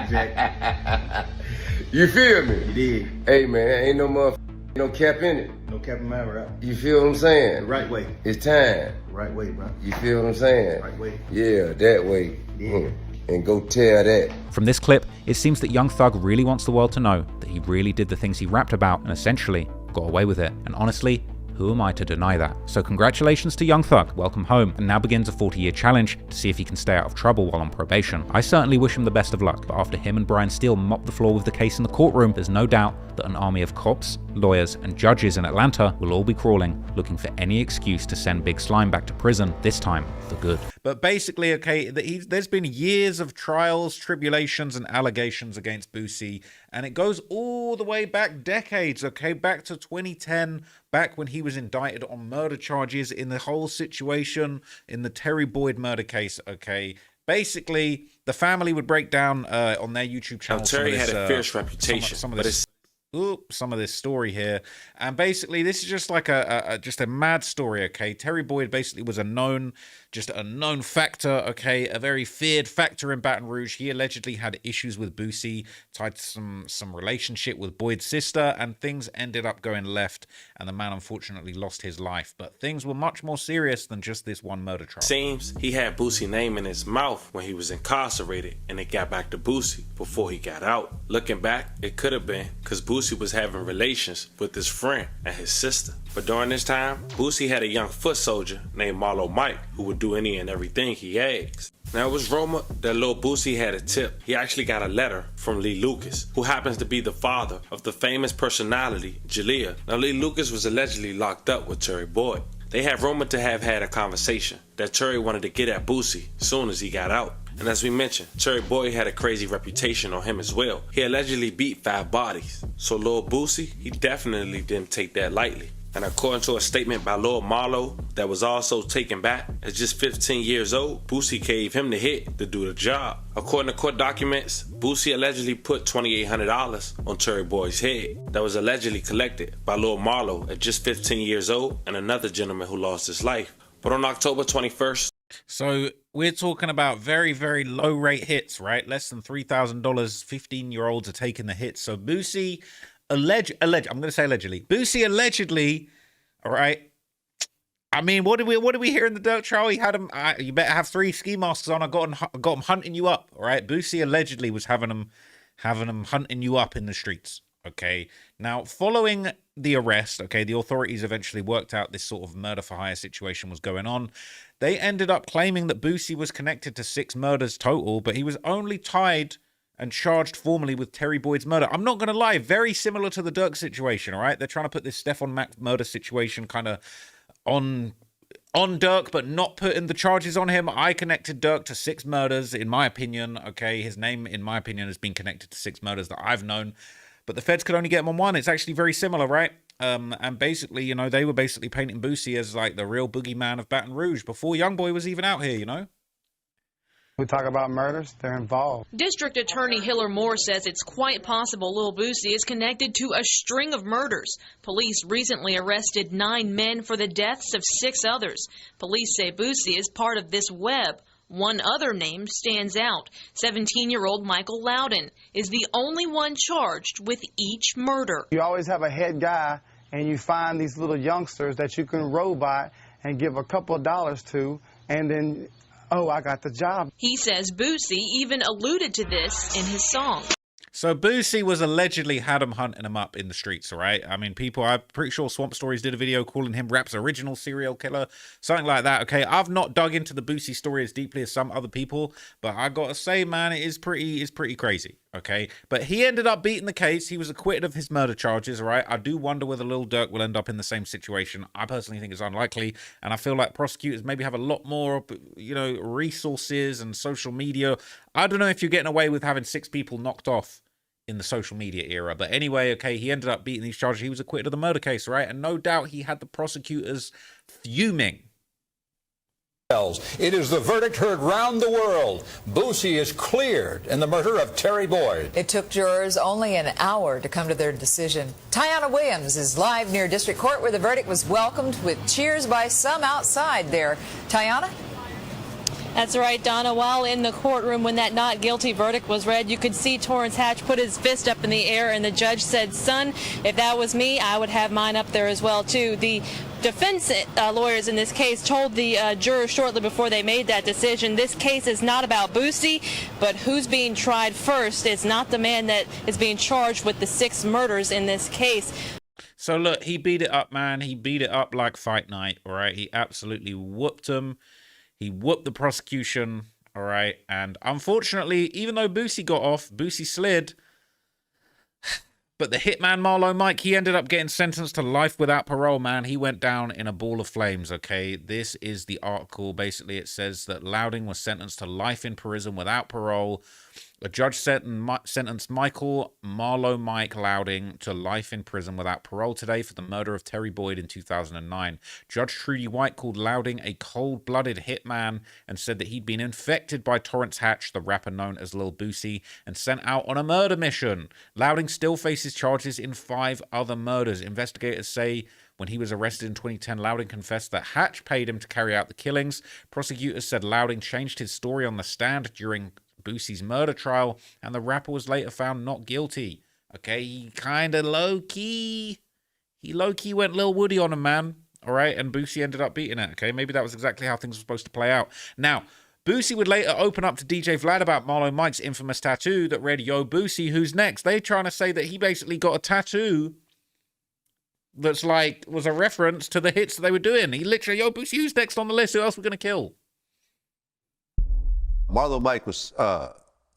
Speaker 13: Jack. You feel me? You did. Hey man, ain't no cap in it. No cap in my rap. You feel what I'm saying? The right way. It's time. The right way, bro. You feel what I'm saying? Right way. Yeah, that way. Yeah. And go tell that.
Speaker 7: From this clip, it seems that Young Thug really wants the world to know that he really did the things he rapped about and essentially got away with it. And honestly, Who am I to deny that? So congratulations to Young Thug, welcome home, and now begins a 40-year challenge to see if he can stay out of trouble while on probation. I certainly wish him the best of luck, but after him and Brian Steele mop the floor with the case in the courtroom, there's no doubt that an army of cops, lawyers, and judges in Atlanta will all be crawling, looking for any excuse to send Big Slime back to prison, this time for good.
Speaker 14: But basically, okay, there's been years of trials, tribulations, and allegations against Boosie, and it goes all the way back decades, okay, back to 2010, back when he was indicted on murder charges in the whole situation in the Terry Boyd murder case, okay. Basically, the family would break down on their YouTube channel.
Speaker 15: Now, Terry had a fierce reputation,
Speaker 14: some of this story here, and basically this is just like just a mad story, okay. Terry Boyd basically was a known factor, okay, a very feared factor in Baton Rouge. He allegedly had issues with Boosie, tied to some relationship with Boyd's sister, and things ended up going left, and the man unfortunately lost his life. But things were much more serious than just this one murder trial.
Speaker 15: Seems he had Boosie's name in his mouth when he was incarcerated, and it got back to Boosie before he got out. Looking back, it could have been because Boosie was having relations with his friend and his sister. But during this time, Boosie had a young foot soldier named Marlo Mike who would do any and everything he asked. Now, it was rumored that Lil Boosie had a tip. He actually got a letter from Lee Lucas, who happens to be the father of the famous personality, Jalea. Now, Lee Lucas was allegedly locked up with Terry Boyd. They have rumored to have had a conversation that Terry wanted to get at Boosie soon as he got out. And as we mentioned, Terry Boyd had a crazy reputation on him as well. He allegedly beat 5 bodies. So Lil Boosie, he definitely didn't take that lightly. And according to a statement by Lil Marlo that was also taken back, at just 15 years old, Boosie gave him the hit to do the job. According to court documents, Boosie allegedly put $2,800 on Terry Boyd's head that was allegedly collected by Lil Marlo at just 15 years old and another gentleman who lost his life. But on October 21st,
Speaker 14: so we're talking about very, very low rate hits, right? Less than $3,000, 15-year-olds are taking the hits. So Boosie I'm going to say allegedly. Boosie allegedly, all right. I mean, what did we hear in the dirt trial? He had him. You better have 3 ski masks on. I got him hunting you up. All right. Boosie allegedly was having him hunting you up in the streets. Okay. Now, following the arrest, okay, the authorities eventually worked out this sort of murder for hire situation was going on. They ended up claiming that Boosie was connected to 6 murders total, but he was only tied and charged formally with Terry Boyd's murder. I'm not going to lie, very similar to the Dirk situation, all right? They're trying to put this Stephon Mack murder situation kind of on Dirk, but not putting the charges on him. I connected Dirk to 6 murders, in my opinion, okay? His name, in my opinion, has been connected to 6 murders that I've known, but the feds could only get him on 1. It's actually very similar, right? And basically, you know, they were basically painting Boosie as like the real boogeyman of Baton Rouge before Youngboy was even out here, you know?
Speaker 16: We talk about murders, they're involved.
Speaker 17: District Attorney Hiller Moore says it's quite possible Lil Boosie is connected to a string of murders. Police recently arrested 9 men for the deaths of 6 others. Police say Boosie is part of this web. One other name stands out. 17-year-old Michael Loudon is the only one charged with each murder.
Speaker 16: You always have a head guy, and you find these little youngsters that you can roll by and give a couple of dollars to, and then, oh, I got the job.
Speaker 17: He says Boosie even alluded to this in his song.
Speaker 14: So Boosie was allegedly had him hunting him up in the streets, all right? I mean, I'm pretty sure Swamp Stories did a video calling him rap's original serial killer, something like that, okay? I've not dug into the Boosie story as deeply as some other people, but I gotta say, man, it is pretty crazy, okay? But he ended up beating the case. He was acquitted of his murder charges, all right? I do wonder whether Lil Durk will end up in the same situation. I personally think it's unlikely, and I feel like prosecutors maybe have a lot more, you know, resources and social media. I don't know if you're getting away with having 6 people knocked off in the social media era. But anyway, okay, he ended up beating these charges. He was acquitted of the murder case, right? And no doubt he had the prosecutors fuming.
Speaker 19: It is the verdict heard round the world. Boosie is cleared in the murder of Terry Boyd.
Speaker 21: It took jurors only an hour to come to their decision. Tiana Williams is live near District Court where the verdict was welcomed with cheers by some outside there. Tiana?
Speaker 17: That's right, Donna. While in the courtroom when that not guilty verdict was read, you could see Torrance Hatch put his fist up in the air, and the judge said, son, if that was me, I would have mine up there as well, too. The defense lawyers in this case told the jurors shortly before they made that decision, this case is not about Boosie, but who's being tried first. It's not the man that is being charged with the 6 murders in this case.
Speaker 14: So look, he beat it up, man. He beat it up like fight night, all right? He absolutely whooped him. He whooped the prosecution, all right? And unfortunately, even though Boosie got off, Boosie slid, but the hitman Marlo Mike, he ended up getting sentenced to life without parole, man. He went down in a ball of flames, okay? This is the article. Basically, it says that Louding was sentenced to life in prison without parole. A judge sentenced Michael Marlo Mike Louding to life in prison without parole today for the murder of Terry Boyd in 2009. Judge Trudy White called Louding a cold-blooded hitman and said that he'd been infected by Torrance Hatch, the rapper known as Lil Boosie, and sent out on a murder mission. Louding still faces charges in 5 other murders. Investigators say when he was arrested in 2010, Louding confessed that Hatch paid him to carry out the killings. Prosecutors said Louding changed his story on the stand during Boosie's murder trial, and the rapper was later found not guilty. Okay, he kind of low-key went Lil Woody on him, man. All right, and Boosie ended up beating it. Okay, maybe that was exactly how things were supposed to play out. Now, Boosie would later open up to DJ Vlad about Marlo Mike's infamous tattoo that read, "Yo, Boosie, who's next?" They trying to say that he basically got a tattoo that's like, was a reference to the hits that they were doing. He literally, "Yo, Boosie, who's next on the list? Who else we're going to kill?"
Speaker 1: Marlo Mike was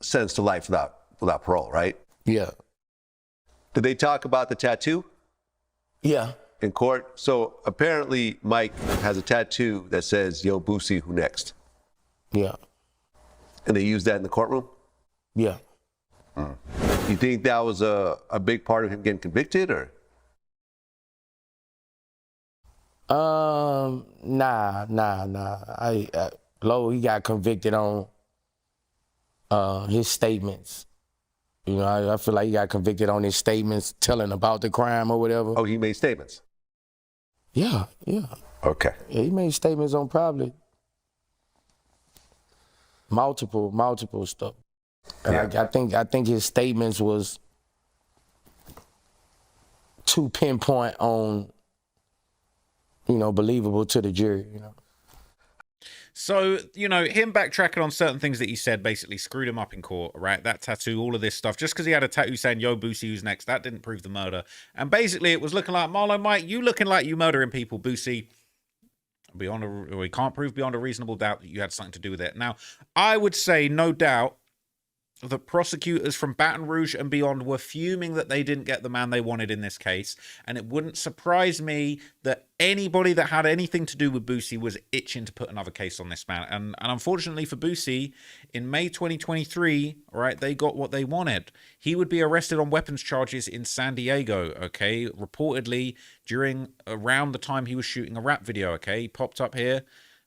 Speaker 1: sentenced to life without parole, right?
Speaker 13: Yeah.
Speaker 1: Did they talk about the tattoo?
Speaker 13: Yeah.
Speaker 1: In court? So apparently Mike has a tattoo that says, "Yo, Boosie, who next?"
Speaker 13: Yeah.
Speaker 1: And they used that in the courtroom?
Speaker 13: Yeah.
Speaker 1: You think that was a big part of him getting convicted, or?
Speaker 13: Nah. Low, he got convicted on his statements. You know, I feel like he got convicted on his statements telling about the crime or whatever.
Speaker 1: Oh, he made statements?
Speaker 13: Yeah.
Speaker 1: Okay.
Speaker 13: Yeah, he made statements on probably multiple stuff. And I think his statements was too pinpoint on, believable to the jury,
Speaker 14: So, him backtracking on certain things that he said basically screwed him up in court, right? That tattoo, all of this stuff. Just because he had a tattoo saying, "Yo, Boosie, who's next?" That didn't prove the murder. And basically, it was looking like, Marlo Mike, you looking like you murdering people, Boosie. We can't prove beyond a reasonable doubt that you had something to do with it. Now, I would say, no doubt, the prosecutors from Baton Rouge and beyond were fuming that they didn't get the man they wanted in this case. And it wouldn't surprise me that anybody that had anything to do with Boosie was itching to put another case on this man. And unfortunately for Boosie, in May 2023, right, they got what they wanted. He would be arrested on weapons charges in San Diego, okay? Reportedly around the time he was shooting a rap video, okay? He popped up here,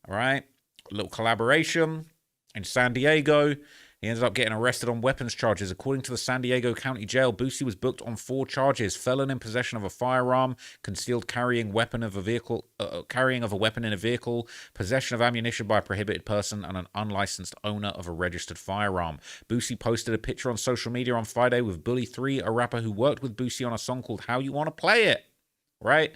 Speaker 14: all right? A little collaboration in San Diego. He ended up getting arrested on weapons charges. According to the San Diego County Jail, Boosie was booked on 4 charges: felon in possession of a firearm, concealed carrying of a weapon in a vehicle, possession of ammunition by a prohibited person, and an unlicensed owner of a registered firearm. Boosie posted a picture on social media on Friday with Bully 3, a rapper who worked with Boosie on a song called "How You Wanna Play It." Right?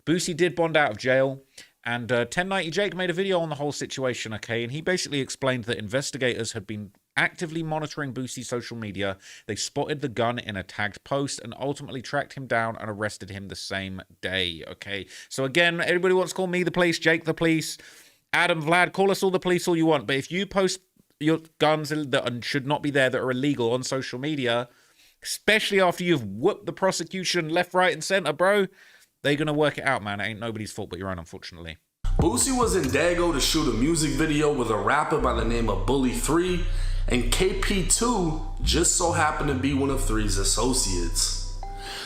Speaker 14: Boosie did bond out of jail. And 1090 Jake made a video on the whole situation, okay? And he basically explained that investigators had been actively monitoring Boosie's social media. They spotted the gun in a tagged post and ultimately tracked him down and arrested him the same day, okay? So again, everybody wants to call me the police, Jake the police, Adam, Vlad, call us all the police all you want. But if you post your guns that should not be there, that are illegal on social media, especially after you've whooped the prosecution left, right, and center, bro, they're going to work it out, man. It ain't nobody's fault but your own, unfortunately.
Speaker 9: Boosie was in Dago to shoot a music video with a rapper by the name of Bully 3, and KP2 just so happened to be one of 3's associates.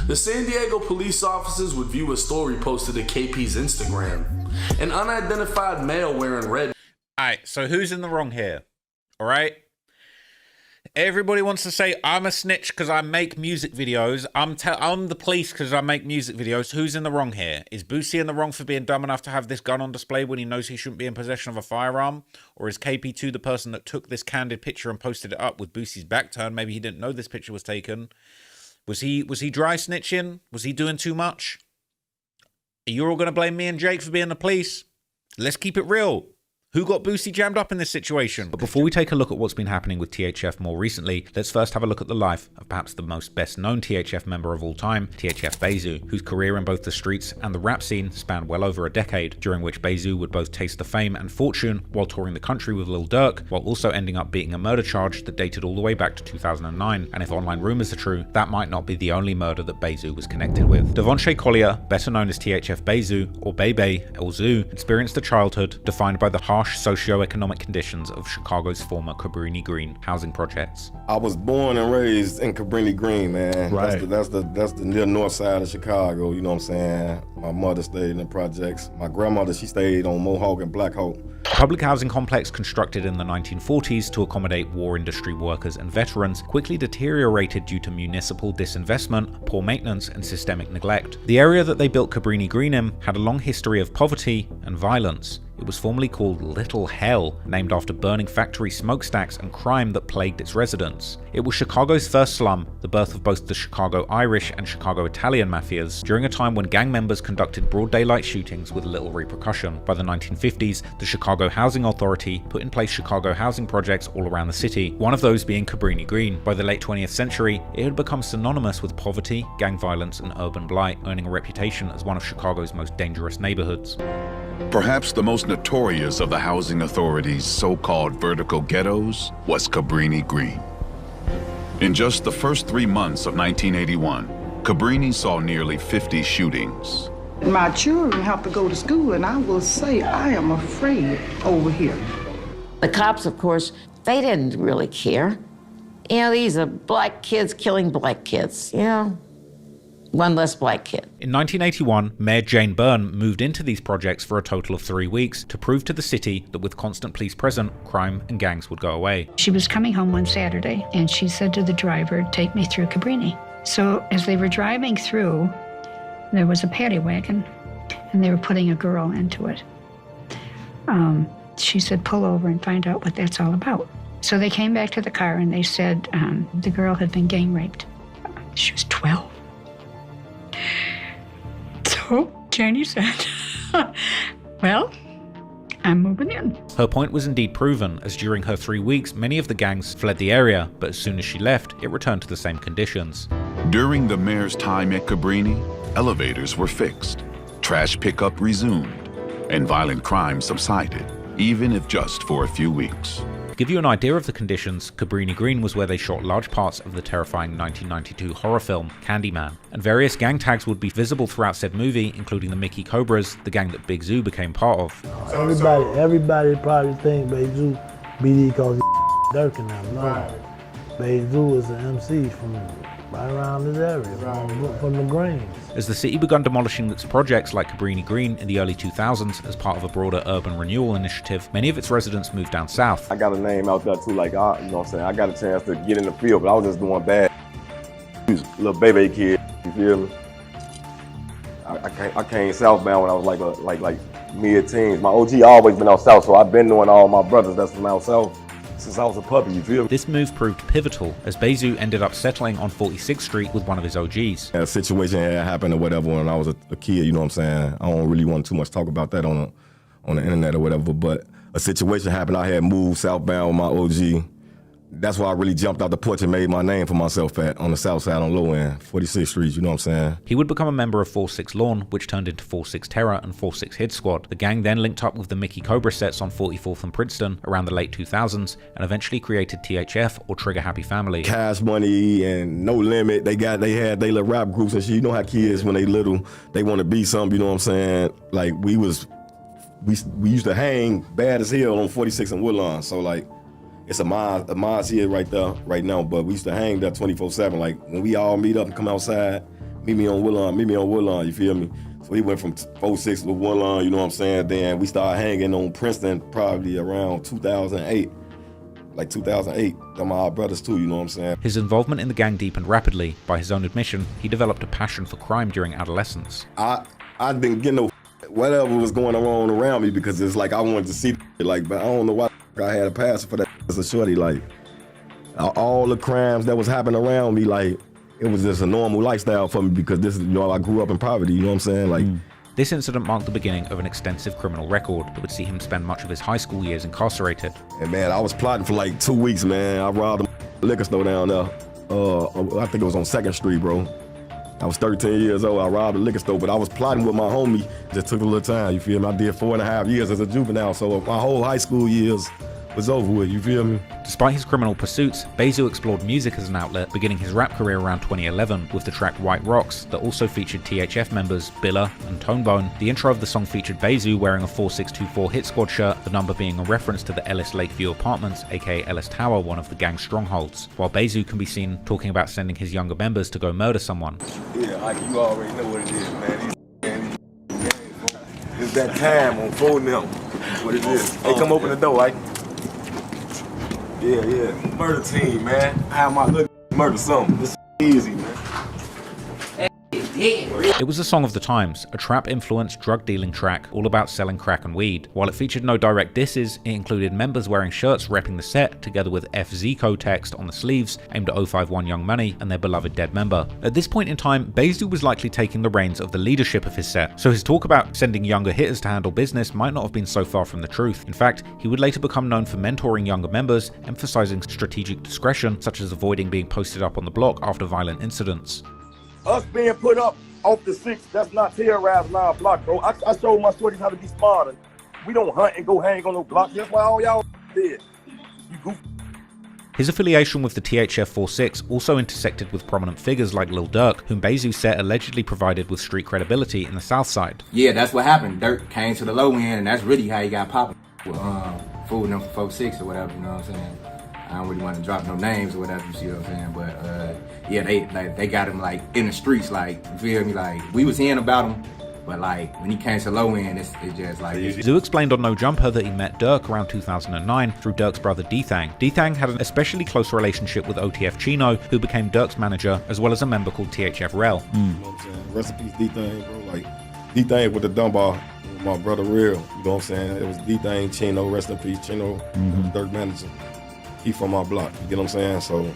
Speaker 9: The San Diego police officers would view a story posted to KP's Instagram. An unidentified male wearing red.
Speaker 14: Alright, so who's in the wrong here? Alright? Everybody wants to say, I'm a snitch because I make music videos. I'm the police because I make music videos. Who's in the wrong here? Is Boosie in the wrong for being dumb enough to have this gun on display when he knows he shouldn't be in possession of a firearm? Or is KP2 the person that took this candid picture and posted it up with Boosie's back turned? Maybe he didn't know this picture was taken. Was he dry snitching? Was he doing too much? You're all going to blame me and Jake for being the police? Let's keep it real. Who got Boosie jammed up in this situation?
Speaker 7: But before we take a look at what's been happening with THF more recently, let's first have a look at the life of perhaps the most best-known THF member of all time, THF Zoo, whose career in both the streets and the rap scene spanned well over a decade, during which Zoo would both taste the fame and fortune while touring the country with Lil Durk, while also ending up beating a murder charge that dated all the way back to 2009, and if online rumors are true, that might not be the only murder that Zoo was connected with. Devontae Collier, better known as THF Zoo, or Bebe, El Zoo, experienced a childhood defined by the harsh socio-economic conditions of Chicago's former Cabrini Green housing projects.
Speaker 4: I was born and raised in Cabrini Green, man.
Speaker 18: Right.
Speaker 4: That's the near north side of Chicago, you know what I'm saying? My mother stayed in the projects. My grandmother, she stayed on Mohawk and Black Hawk.
Speaker 7: A public housing complex constructed in the 1940s to accommodate war industry workers and veterans quickly deteriorated due to municipal disinvestment, poor maintenance, and systemic neglect. The area that they built Cabrini Green in had a long history of poverty and violence. It was formerly called Little Hell, named after burning factory smokestacks and crime that plagued its residents. It was Chicago's first slum, the birth of both the Chicago Irish and Chicago Italian mafias, during a time when gang members conducted broad daylight shootings with little repercussion. By the 1950s, the Chicago Housing Authority put in place Chicago housing projects all around the city, one of those being Cabrini Green. By the late 20th century, it had become synonymous with poverty, gang violence, and urban blight, earning a reputation as one of Chicago's most dangerous neighborhoods.
Speaker 20: Perhaps the most notorious of the housing authority's so-called vertical ghettos was Cabrini Green. In just the first 3 months of 1981, Cabrini saw nearly 50 shootings.
Speaker 22: My children have to go to school, and I will say I am afraid over here.
Speaker 24: The cops, of course, they didn't really care. You know, these are black kids killing black kids, you know? One less black kid.
Speaker 7: In 1981, Mayor Jane Byrne moved into these projects for a total of 3 weeks to prove to the city that with constant police present, crime and gangs would go away.
Speaker 25: She was coming home one Saturday, and she said to the driver, "Take me through Cabrini." So as they were driving through, there was a paddy wagon, and they were putting a girl into it. She said, "Pull over and find out what that's all about." So they came back to the car, and they said the girl had been gang raped. She was 12. So Janie said, "Well, I'm moving in."
Speaker 7: Her point was indeed proven, as during her 3 weeks, many of the gangs fled the area, but as soon as she left, it returned to the same conditions.
Speaker 20: During the mayor's time at Cabrini, elevators were fixed, trash pickup resumed, and violent crime subsided, even if just for a few weeks.
Speaker 7: To give you an idea of the conditions, Cabrini Green was where they shot large parts of the terrifying 1992 horror film Candyman, and various gang tags would be visible throughout said movie, including the Mickey Cobras, the gang that Big Zoo became part of.
Speaker 18: Everybody probably think Zoo BD because he's Durk and them. No, Zoo is an MC from right around this area, from the Greens.
Speaker 7: As the city began demolishing its projects like Cabrini Green in the early 2000s as part of a broader urban renewal initiative, many of its residents moved down south.
Speaker 4: I got a name out there too, like, you know what I'm saying? I got a chance to get in the field, but I was just doing bad. He was a little baby kid, you feel me? I came southbound when I was like mid-teens. My OG always been out south, so I've been knowing all my brothers that's from out south since I was a puppy, you feel me?
Speaker 7: This move proved pivotal, as Zoo ended up settling on 46th Street with one of his OGs.
Speaker 4: A situation had happened or whatever when I was a kid, you know what I'm saying? I don't really want too much talk about that on the internet or whatever, but a situation happened. I had moved southbound with my OG. That's why I really jumped out the porch and made my name for myself on the south side on low end, 46th Street, you know what I'm saying?
Speaker 7: He would become a member of 4-6 Lawn, which turned into 4-6 Terror and 4-6 Hit Squad. The gang then linked up with the Mickey Cobra sets on 44th and Princeton around the late 2000s and eventually created THF, or Trigger Happy Family.
Speaker 4: Cash Money and No Limit, they had their little rap groups and shit. You know how kids, when they little, they want to be something, you know what I'm saying? Like, we used to hang bad as hell on 46 and Woodlawn, so like, it's a mosque here right there, right now, but we used to hang there 24/7. Like, when we all meet up and come outside, meet me on Woodlawn, you feel me? So we went from 46 to Woodlawn, you know what I'm saying? Then we started hanging on Princeton probably around 2008. Like 2008, they're my brothers too, you know what I'm saying?
Speaker 7: His involvement in the gang deepened rapidly. By his own admission, he developed a passion for crime during adolescence.
Speaker 4: I didn't get no whatever was going on around me because it's like I wanted to see like, but I don't know why I had a passion for that as a shorty. Like, all the crimes that was happening around me, like, it was just a normal lifestyle for me because this is, you know, I grew up in poverty, you know what I'm saying? Like,
Speaker 7: This incident marked the beginning of an extensive criminal record that would see him spend much of his high school years incarcerated.
Speaker 4: And man, I was plotting for like 2 weeks, man. I robbed a liquor store down there. I think it was on 2nd Street, bro. I was 13 years old. I robbed a liquor store, but I was plotting with my homie. Just took a little time, you feel me? I did 4.5 years as a juvenile, so my whole high school years was over with, you feel me?
Speaker 7: Despite his criminal pursuits, Bezu explored music as an outlet, beginning his rap career around 2011 with the track White Rocks that also featured THF members Billa and Tonebone. The intro of the song featured Bezu wearing a 4624 Hit Squad shirt, the number being a reference to the Ellis Lakeview Apartments, aka Ellis Tower, one of the gang's strongholds, while Bezu can be seen talking about sending his younger members to go murder someone.
Speaker 4: Yeah, Ike, you already know what it is, man. It's that time on phone now. What it is. Hey, come open the door, Ike. Yeah. Murder team, man. Have my hood murder something. This is easy, man.
Speaker 7: It was a song of the times, a trap-influenced drug-dealing track all about selling crack and weed. While it featured no direct disses, it included members wearing shirts repping the set, together with FZCO text on the sleeves aimed at 051 Young Money and their beloved dead member. At this point in time, Bezu was likely taking the reins of the leadership of his set, so his talk about sending younger hitters to handle business might not have been so far from the truth. In fact, he would later become known for mentoring younger members, emphasizing strategic discretion, such as avoiding being posted up on the block after violent incidents.
Speaker 3: Us being put up off the 6, that's not terrorizing our block, bro. I showed my shorties how to be smarter. We don't hunt and go hang on no blocks. That's why all y'all did. You goof.
Speaker 7: His affiliation with the THF 46 also intersected with prominent figures like Lil Durk, whom Bezu said allegedly provided with street credibility in the South Side.
Speaker 5: Yeah, that's what happened. Dirk came to the low end, and that's really how he got popping. Fooling them for 46 or whatever, you know what I'm saying? I don't really want to drop no names or whatever, you see what I'm saying? But yeah, they got him like in the streets, like, you feel me? Like, we was hearing about him, but like when he came to low end, it's just like.
Speaker 7: Zoo explained on No Jumper that he met Durk around 2009 through Durk's brother D-Thang. D-Thang had an especially close relationship with OTF Chino, who became Durk's manager, as well as a member called THF Rel.
Speaker 4: You know what I'm saying? Rest in peace, D-Thang, bro. Like, D-Thang with the Dunbar, my brother Real, you know what I'm saying? It was D-Thang, Chino, rest in peace, Chino, Durk manager. He from my block, you get what I'm saying? So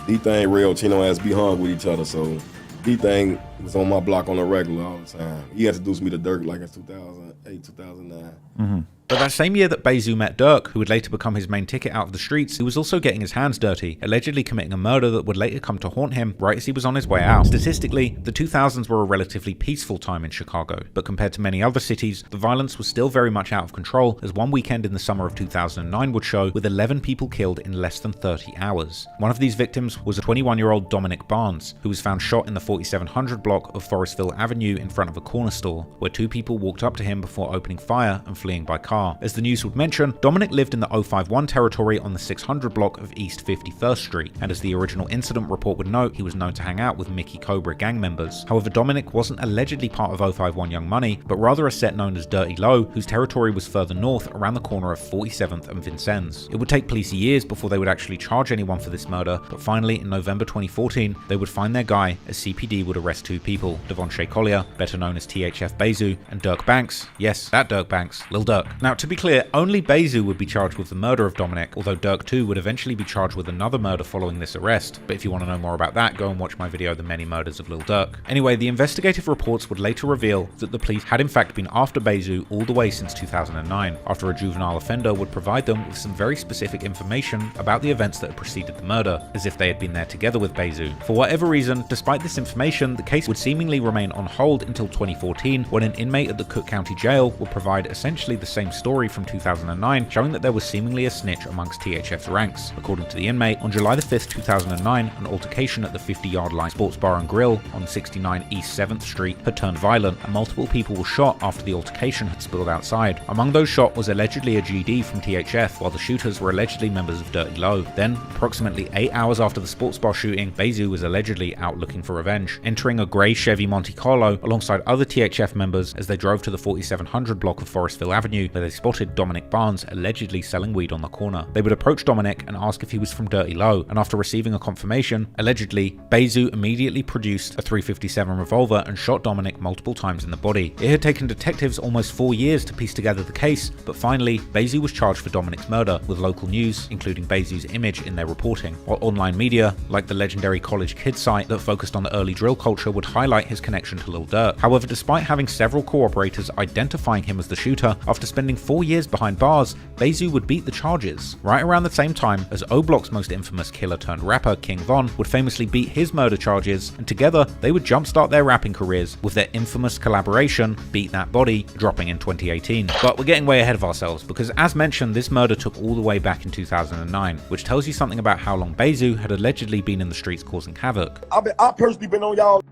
Speaker 4: D-Thang Real, Chino ass be hung with each other, so D-Thang was on my block on the regular all the time. He introduced me to Durk like in 2008, 2009.
Speaker 7: But that same year that Bezu met Durk, who would later become his main ticket out of the streets, he was also getting his hands dirty, allegedly committing a murder that would later come to haunt him right as he was on his way out. Statistically, the 2000s were a relatively peaceful time in Chicago, but compared to many other cities, the violence was still very much out of control, as one weekend in the summer of 2009 would show, with 11 people killed in less than 30 hours. One of these victims was a 21-year-old Dominic Barnes, who was found shot in the 4700 block of Forestville Avenue in front of a corner store, where 2 people walked up to him before opening fire and fleeing by car. As the news would mention, Dominic lived in the 051 territory on the 600 block of East 51st Street, and as the original incident report would note, he was known to hang out with Mickey Cobra gang members. However, Dominic wasn't allegedly part of 051 Young Money, but rather a set known as Dirty Low, whose territory was further north around the corner of 47th and Vincennes. It would take police years before they would actually charge anyone for this murder, but finally in November 2014, they would find their guy as CPD would arrest 2 people, Devonshea Collier, better known as THF Bezu, and Dirk Banks. Yes, that Dirk Banks, Lil Durk. Now, to be clear, only Bezu would be charged with the murder of Dominic, although Durk too would eventually be charged with another murder following this arrest. But if you want to know more about that, go and watch my video, The Many Murders of Lil Durk. Anyway, the investigative reports would later reveal that the police had in fact been after Bezu all the way since 2009, after a juvenile offender would provide them with some very specific information about the events that had preceded the murder, as if they had been there together with Bezu. For whatever reason, despite this information, the case would seemingly remain on hold until 2014, when an inmate at the Cook County Jail would provide essentially the same story from 2009, showing that there was seemingly a snitch amongst THF's ranks. According to the inmate, on July 5th, 2009, an altercation at the 50-yard line sports bar and grill on 69 East 7th Street had turned violent, and multiple people were shot after the altercation had spilled outside. Among those shot was allegedly a GD from THF, while the shooters were allegedly members of Dirty Low. Then, approximately 8 hours after the sports bar shooting, Bezu was allegedly out looking for revenge, entering a grey Chevy Monte Carlo alongside other THF members as they drove to the 4700 block of Forestville Avenue, where they spotted Dominic Barnes allegedly selling weed on the corner. They would approach Dominic and ask if he was from Dirty Low, and after receiving a confirmation, allegedly, Bezu immediately produced a .357 revolver and shot Dominic multiple times in the body. It had taken detectives almost 4 years to piece together the case, but finally, Bezu was charged for Dominic's murder, with local news, including Bezu's image, in their reporting, while online media, like the legendary College Kids site that focused on the early drill culture, would highlight his connection to Lil Durk. However, despite having several cooperators identifying him as the shooter, after spending 4 years behind bars, Bezu would beat the charges. Right around the same time as O-Block's most infamous killer turned rapper, King Von, would famously beat his murder charges, and together they would jumpstart their rapping careers with their infamous collaboration, Beat That Body, dropping in 2018. But we're getting way ahead of ourselves, because as mentioned, this murder took all the way back in 2009, which tells you something about how long Bezu had allegedly been in the streets causing havoc.
Speaker 3: I personally been on y'all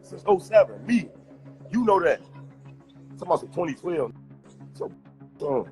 Speaker 3: since 07. Me, you know that. It's about 2012. So,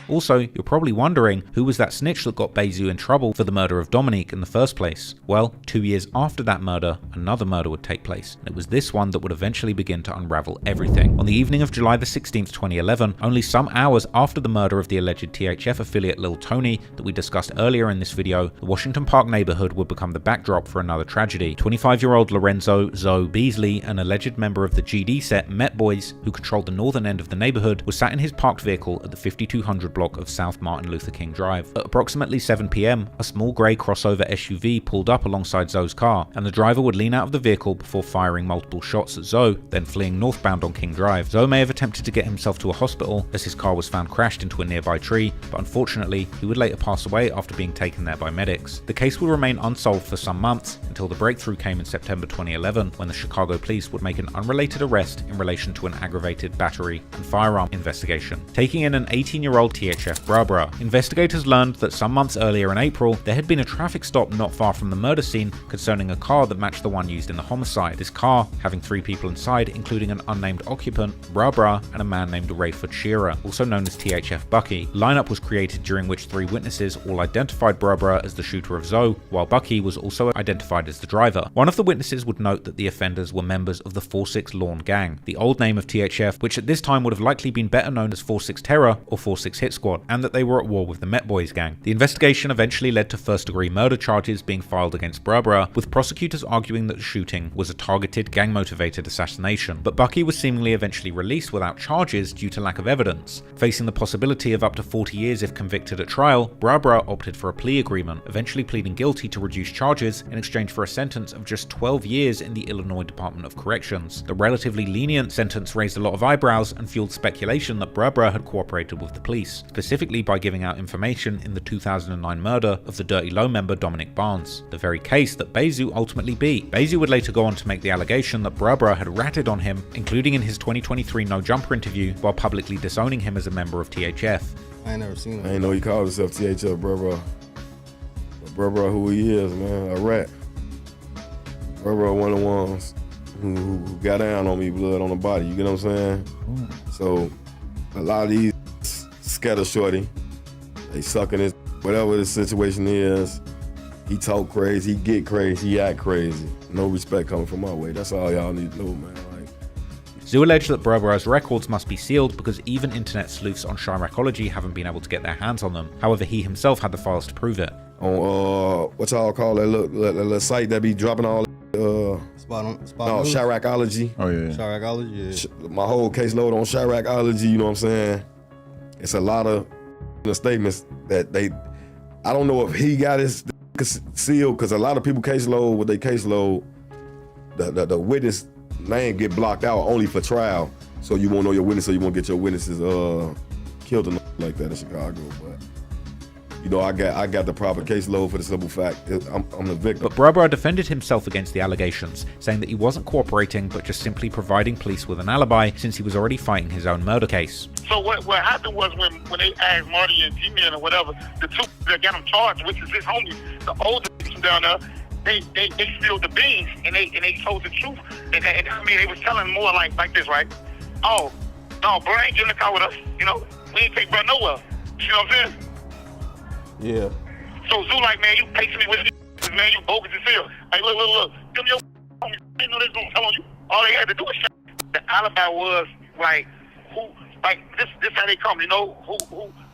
Speaker 7: Also, you're probably wondering who was that snitch that got Bezu in trouble for the murder of Dominique in the first place. Well, 2 years after that murder, another murder would take place, and it was this one that would eventually begin to unravel everything. On the evening of July the 16th, 2011, only some hours after the murder of the alleged THF affiliate Lil Tony that we discussed earlier in this video, the Washington Park neighborhood would become the backdrop for another tragedy. 25-year-old Lorenzo Zoe Beasley, an alleged member of the GD set Met Boys, who controlled the northern end of the neighborhood, was sat in his parked vehicle at the 5200 block of South Martin Luther King Drive. At approximately 7 p.m, a small grey crossover SUV pulled up alongside Zoe's car, and the driver would lean out of the vehicle before firing multiple shots at Zoe, then fleeing northbound on King Drive. Zoe may have attempted to get himself to a hospital as his car was found crashed into a nearby tree, but unfortunately he would later pass away after being taken there by medics. The case would remain unsolved for some months until the breakthrough came in September 2011, when the Chicago police would make an unrelated arrest in relation to an aggravated battery and firearm investigation, taking in an 18-year-old THF Bra. Investigators learned that some months earlier in April, there had been a traffic stop not far from the murder scene concerning a car that matched the one used in the homicide. This car, having 3 people inside, including an unnamed occupant, Bra, and a man named Rayford Shearer, also known as THF Bucky. A lineup was created during which 3 witnesses all identified Bra as the shooter of Zoe, while Bucky was also identified as the driver. One of the witnesses would note that the offenders were members of the 4-6 Lawn Gang, the old name of THF, which at this time would have likely been better known as 4-6 Terror or 4-6 Hit Squad, and that they were at war with the Met Boys gang. The investigation eventually led to first-degree murder charges being filed against Bra, with prosecutors arguing that the shooting was a targeted, gang-motivated assassination. But Bucky was seemingly eventually released without charges due to lack of evidence. Facing the possibility of up to 40 years if convicted at trial, Bra opted for a plea agreement, eventually pleading guilty to reduced charges in exchange for a sentence of just 12 years in the Illinois Department of Corrections. The relatively lenient sentence raised a lot of eyebrows and fueled speculation that Bra had cooperated with the police, specifically by giving out information in the 2009 murder of the Dirty Low member Dominic Barnes, the very case that Bezu ultimately beat. Bezu would later go on to make the allegation that Bra had ratted on him, including in his 2023 No Jumper interview, while publicly disowning him as a member of THF.
Speaker 4: I ain't never seen him. I ain't know he called himself THF, Bra. Bra, who he is, man, a rat. Bra, one of the ones who got down on me, blood on the body, you get what I'm saying? So, a lot of these scatter shorty, they sucking his, whatever the situation is, he talk crazy, he get crazy, he act crazy. No respect coming from my way. That's all y'all need to know, man.
Speaker 7: Zoo alleged that Bra's records must be sealed because even internet sleuths on Chiracology haven't been able to get their hands on them. However, he himself had the files to prove it.
Speaker 4: On what y'all call that little site that be dropping all Chiracology.
Speaker 6: Oh yeah.
Speaker 4: Chiracology, yeah. My whole caseload on Chiracology, you know what I'm saying? It's a lot of statements that I don't know if he got his sealed, because a lot of people caseload with their caseload, the witness name get blocked out only for trial, so you won't know your witness, so you won't get your witnesses killed and like that in Chicago. But you know, I got the proper caseload for the simple fact I'm the victim.
Speaker 7: But Bra defended himself against the allegations, saying that he wasn't cooperating but just simply providing police with an alibi since he was already fighting his own murder case.
Speaker 8: So what happened was when they asked Marty and G-Man or whatever, the 2 that got him charged, which is his homies, the older from down there, they spilled the beans and they told the truth. And I mean, they was telling more like this, right? Oh, no, bro ain't getting in the car with us. You know, we ain't take bro nowhere. You know what I'm saying?
Speaker 4: Yeah.
Speaker 8: So Zoo like, man, you pacing me with this, man, you bogus as hell. Hey, look, give me your homies. They know they gonna tell on you. All they had to do was shut. The alibi was like, who like this how they come, you know,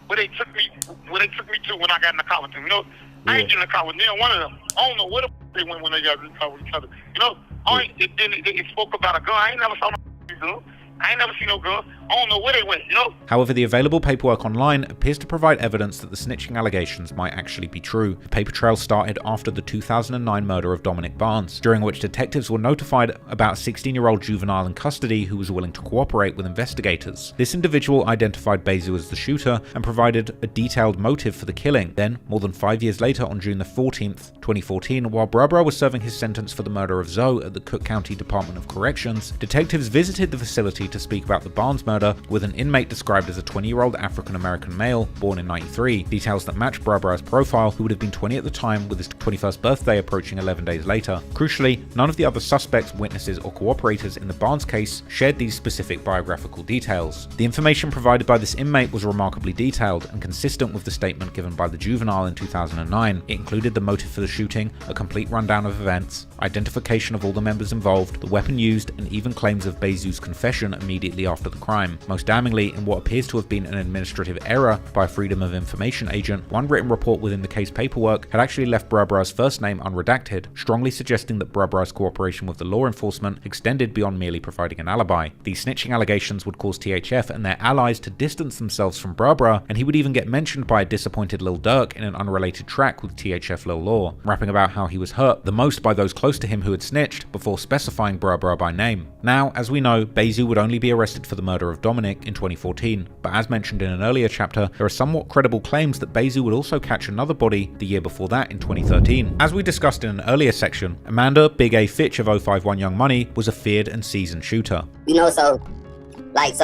Speaker 8: where they took me to when I got in the car with them, you know. I ain't get in the car with neither one of them. I don't know where the they went when they got in the car with each other. You know, it spoke about a gun. I ain't never saw no gun. I ain't never seen no gun. I don't know where they went, you know?
Speaker 7: However, the available paperwork online appears to provide evidence that the snitching allegations might actually be true. The paper trail started after the 2009 murder of Dominic Barnes, during which detectives were notified about a 16-year-old juvenile in custody who was willing to cooperate with investigators. This individual identified Bezu as the shooter and provided a detailed motive for the killing. Then, more than 5 years later, on June the 14th, 2014, while Brabra was serving his sentence for the murder of Zoe at the Cook County Department of Corrections, detectives visited the facility to speak about the Barnes murder with an inmate described as a 20-year-old African-American male born in '93, details that match Brabra's profile, who would have been 20 at the time, with his 21st birthday approaching 11 days later. Crucially, none of the other suspects, witnesses, or cooperators in the Barnes case shared these specific biographical details. The information provided by this inmate was remarkably detailed and consistent with the statement given by the juvenile in 2009. It included the motive for the shooting, a complete rundown of events, identification of all the members involved, the weapon used, and even claims of Bezu's confession immediately after the crime. Most damningly, in what appears to have been an administrative error by a Freedom of Information agent, one written report within the case paperwork had actually left Brabra's first name unredacted, strongly suggesting that Brabra's cooperation with the law enforcement extended beyond merely providing an alibi. These snitching allegations would cause THF and their allies to distance themselves from Brabra, and he would even get mentioned by a disappointed Lil Durk in an unrelated track with THF Lil Law, rapping about how he was hurt the most by those close to him who had snitched, before specifying Brabra by name. Now, as we know, Bezu would only be arrested for the murder of Dominic in 2014, but as mentioned in an earlier chapter, there are somewhat credible claims that Bezu would also catch another body the year before that in 2013. As we discussed in an earlier section, Amanda Big A Fitch of 051 Young Money was a feared and seasoned shooter.
Speaker 2: You know, so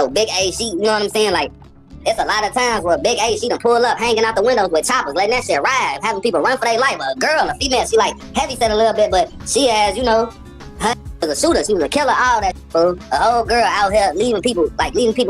Speaker 2: Big A, she, you know what I'm saying, like, it's a lot of times where Big A, she done pull up, hanging out the windows with choppers, letting that shit ride, having people run for their life. A girl, a female, she like heavy set a little bit, but she has, you know, her was a shooter, she was a killer, all that, bro. A whole girl out here leaving people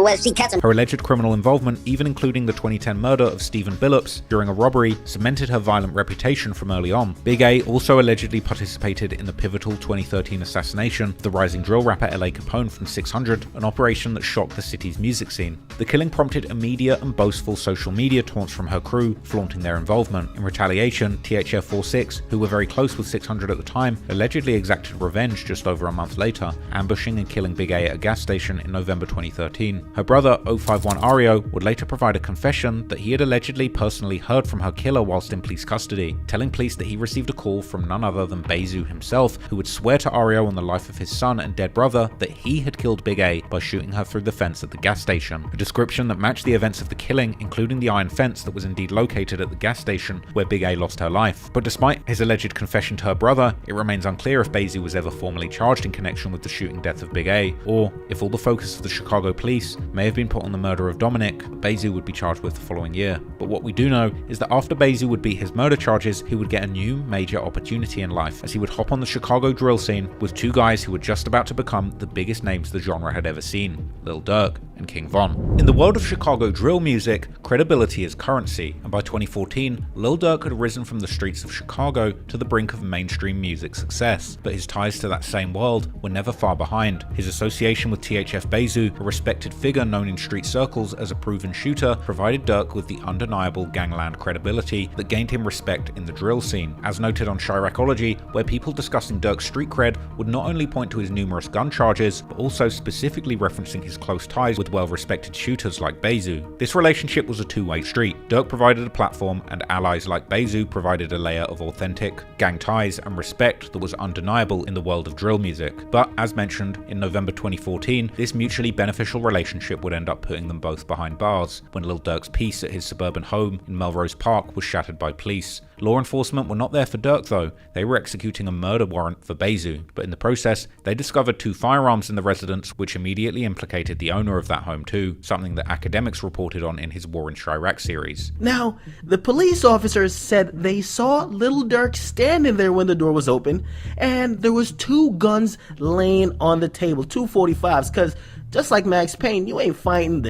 Speaker 2: where she catch them.
Speaker 7: Her alleged criminal involvement, even including the 2010 murder of Stephen Billups during a robbery, cemented her violent reputation from early on. Big A also allegedly participated in the pivotal 2013 assassination of the rising drill rapper LA Capone from 600, an operation that shocked the city's music scene. The killing prompted immediate and boastful social media taunts from her crew, flaunting their involvement. In retaliation, THF 46, who were very close with 600 at the time, allegedly exacted revenge just over a month later, ambushing and killing Big A at a gas station in November 2013. Her brother, 051 Ario, would later provide a confession that he had allegedly personally heard from her killer whilst in police custody, telling police that he received a call from none other than Bezu himself, who would swear to Ario on the life of his son and dead brother that he had killed Big A by shooting her through the fence at the gas station. A description that matched the events of the killing, including the iron fence that was indeed located at the gas station where Big A lost her life. But despite his alleged confession to her brother, it remains unclear if Bezu was ever formally charged in connection with the shooting death of Big A, or if all the focus of the Chicago police may have been put on the murder of Dominic, Bezu would be charged with the following year. But what we do know is that after Bezu would beat his murder charges, he would get a new major opportunity in life, as he would hop on the Chicago drill scene with two guys who were just about to become the biggest names the genre had ever seen, Lil Durk and King Von. In the world of Chicago drill music, credibility is currency, and by 2014, Lil Durk had risen from the streets of Chicago to the brink of mainstream music success, but his ties to that same world were never far behind. His association with THF Bezu, a respected figure known in street circles as a proven shooter, provided Durk with the undeniable gangland credibility that gained him respect in the drill scene. As noted on Chiracology, where people discussing Durk's street cred would not only point to his numerous gun charges, but also specifically referencing his close ties with well-respected shooters like Bezu. This relationship was a two-way street. Durk provided a platform, and allies like Bezu provided a layer of authentic gang ties and respect that was undeniable in the world of drill music. But as mentioned, in November 2014, this mutually beneficial relationship would end up putting them both behind bars, when Lil Durk's peace at his suburban home in Melrose Park was shattered by police. Law enforcement were not there for Durk though. They were executing a murder warrant for Bezu, but in the process, they discovered two firearms in the residence, which immediately implicated the owner of that home too, something that academics reported on in his War in Chirac series.
Speaker 6: Now, the police officers said they saw Lil Durk standing there when the door was open, and there was two guns laying on the table, 245s, because just like Max Payne, you ain't fighting the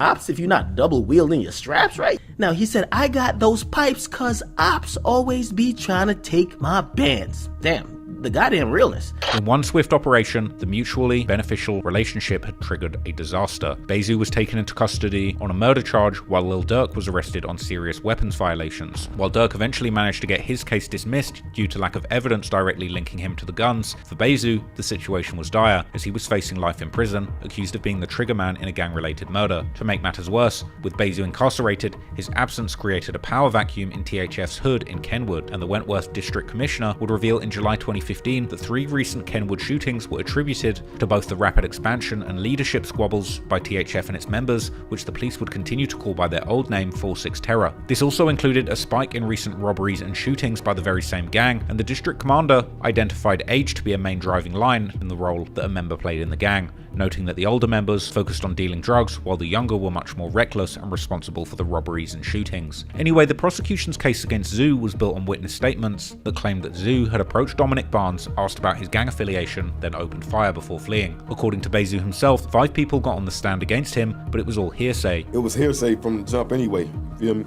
Speaker 6: ops if you're not double wielding your straps, right? Now, he said, I got those pipes cause ops always be trying to take my bands. Damn, the goddamn realness.
Speaker 7: In one swift operation, the mutually beneficial relationship had triggered a disaster. Bezu was taken into custody on a murder charge while Lil Durk was arrested on serious weapons violations. While Durk eventually managed to get his case dismissed due to lack of evidence directly linking him to the guns, for Bezu, the situation was dire as he was facing life in prison, accused of being the triggerman in a gang-related murder. To make matters worse, with Bezu incarcerated, his absence created a power vacuum in THF's hood in Kenwood, and the Wentworth District Commissioner would reveal in July 2015 that 3 recent Kenwood shootings were attributed to both the rapid expansion and leadership squabbles by THF and its members, which the police would continue to call by their old name 4-6 Terror. This also included a spike in recent robberies and shootings by the very same gang, and the district commander identified age to be a main driving line in the role that a member played in the gang, noting that the older members focused on dealing drugs while the younger were much more reckless and responsible for the robberies and shootings. Anyway, the prosecution's case against Zoo was built on witness statements that claimed that Zoo had approached Dominic Barnes, asked about his gang affiliation, then opened fire before fleeing. According to Bezu himself, 5 people got on the stand against him, but it was all hearsay.
Speaker 4: It was hearsay from the jump anyway, feel me?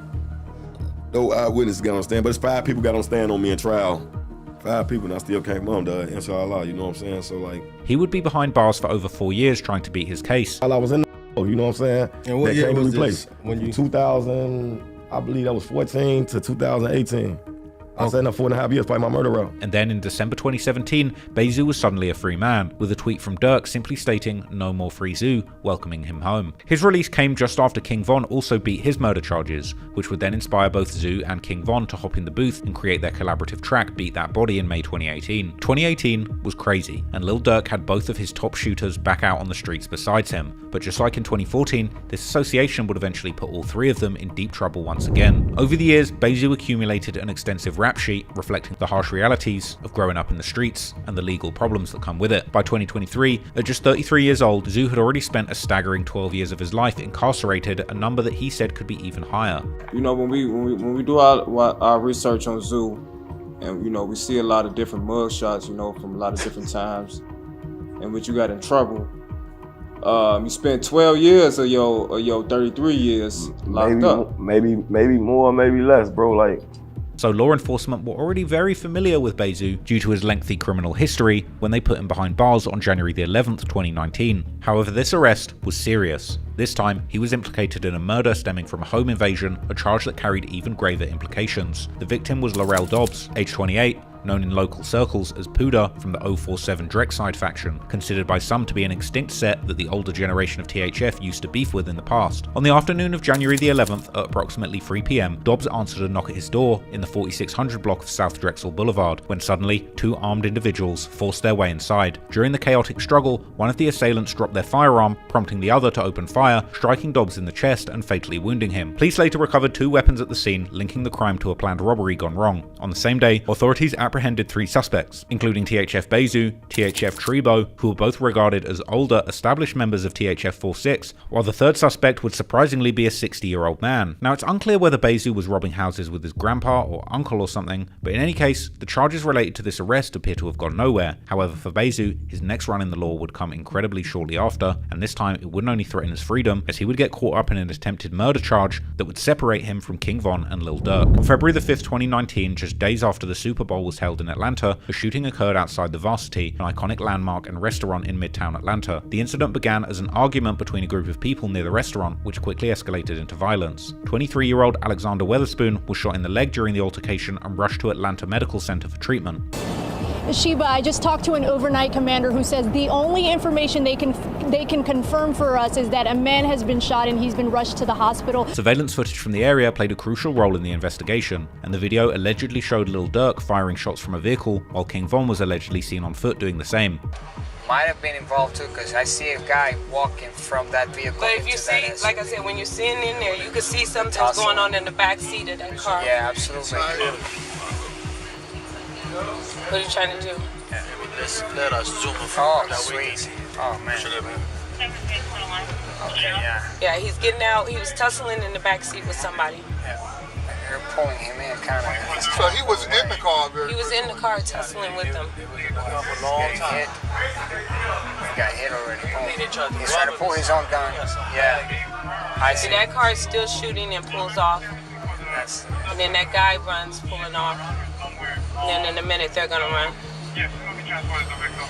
Speaker 4: No eyewitnesses got on stand, but it's 5 people got on stand on me in trial. 5 people, and I still came on, inshallah, you know what I'm saying? So like,
Speaker 7: he would be behind bars for over 4 years trying to beat his case.
Speaker 4: While I was in the, you know what I'm saying?
Speaker 10: And what year was this?
Speaker 4: When you 2000, I believe that was 14 to 2018. I was in there 4.5 years by my murder route.
Speaker 7: And then in December 2017, Bezu was suddenly a free man, with a tweet from Durk simply stating "No more free Zoo," welcoming him home. His release came just after King Von also beat his murder charges, which would then inspire both Zoo and King Von to hop in the booth and create their collaborative track Beat That Body in May 2018. 2018 was crazy, and Lil Durk had both of his top shooters back out on the streets besides him. But just like in 2014, this association would eventually put all 3 of them in deep trouble once again. Over the years, Bezu accumulated an extensive rap sheet reflecting the harsh realities of growing up in the streets and the legal problems that come with it. By 2023, at just 33 years old, Zoo had already spent a staggering 12 years of his life incarcerated, a number that he said could be even higher.
Speaker 10: You know, when we do our research on Zoo, and you know, we see a lot of different mug shots, you know, from a lot of different times in which you got in trouble. You spent 12 years of your 33 years locked up.
Speaker 4: Maybe more, maybe less, bro. Like,
Speaker 7: so law enforcement were already very familiar with Bezu due to his lengthy criminal history when they put him behind bars on January the 11th, 2019. However, this arrest was serious. This time, he was implicated in a murder stemming from a home invasion, a charge that carried even graver implications. The victim was Laurel Dobbs, age 28, known in local circles as Puda from the 047 Dreckside faction, considered by some to be an extinct set that the older generation of THF used to beef with in the past. On the afternoon of January the 11th at approximately 3 PM, Dobbs answered a knock at his door in the 4600 block of South Drexel Boulevard, when suddenly 2 armed individuals forced their way inside. During the chaotic struggle, one of the assailants dropped their firearm, prompting the other to open fire, striking Dobbs in the chest and fatally wounding him. Police later recovered 2 weapons at the scene, linking the crime to a planned robbery gone wrong. On the same day, authorities apprehended 3 suspects, including THF Bezu, THF Trebo, who were both regarded as older, established members of THF 46, while the 3rd suspect would surprisingly be a 60-year-old man. Now, it's unclear whether Bezu was robbing houses with his grandpa or uncle or something, but in any case, the charges related to this arrest appear to have gone nowhere. However, for Bezu, his next run in the law would come incredibly shortly after, and this time it wouldn't only threaten his freedom, as he would get caught up in an attempted murder charge that would separate him from King Von and Lil Durk. On February the 5th, 2019, just days after the Super Bowl was held in Atlanta, a shooting occurred outside the Varsity, an iconic landmark and restaurant in Midtown Atlanta. The incident began as an argument between a group of people near the restaurant, which quickly escalated into violence. 23-year-old Alexander Weatherspoon was shot in the leg during the altercation and rushed to Atlanta Medical Center for treatment.
Speaker 11: Sheba, I just talked to an overnight commander who says the only information they can confirm for us is that a man has been shot and he's been rushed to the hospital.
Speaker 7: Surveillance footage from the area played a crucial role in the investigation, and the video allegedly showed Lil Durk firing shots from a vehicle, while King Von was allegedly seen on foot doing the same.
Speaker 12: Might have been involved too, because I see a guy walking from that vehicle.
Speaker 15: But if you see, like I said, when you're sitting in there, you can see something's going on in the back seat of that car.
Speaker 12: Yeah, absolutely.
Speaker 15: What are you trying to do?
Speaker 12: Yeah. Let us zoom in. Oh, sweet. Oh, man. Okay, yeah.
Speaker 15: Yeah, he's getting out. He was tussling in the back seat with somebody.
Speaker 12: Yeah. You're pulling him in, kind of.
Speaker 15: So he was in the car. He was in the car tussling with them.
Speaker 12: He got hit already. He's trying to pull his own gun. Yeah. I see.
Speaker 15: That car is still shooting and pulls off. And then that guy runs, pulling off. And then in a minute, they're going to run.
Speaker 8: Yes, let me transport it to Victor.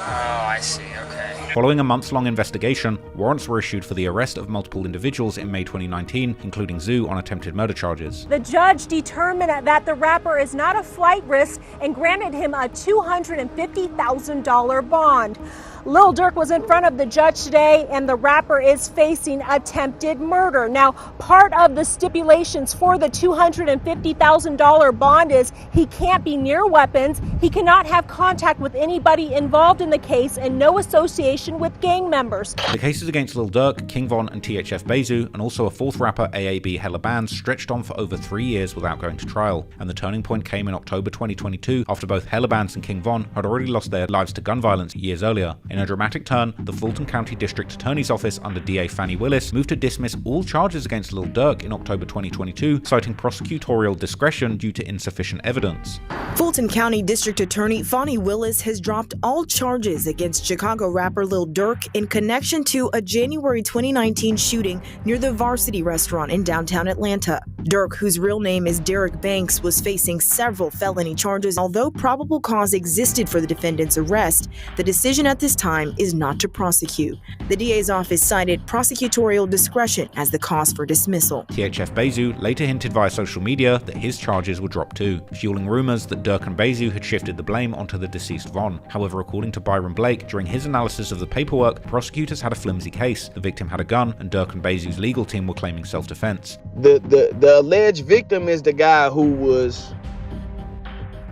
Speaker 12: Oh, I see, okay.
Speaker 7: Following a months-long investigation, warrants were issued for the arrest of multiple individuals in May 2019, including Zoo, on attempted murder charges.
Speaker 16: The judge determined that the rapper is not a flight risk and granted him a $250,000 bond. Lil Durk was in front of the judge today, and the rapper is facing attempted murder. Now, part of the stipulations for the $250,000 bond is he can't be near weapons, he cannot have contact with anybody involved in the case, and no association with gang members.
Speaker 7: The cases against Lil Durk, King Von, and THF Zoo, and also a fourth rapper, AAB Hella Bands, stretched on for over 3 years without going to trial, and the turning point came in October 2022 after both Hella Bands and King Von had already lost their lives to gun violence years earlier. In a dramatic turn, the Fulton County District Attorney's Office under DA Fannie Willis moved to dismiss all charges against Lil Durk in October 2022, citing prosecutorial discretion due to insufficient evidence.
Speaker 17: Fulton County District Attorney Fannie Willis has dropped all charges against Chicago rapper Lil Durk in connection to a January 2019 shooting near the Varsity restaurant in downtown Atlanta. Durk, whose real name is Derek Banks, was facing several felony charges. Although probable cause existed for the defendant's arrest, the decision at this time is not to prosecute. The DA's office cited prosecutorial discretion as the cause for dismissal.
Speaker 7: THF Zoo later hinted via social media that his charges were dropped too, fueling rumors that Durk and Zoo had shifted the blame onto the deceased Von. However, according to Byron Blake, during his analysis of the paperwork, prosecutors had a flimsy case. The victim had a gun, and Durk and Zoo's legal team were claiming self-defense.
Speaker 19: The alleged victim is the guy who was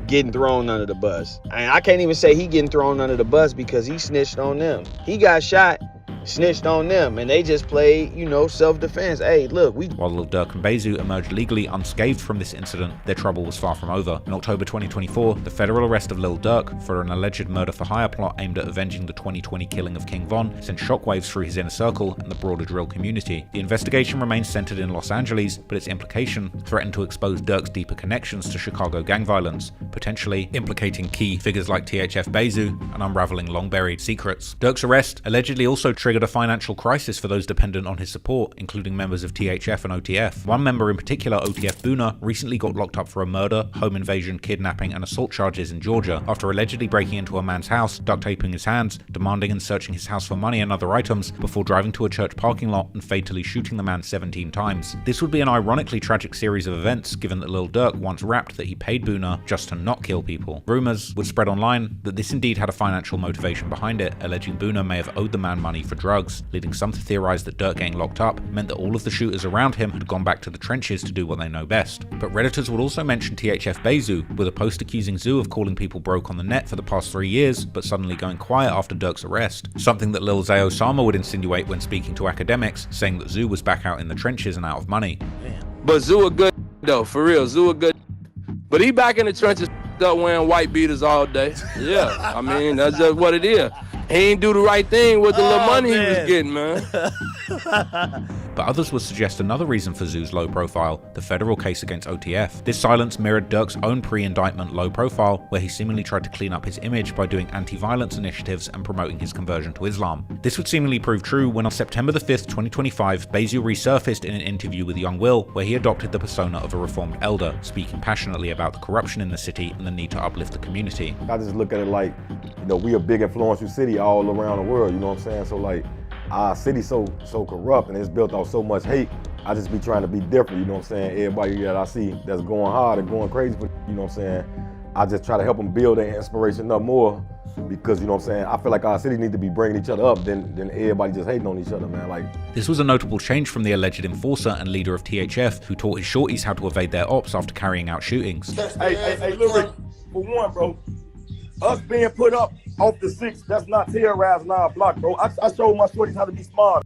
Speaker 19: getting thrown under the bus. And I can't even say he getting thrown under the bus because he snitched on them. He got shot, snitched on them, and they just played, self-defense. Hey, look,
Speaker 7: While Lil Durk and Zoo emerged legally unscathed from this incident, their trouble was far from over. In October 2024, the federal arrest of Lil Durk for an alleged murder-for-hire plot aimed at avenging the 2020 killing of King Von sent shockwaves through his inner circle and the broader drill community. The investigation remains centered in Los Angeles, but its implication threatened to expose Durk's deeper connections to Chicago gang violence, potentially implicating key figures like THF Zoo and unraveling long-buried secrets. Durk's arrest allegedly also triggered a financial crisis for those dependent on his support, including members of THF and OTF. One member in particular, OTF Boona, recently got locked up for a murder, home invasion, kidnapping, and assault charges in Georgia after allegedly breaking into a man's house, duct taping his hands, demanding and searching his house for money and other items before driving to a church parking lot and fatally shooting the man 17 times. This would be an ironically tragic series of events, given that Lil Durk once rapped that he paid Boona just to not kill people. Rumors would spread online that this indeed had a financial motivation behind it, alleging Boona may have owed the man money for drugs, leading some to theorize that Durk getting locked up meant that all of the shooters around him had gone back to the trenches to do what they know best. But Redditors would also mention THF Zoo, with a post accusing Zoo of calling people broke on the net for the past 3 years, but suddenly going quiet after Durk's arrest. Something that Lil Zay Osama would insinuate when speaking to academics, saying that Zoo was back out in the trenches and out of money.
Speaker 21: But Zoo a good though, for real, Zoo a good. But he back in the trenches up wearing white beaters all day. Yeah, I mean, that's just what it is. He ain't do the right thing with the little money he was getting, man.
Speaker 7: But others would suggest another reason for Zoo's low profile, the federal case against OTF. This silence mirrored Durk's own pre-indictment low profile, where he seemingly tried to clean up his image by doing anti-violence initiatives and promoting his conversion to Islam. This would seemingly prove true when on September the 5th, 2025, Zoo resurfaced in an interview with Young Will, where he adopted the persona of a reformed elder, speaking passionately about the corruption in the city and the need to uplift the community.
Speaker 4: I just look at it like, we a big influential city all around the world, you know what I'm saying? So like, our city's so corrupt and it's built off so much hate. I just be trying to be different, you know what I'm saying? Everybody that I see that's going hard and going crazy, you know what I'm saying? I just try to help them build their inspiration up more because, you know what I'm saying, I feel like our city needs to be bringing each other up than everybody just hating on each other, man. Like,
Speaker 7: this was a notable change from the alleged enforcer and leader of THF, who taught his shorties how to evade their ops after carrying out shootings.
Speaker 3: Hey, look, Rick, for one, bro, us being put up off the 6, that's not terrorizing our block, bro. I showed my shorties how to be smart.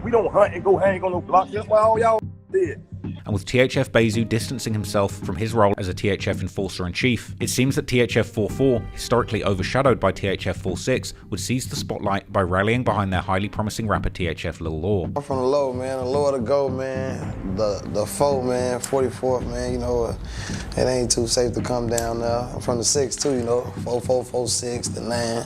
Speaker 3: We don't hunt and go hang on no blocks. That's why all y'all did.
Speaker 7: And with THF Zoo distancing himself from his role as a THF enforcer-in-chief, it seems that THF 44, historically overshadowed by THF 46, would seize the spotlight by rallying behind their highly promising rapper THF Lil Law.
Speaker 23: I'm from the low, man, the lower to go, man. The 4, man, 44th, man, it ain't too safe to come down there. I'm from the 6 too, 44, 46, the 9,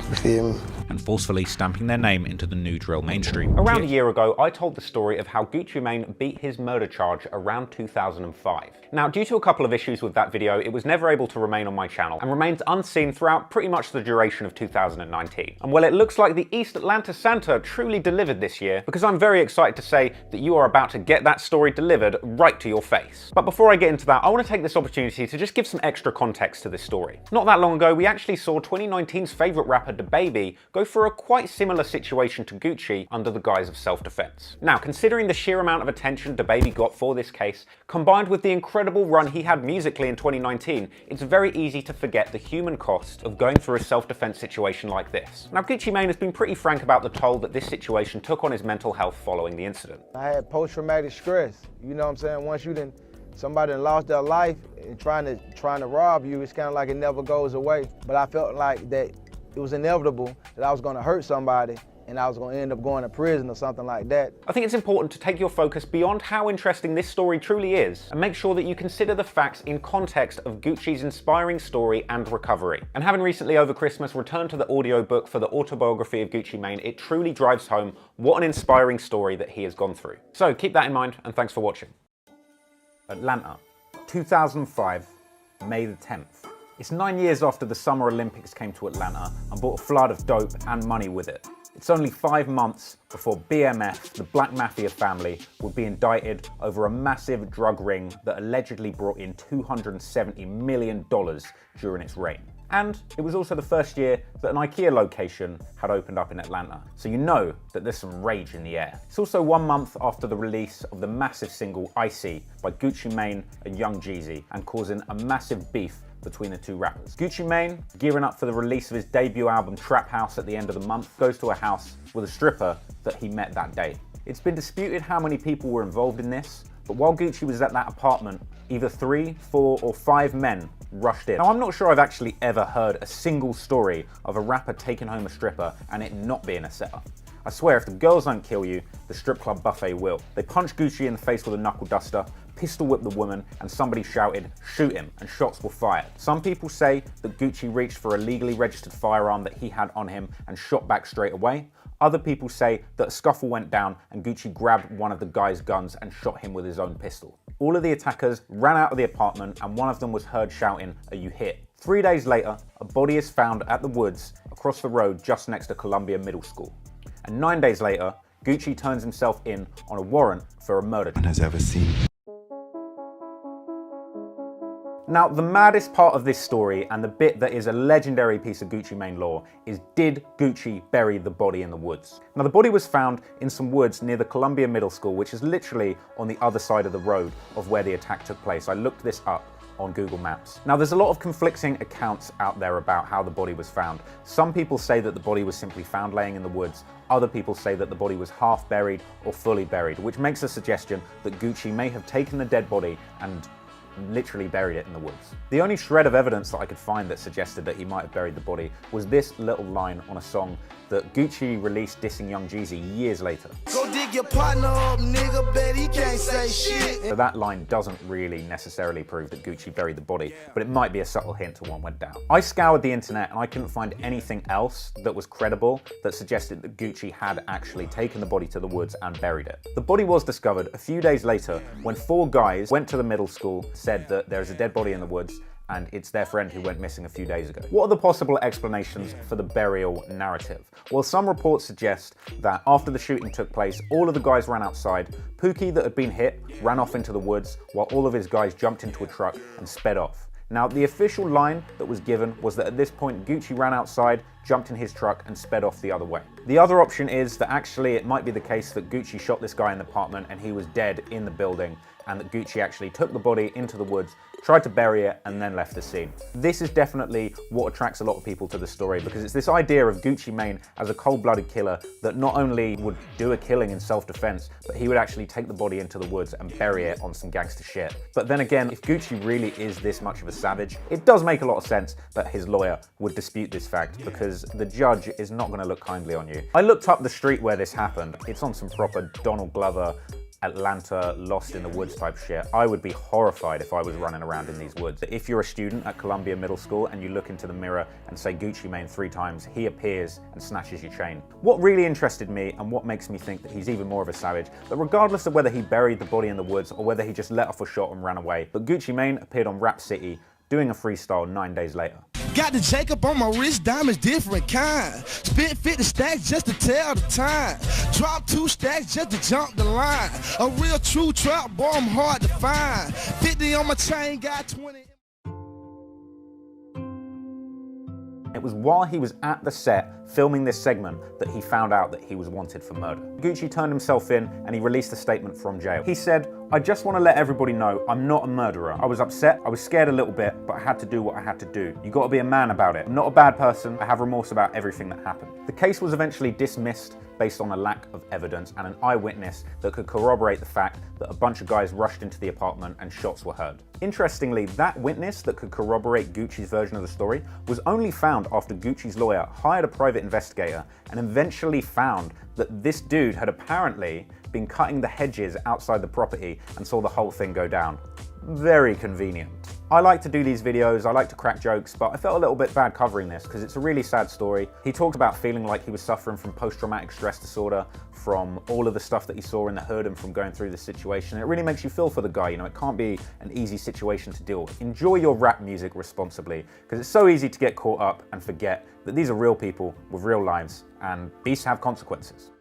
Speaker 23: you feel me?
Speaker 7: and forcefully stamping their name into the new drill mainstream. Around a year ago, I told the story of how Gucci Mane beat his murder charge around 2005. Now, due to a couple of issues with that video, it was never able to remain on my channel and remains unseen throughout pretty much the duration of 2019. And well, it looks like the East Atlanta Santa truly delivered this year, because I'm very excited to say that you are about to get that story delivered right to your face. But before I get into that, I want to take this opportunity to just give some extra context to this story. Not that long ago, we actually saw 2019's favourite rapper DaBaby go through a quite similar situation to Gucci under the guise of self-defense. Now, considering the sheer amount of attention DaBaby got for this case, combined with the incredible run he had musically in 2019, it's very easy to forget the human cost of going through a self-defense situation like this. Now, Gucci Mane has been pretty frank about the toll that this situation took on his mental health following the incident.
Speaker 1: I had post-traumatic stress. You know what I'm saying? Once somebody lost their life and trying to rob you, it's kind of like it never goes away. But I felt like that it was inevitable that I was going to hurt somebody and I was going to end up going to prison or something like that.
Speaker 7: I think it's important to take your focus beyond how interesting this story truly is and make sure that you consider the facts in context of Gucci's inspiring story and recovery. And having recently over Christmas returned to the audiobook for the autobiography of Gucci Mane, it truly drives home what an inspiring story that he has gone through. So keep that in mind, and thanks for watching. Atlanta, 2005, May the 10th. It's 9 years after the Summer Olympics came to Atlanta and brought a flood of dope and money with it. It's only 5 months before BMF, the Black Mafia family, would be indicted over a massive drug ring that allegedly brought in $270 million during its reign. And it was also the first year that an IKEA location had opened up in Atlanta, so you know that there's some rage in the air. It's also 1 month after the release of the massive single Icy by Gucci Mane and Young Jeezy, and causing a massive beef between the two rappers. Gucci Mane, gearing up for the release of his debut album Trap House at the end of the month, goes to a house with a stripper that he met that day. It's been disputed how many people were involved in this, but while Gucci was at that apartment, either 3, 4, or 5 men rushed in. Now, I'm not sure I've actually ever heard a single story of a rapper taking home a stripper and it not being a setup. I swear, if the girls don't kill you, the strip club buffet will. They punched Gucci in the face with a knuckle duster, pistol whipped the woman, and somebody shouted, "Shoot him," and shots were fired. Some people say that Gucci reached for a legally registered firearm that he had on him and shot back straight away. Other people say that a scuffle went down and Gucci grabbed one of the guy's guns and shot him with his own pistol. All of the attackers ran out of the apartment and one of them was heard shouting, "Are you hit?" 3 days later, a body is found at the woods across the road just next to Columbia Middle School. And 9 days later, Gucci turns himself in on a warrant for a murder. No one has ever seen. Now, the maddest part of this story, and the bit that is a legendary piece of Gucci Mane lore, is did Gucci bury the body in the woods? Now, the body was found in some woods near the Columbia Middle School, which is literally on the other side of the road of where the attack took place. I looked this up on Google Maps. Now, there's a lot of conflicting accounts out there about how the body was found. Some people say that the body was simply found laying in the woods. Other people say that the body was half buried or fully buried, which makes a suggestion that Gucci may have taken the dead body and literally buried it in the woods. The only shred of evidence that I could find that suggested that he might have buried the body was this little line on a song that Gucci released dissing Young Jeezy years later.
Speaker 9: Go dig your partner up, nigga, bet he can't say shit.
Speaker 7: So that line doesn't really necessarily prove that Gucci buried the body, but it might be a subtle hint to what went down. I scoured the internet and I couldn't find anything else that was credible that suggested that Gucci had actually taken the body to the woods and buried it. The body was discovered a few days later when 4 guys went to the middle school, said that there's a dead body in the woods, and it's their friend who went missing a few days ago. What are the possible explanations for the burial narrative? Well, some reports suggest that after the shooting took place, all of the guys ran outside. Pookie, that had been hit, ran off into the woods, while all of his guys jumped into a truck and sped off. Now, the official line that was given was that at this point, Gucci ran outside, jumped in his truck, and sped off the other way. The other option is that actually it might be the case that Gucci shot this guy in the apartment and he was dead in the building, and that Gucci actually took the body into the woods, tried to bury it, and then left the scene. This is definitely what attracts a lot of people to the story, because it's this idea of Gucci Mane as a cold-blooded killer that not only would do a killing in self-defense, but he would actually take the body into the woods and bury it on some gangster shit. But then again, if Gucci really is this much of a savage, it does make a lot of sense that his lawyer would dispute this fact, because the judge is not going to look kindly on you. I looked up the street where this happened. It's on some proper Donald Glover Atlanta, lost in the woods type shit. I would be horrified if I was running around in these woods. If you're a student at Columbia Middle School and you look into the mirror and say Gucci Mane 3 times, he appears and snatches your chain. What really interested me and what makes me think that he's even more of a savage, that regardless of whether he buried the body in the woods or whether he just let off a shot and ran away, but Gucci Mane appeared on Rap City doing a freestyle 9 days later.
Speaker 9: Got the Jacob on my wrist, diamonds different kind. Spit 50 stacks just to tell the time. Drop 2 stacks just to jump the line. A real true trap boy, I'm hard to find. 50 on my chain, got 20.
Speaker 7: It was while he was at the set filming this segment that he found out that he was wanted for murder. Gucci turned himself in and he released a statement from jail. He said, "I just want to let everybody know I'm not a murderer. I was upset, I was scared a little bit, but I had to do what I had to do. You got to be a man about it. I'm not a bad person. I have remorse about everything that happened." The case was eventually dismissed based on a lack of evidence and an eyewitness that could corroborate the fact that a bunch of guys rushed into the apartment and shots were heard. Interestingly, that witness that could corroborate Gucci's version of the story was only found after Gucci's lawyer hired a private investigator and eventually found that this dude had apparently been cutting the hedges outside the property and saw the whole thing go down. Very convenient. I like to do these videos, I like to crack jokes, but I felt a little bit bad covering this because it's a really sad story. He talked about feeling like he was suffering from post-traumatic stress disorder, from all of the stuff that he saw in the hood and from going through this situation. It really makes you feel for the guy, you know, it can't be an easy situation to deal with. Enjoy your rap music responsibly because it's so easy to get caught up and forget that these are real people with real lives and beasts have consequences.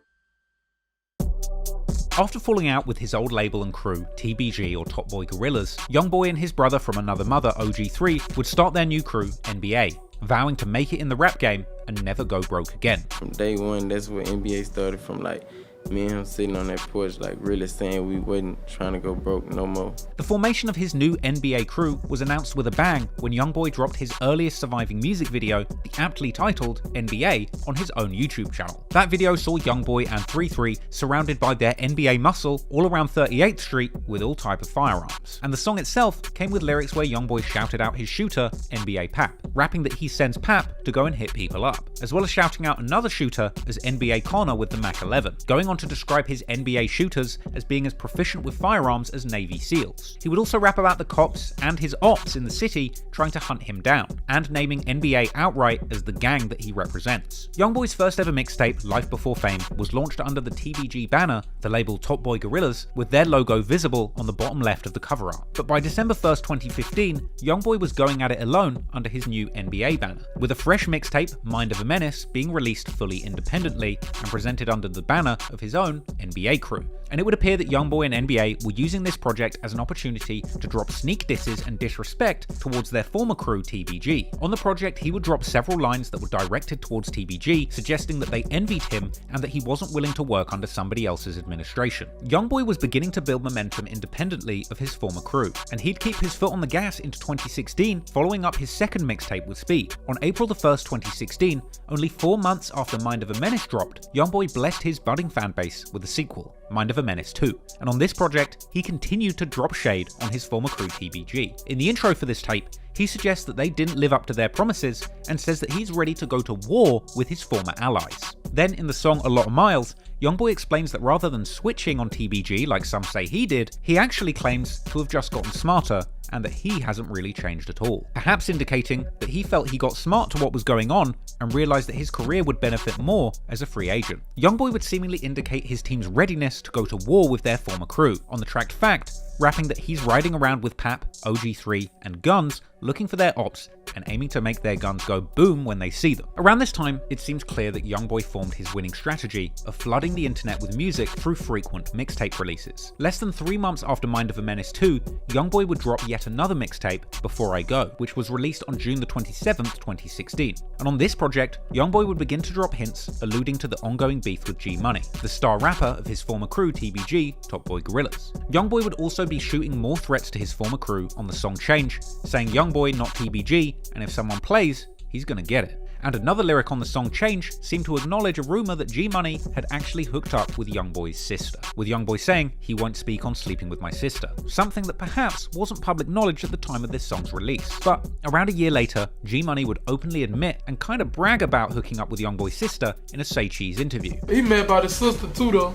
Speaker 7: After falling out with his old label and crew, TBG or Top Boy Gorillas, Youngboy and his brother from another mother, OG3, would start their new crew, NBA, vowing to make it in the rap game and never go broke again.
Speaker 13: From day one, that's where NBA started from, like, me and him sitting on that porch, like, really saying we wasn't trying to go broke no more.
Speaker 7: The formation of his new NBA crew was announced with a bang when Youngboy dropped his earliest surviving music video, the aptly titled NBA, on his own YouTube channel. That video saw Youngboy and 3-3 surrounded by their NBA muscle all around 38th Street with all type of firearms. And the song itself came with lyrics where Youngboy shouted out his shooter, NBA Pap, rapping that he sends Pap to go and hit people up, as well as shouting out another shooter as NBA Connor with the Mac 11, going on to describe his NBA shooters as being as proficient with firearms as Navy SEALs. He would also rap about the cops and his ops in the city trying to hunt him down, and naming NBA outright as the gang that he represents. Youngboy's first ever mixtape, Life Before Fame, was launched under the TBG banner, the label Top Boy Gorillas, with their logo visible on the bottom left of the cover art. But by December 1st, 2015, Youngboy was going at it alone under his new NBA banner, with a fresh mixtape, Mind of a Menace, being released fully independently and presented under the banner of his own NBA crew. And it would appear that Youngboy and NBA were using this project as an opportunity to drop sneak disses and disrespect towards their former crew TBG. On the project, he would drop several lines that were directed towards TBG, suggesting that they envied him and that he wasn't willing to work under somebody else's administration. Youngboy was beginning to build momentum independently of his former crew, and he'd keep his foot on the gas into 2016, following up his second mixtape with Speed. On April the 1st, 2016, only 4 months after Mind of a Menace dropped, Youngboy blessed his budding fanbase with a sequel, Mind of a Menace 2. And on this project, he continued to drop shade on his former crew TBG. In the intro for this tape, he suggests that they didn't live up to their promises and says that he's ready to go to war with his former allies. Then in the song A Lot of Miles, Youngboy explains that rather than switching on TBG like some say he did, he actually claims to have just gotten smarter and that he hasn't really changed at all. Perhaps indicating that he felt he got smart to what was going on and realised that his career would benefit more as a free agent. Youngboy would seemingly indicate his team's readiness to go to war with their former crew. On the track Fact, rapping that he's riding around with Pap, OG3 and guns, looking for their ops and aiming to make their guns go boom when they see them. Around this time, it seems clear that Youngboy formed his winning strategy of flooding the internet with music through frequent mixtape releases. Less than 3 months after Mind of a Menace 2, Youngboy would drop yet another mixtape, Before I Go, which was released on June the 27th, 2016. And on this project, Youngboy would begin to drop hints alluding to the ongoing beef with G Money, the star rapper of his former crew TBG, Top Boy Gorillas. Youngboy would also be shooting more threats to his former crew on the song Change, saying Youngboy not TBG, and if someone plays, he's gonna get it. And another lyric on the song Change seemed to acknowledge a rumour that G Money had actually hooked up with Youngboy's sister, with Youngboy saying he won't speak on sleeping with my sister, something that perhaps wasn't public knowledge at the time of this song's release. But around a year later, G Money would openly admit and kind of brag about hooking up with Youngboy's sister in a Say Cheese interview.
Speaker 14: He mad about his sister too though.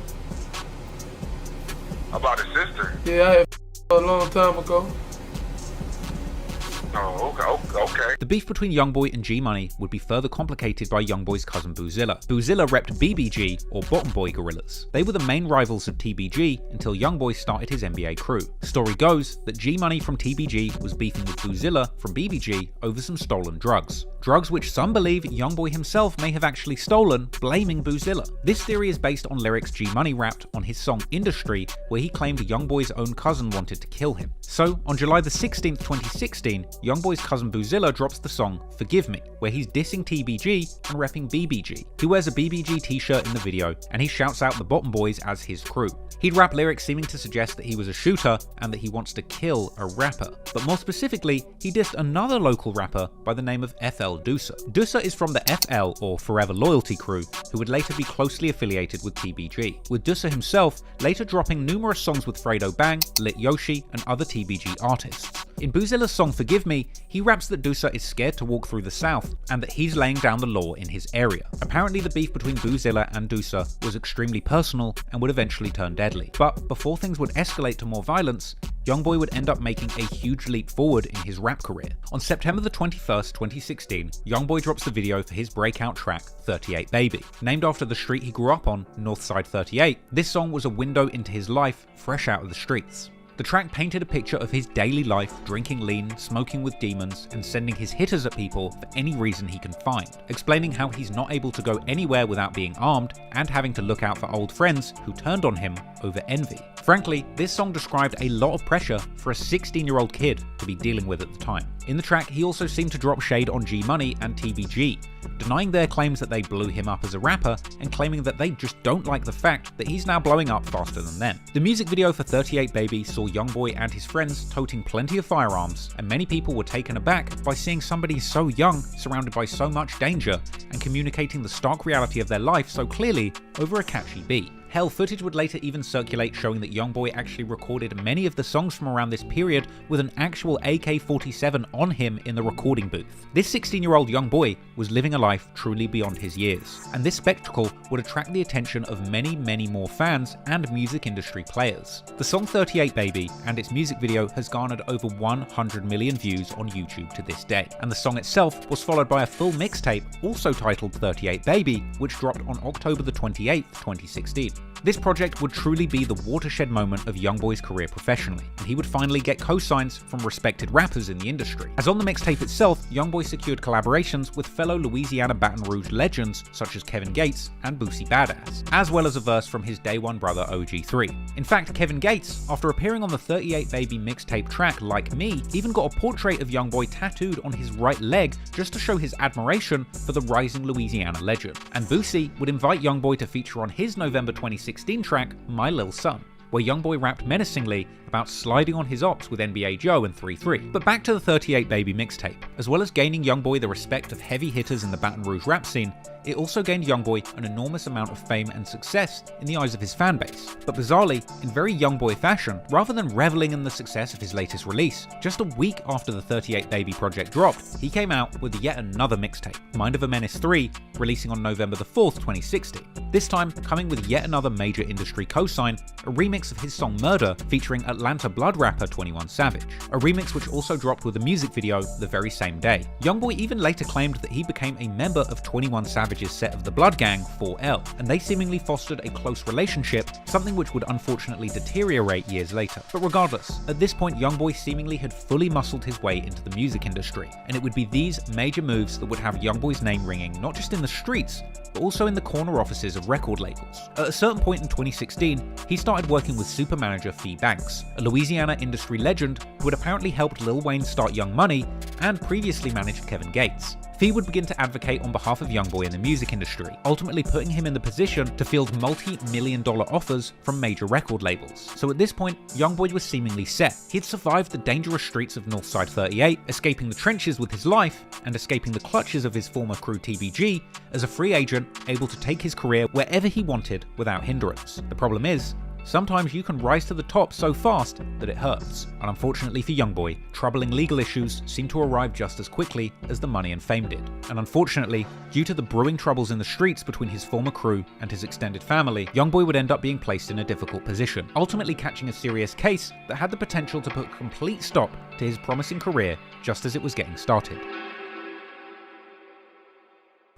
Speaker 8: About his sister?
Speaker 21: Yeah, I had a long time ago.
Speaker 8: Oh, okay.
Speaker 7: The beef between Youngboy and G Money would be further complicated by Youngboy's cousin Boozilla. Boozilla repped BBG, or Bottom Boy Gorillas. They were the main rivals of TBG until Youngboy started his NBA crew. Story goes that G Money from TBG was beefing with Boozilla from BBG over some stolen drugs. Drugs which some believe Youngboy himself may have actually stolen, blaming Boozilla. This theory is based on lyrics G Money rapped on his song Industry, where he claimed Youngboy's own cousin wanted to kill him. So, on July the 16th, 2016, Youngboy's cousin Boozilla drops the song Forgive Me, where he's dissing TBG and repping BBG. He wears a BBG t-shirt in the video, and he shouts out the Bottom Boys as his crew. He'd rap lyrics seeming to suggest that he was a shooter and that he wants to kill a rapper. But more specifically, he dissed another local rapper by the name of FL Doosa. Doosa is from the FL, or Forever Loyalty crew, who would later be closely affiliated with TBG, with Doosa himself later dropping numerous songs with Fredo Bang, Lit Yoshi, and other TBG artists. In Boozilla's song Forgive Me, he raps that Doosa is scared to walk through the South, and that he's laying down the law in his area. Apparently the beef between Boozilla and Doosa was extremely personal and would eventually turn deadly. But before things would escalate to more violence, Youngboy would end up making a huge leap forward in his rap career. On September the 21st, 2016, Youngboy drops the video for his breakout track, 38Baby. Named after the street he grew up on, Northside 38, this song was a window into his life, fresh out of the streets. The track painted a picture of his daily life, drinking lean, smoking with demons, and sending his hitters at people for any reason he can find, explaining how he's not able to go anywhere without being armed, and having to look out for old friends who turned on him over envy. Frankly, this song described a lot of pressure for a 16-year-old kid to be dealing with at the time. In the track, he also seemed to drop shade on G Money and TBG, denying their claims that they blew him up as a rapper and claiming that they just don't like the fact that he's now blowing up faster than them. The music video for 38Baby saw Youngboy and his friends toting plenty of firearms, and many people were taken aback by seeing somebody so young surrounded by so much danger and communicating the stark reality of their life so clearly over a catchy beat. Hell, footage would later even circulate showing that Youngboy actually recorded many of the songs from around this period with an actual AK-47 on him in the recording booth. This 16-year-old Youngboy was living a life truly beyond his years, and this spectacle would attract the attention of many more fans and music industry players. The song 38Baby and its music video has garnered over 100 million views on YouTube to this day, and the song itself was followed by a full mixtape also titled 38Baby, which dropped on October the 28th, 2016. This project would truly be the watershed moment of Youngboy's career professionally, and he would finally get co-signs from respected rappers in the industry. As on the mixtape itself, Youngboy secured collaborations with fellow Louisiana Baton Rouge legends such as Kevin Gates and Boosie Badass, as well as a verse from his day one brother OG3. In fact, Kevin Gates, after appearing on the 38Baby mixtape track Like Me, even got a portrait of Youngboy tattooed on his right leg just to show his admiration for the rising Louisiana legend. And Boosie would invite Youngboy to feature on his November 2016 track, My Lil Son, where Youngboy rapped menacingly about sliding on his ops with NBA Joe and 3-3. But back to the 38Baby mixtape. As well as gaining Youngboy the respect of heavy hitters in the Baton Rouge rap scene, it also gained Youngboy an enormous amount of fame and success in the eyes of his fanbase. But bizarrely, in very Youngboy fashion, rather than reveling in the success of his latest release, just a week after the 38Baby project dropped, he came out with yet another mixtape, Mind of a Menace 3, releasing on November the 4th, 2016. This time, coming with yet another major industry cosign, a remix of his song Murder featuring Atlanta Blood rapper 21 Savage, a remix which also dropped with a music video the very same day. Youngboy even later claimed that he became a member of 21 Savage's set of the Blood Gang, 4L, and they seemingly fostered a close relationship, something which would unfortunately deteriorate years later. But regardless, at this point Youngboy seemingly had fully muscled his way into the music industry, and it would be these major moves that would have Youngboy's name ringing not just in the streets, but also in the corner offices of record labels. At a certain point in 2016, he started working with super manager Fee Banks, a Louisiana industry legend who had apparently helped Lil Wayne start Young Money and previously managed Kevin Gates. Fee would begin to advocate on behalf of Youngboy in the music industry, ultimately putting him in the position to field multi-million-dollar offers from major record labels. So at this point, Youngboy was seemingly set. He had survived the dangerous streets of Northside 38, escaping the trenches with his life, and escaping the clutches of his former crew TBG as a free agent able to take his career wherever he wanted without hindrance. The problem is, sometimes you can rise to the top so fast that it hurts. And unfortunately for Youngboy, troubling legal issues seem to arrive just as quickly as the money and fame did. And unfortunately, due to the brewing troubles in the streets between his former crew and his extended family, Youngboy would end up being placed in a difficult position, ultimately catching a serious case that had the potential to put a complete stop to his promising career just as it was getting started.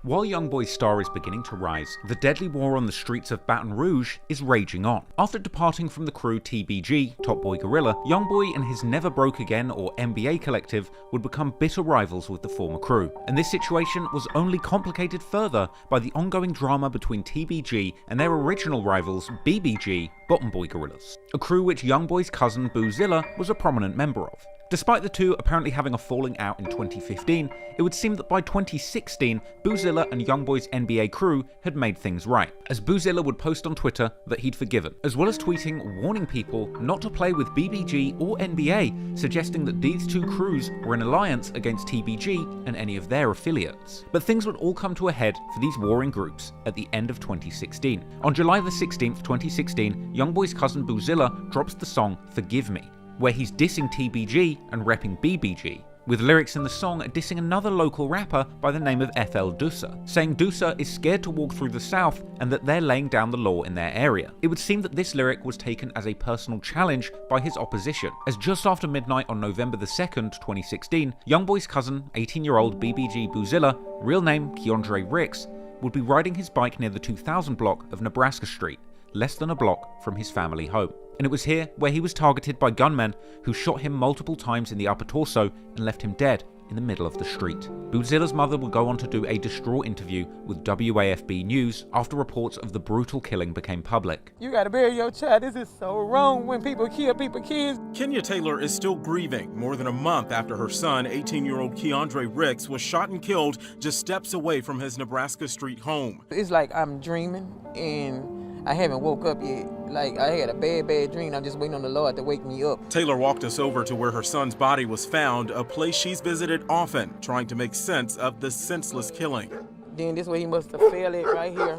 Speaker 7: While Youngboy's star is beginning to rise, the deadly war on the streets of Baton Rouge is raging on. After departing from the crew TBG, Top Boy Gorilla, Youngboy and his Never Broke Again or NBA collective would become bitter rivals with the former crew. And this situation was only complicated further by the ongoing drama between TBG and their original rivals BBG, Bottom Boy Gorillas, a crew which Youngboy's cousin Boozilla was a prominent member of. Despite the two apparently having a falling out in 2015, it would seem that by 2016, Boozilla and Youngboy's NBA crew had made things right, as Boozilla would post on Twitter that he'd forgiven, as well as tweeting warning people not to play with BBG or NBA, suggesting that these two crews were in alliance against TBG and any of their affiliates. But things would all come to a head for these warring groups at the end of 2016. On July the 16th, 2016, Youngboy's cousin Boozilla drops the song Forgive Me, where he's dissing TBG and repping BBG, with lyrics in the song dissing another local rapper by the name of FL Dusa, saying Dusa is scared to walk through the South and that they're laying down the law in their area. It would seem that this lyric was taken as a personal challenge by his opposition, as just after midnight on November the 2nd, 2016, Youngboy's cousin, 18-year-old BBG Boozilla, real name Keandre Ricks, would be riding his bike near the 2000 block of Nebraska Street, less than a block from his family home. And it was here where he was targeted by gunmen who shot him multiple times in the upper torso and left him dead in the middle of the street. Boozilla's mother would go on to do a distraught interview with WAFB News after reports of the brutal killing became public.
Speaker 14: You gotta bury your child. This is so wrong when people kill people's kids.
Speaker 20: Kenya Taylor is still grieving more than a month after her son, 18-year-old Keandre Ricks, was shot and killed just steps away from his Nebraska Street home.
Speaker 14: It's like I'm dreaming and I haven't woke up yet. Like, I had a bad dream. I'm just waiting on the Lord to wake me up.
Speaker 20: Taylor walked us over to where her son's body was found, a place she's visited often, trying to make sense of this senseless killing.
Speaker 14: Then this way he must have fell it right here.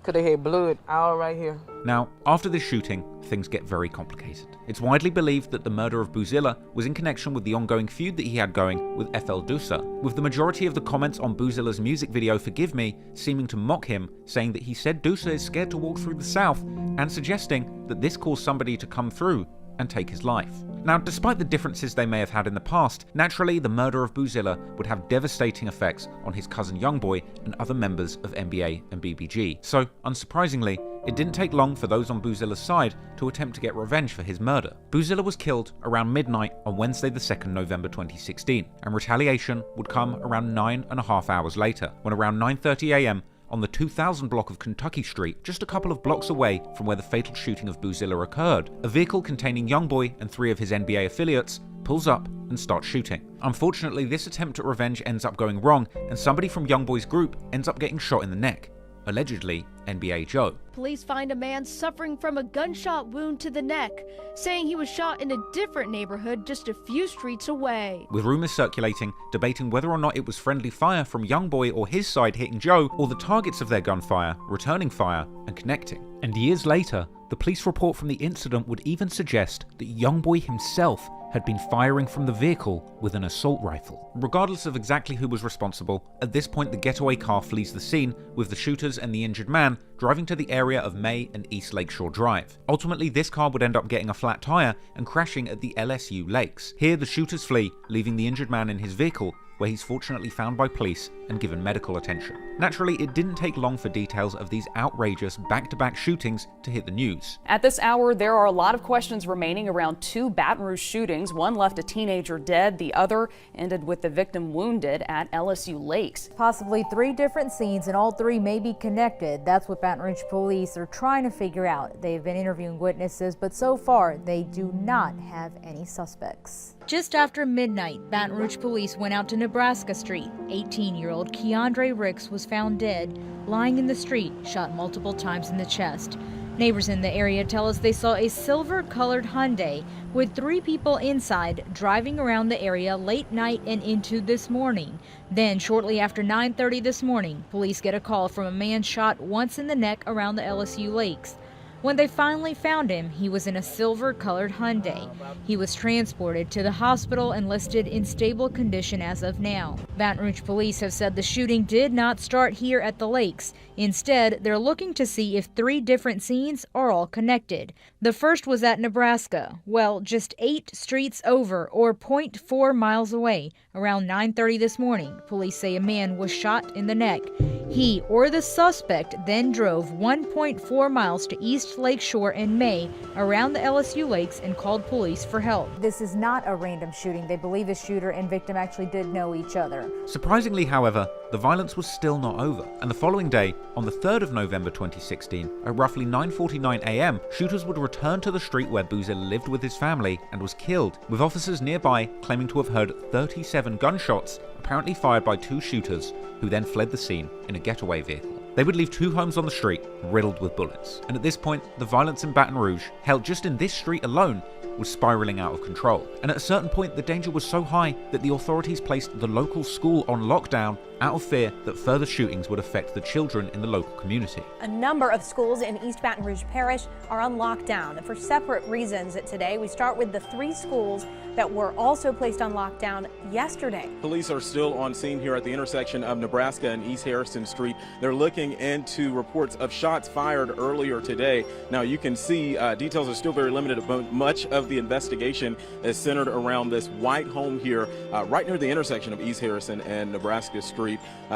Speaker 14: Could have had blood all right here.
Speaker 7: Now, after this shooting, things get very complicated. It's widely believed that the murder of Boozilla was in connection with the ongoing feud that he had going with FL Dusa, with the majority of the comments on Boozilla's music video Forgive Me seeming to mock him, saying that he said Dusa is scared to walk through the South, and suggesting that this caused somebody to come through and take his life. Now, despite the differences they may have had in the past, naturally the murder of Boozilla would have devastating effects on his cousin Youngboy and other members of NBA and BBG. So, unsurprisingly, it didn't take long for those on Boozilla's side to attempt to get revenge for his murder. Boozilla was killed around midnight on Wednesday the 2nd November 2016, and retaliation would come around 9.5 hours later, when around 9:30 AM, on the 2000 block of Kentucky Street, just a couple of blocks away from where the fatal shooting of Boozilla occurred, a vehicle containing Youngboy and 3 of his NBA affiliates pulls up and starts shooting. Unfortunately, this attempt at revenge ends up going wrong, and somebody from Youngboy's group ends up getting shot in the neck. Allegedly, NBA Joe.
Speaker 22: Police find a man suffering from a gunshot wound to the neck, saying he was shot in a different neighborhood just a few streets away.
Speaker 7: With rumors circulating, debating whether or not it was friendly fire from Youngboy or his side hitting Joe, or the targets of their gunfire returning fire and connecting. And years later, the police report from the incident would even suggest that Youngboy himself had been firing from the vehicle with an assault rifle. Regardless of exactly who was responsible, at this point the getaway car flees the scene, with the shooters and the injured man driving to the area of May and East Lakeshore Drive. Ultimately, this car would end up getting a flat tire and crashing at the LSU Lakes. Here, the shooters flee, leaving the injured man in his vehicle, where he's fortunately found by police and given medical attention. Naturally, it didn't take long for details of these outrageous back-to-back shootings to hit the news.
Speaker 24: At this hour, there are a lot of questions remaining around 2 Baton Rouge shootings. One left a teenager dead, the other ended with the victim wounded at LSU Lakes.
Speaker 25: Possibly 3 different scenes, and all 3 may be connected. That's what Baton Rouge police are trying to figure out. They've been interviewing witnesses, but so far they do not have any suspects. Just after midnight, Baton Rouge police went out to Nebraska Street. 18-year-old Keandre Ricks was found dead, lying in the street, shot multiple times in the chest. Neighbors in the area tell us they saw a silver-colored Hyundai with 3 people inside driving around the area late night and into this morning. Then, shortly after 9:30 this morning, police get a call from a man shot once in the neck around the LSU Lakes. When they finally found him, he was in a silver-colored Hyundai. He was transported to the hospital and listed in stable condition as of now. Baton Rouge police have said the shooting did not start here at the lakes. Instead, they're looking to see if 3 different scenes are all connected. The first was at Nebraska, well, just 8 streets over, or 0.4 miles away. Around 9:30 this morning, police say a man was shot in the neck. He or the suspect then drove 1.4 miles to East Lakeshore in May around the LSU lakes and called police for help. This is not a random shooting. They believe the shooter and victim actually did know each other.
Speaker 7: Surprisingly, however, the violence was still not over, and the following day, on the 3rd of November 2016, at roughly 9:49 a.m., shooters would return to the street where Boozilla lived with his family and was killed, with officers nearby claiming to have heard 37 gunshots, apparently fired by 2 shooters, who then fled the scene in a getaway vehicle. They would leave 2 homes on the street riddled with bullets, and at this point, the violence in Baton Rouge, held just in this street alone, was spiraling out of control. And at a certain point, the danger was so high that the authorities placed the local school on lockdown out of fear that further shootings would affect the children in the local community.
Speaker 2: A number of schools in East Baton Rouge Parish are on lockdown, and for separate reasons today. We start with the 3 schools that were also placed on lockdown yesterday.
Speaker 20: Police are still on scene here at the intersection of Nebraska and East Harrison Street. They're looking into reports of shots fired earlier today. Now you can see details are still very limited, but much of the investigation is centered around this white home here right near the intersection of East Harrison and Nebraska Street.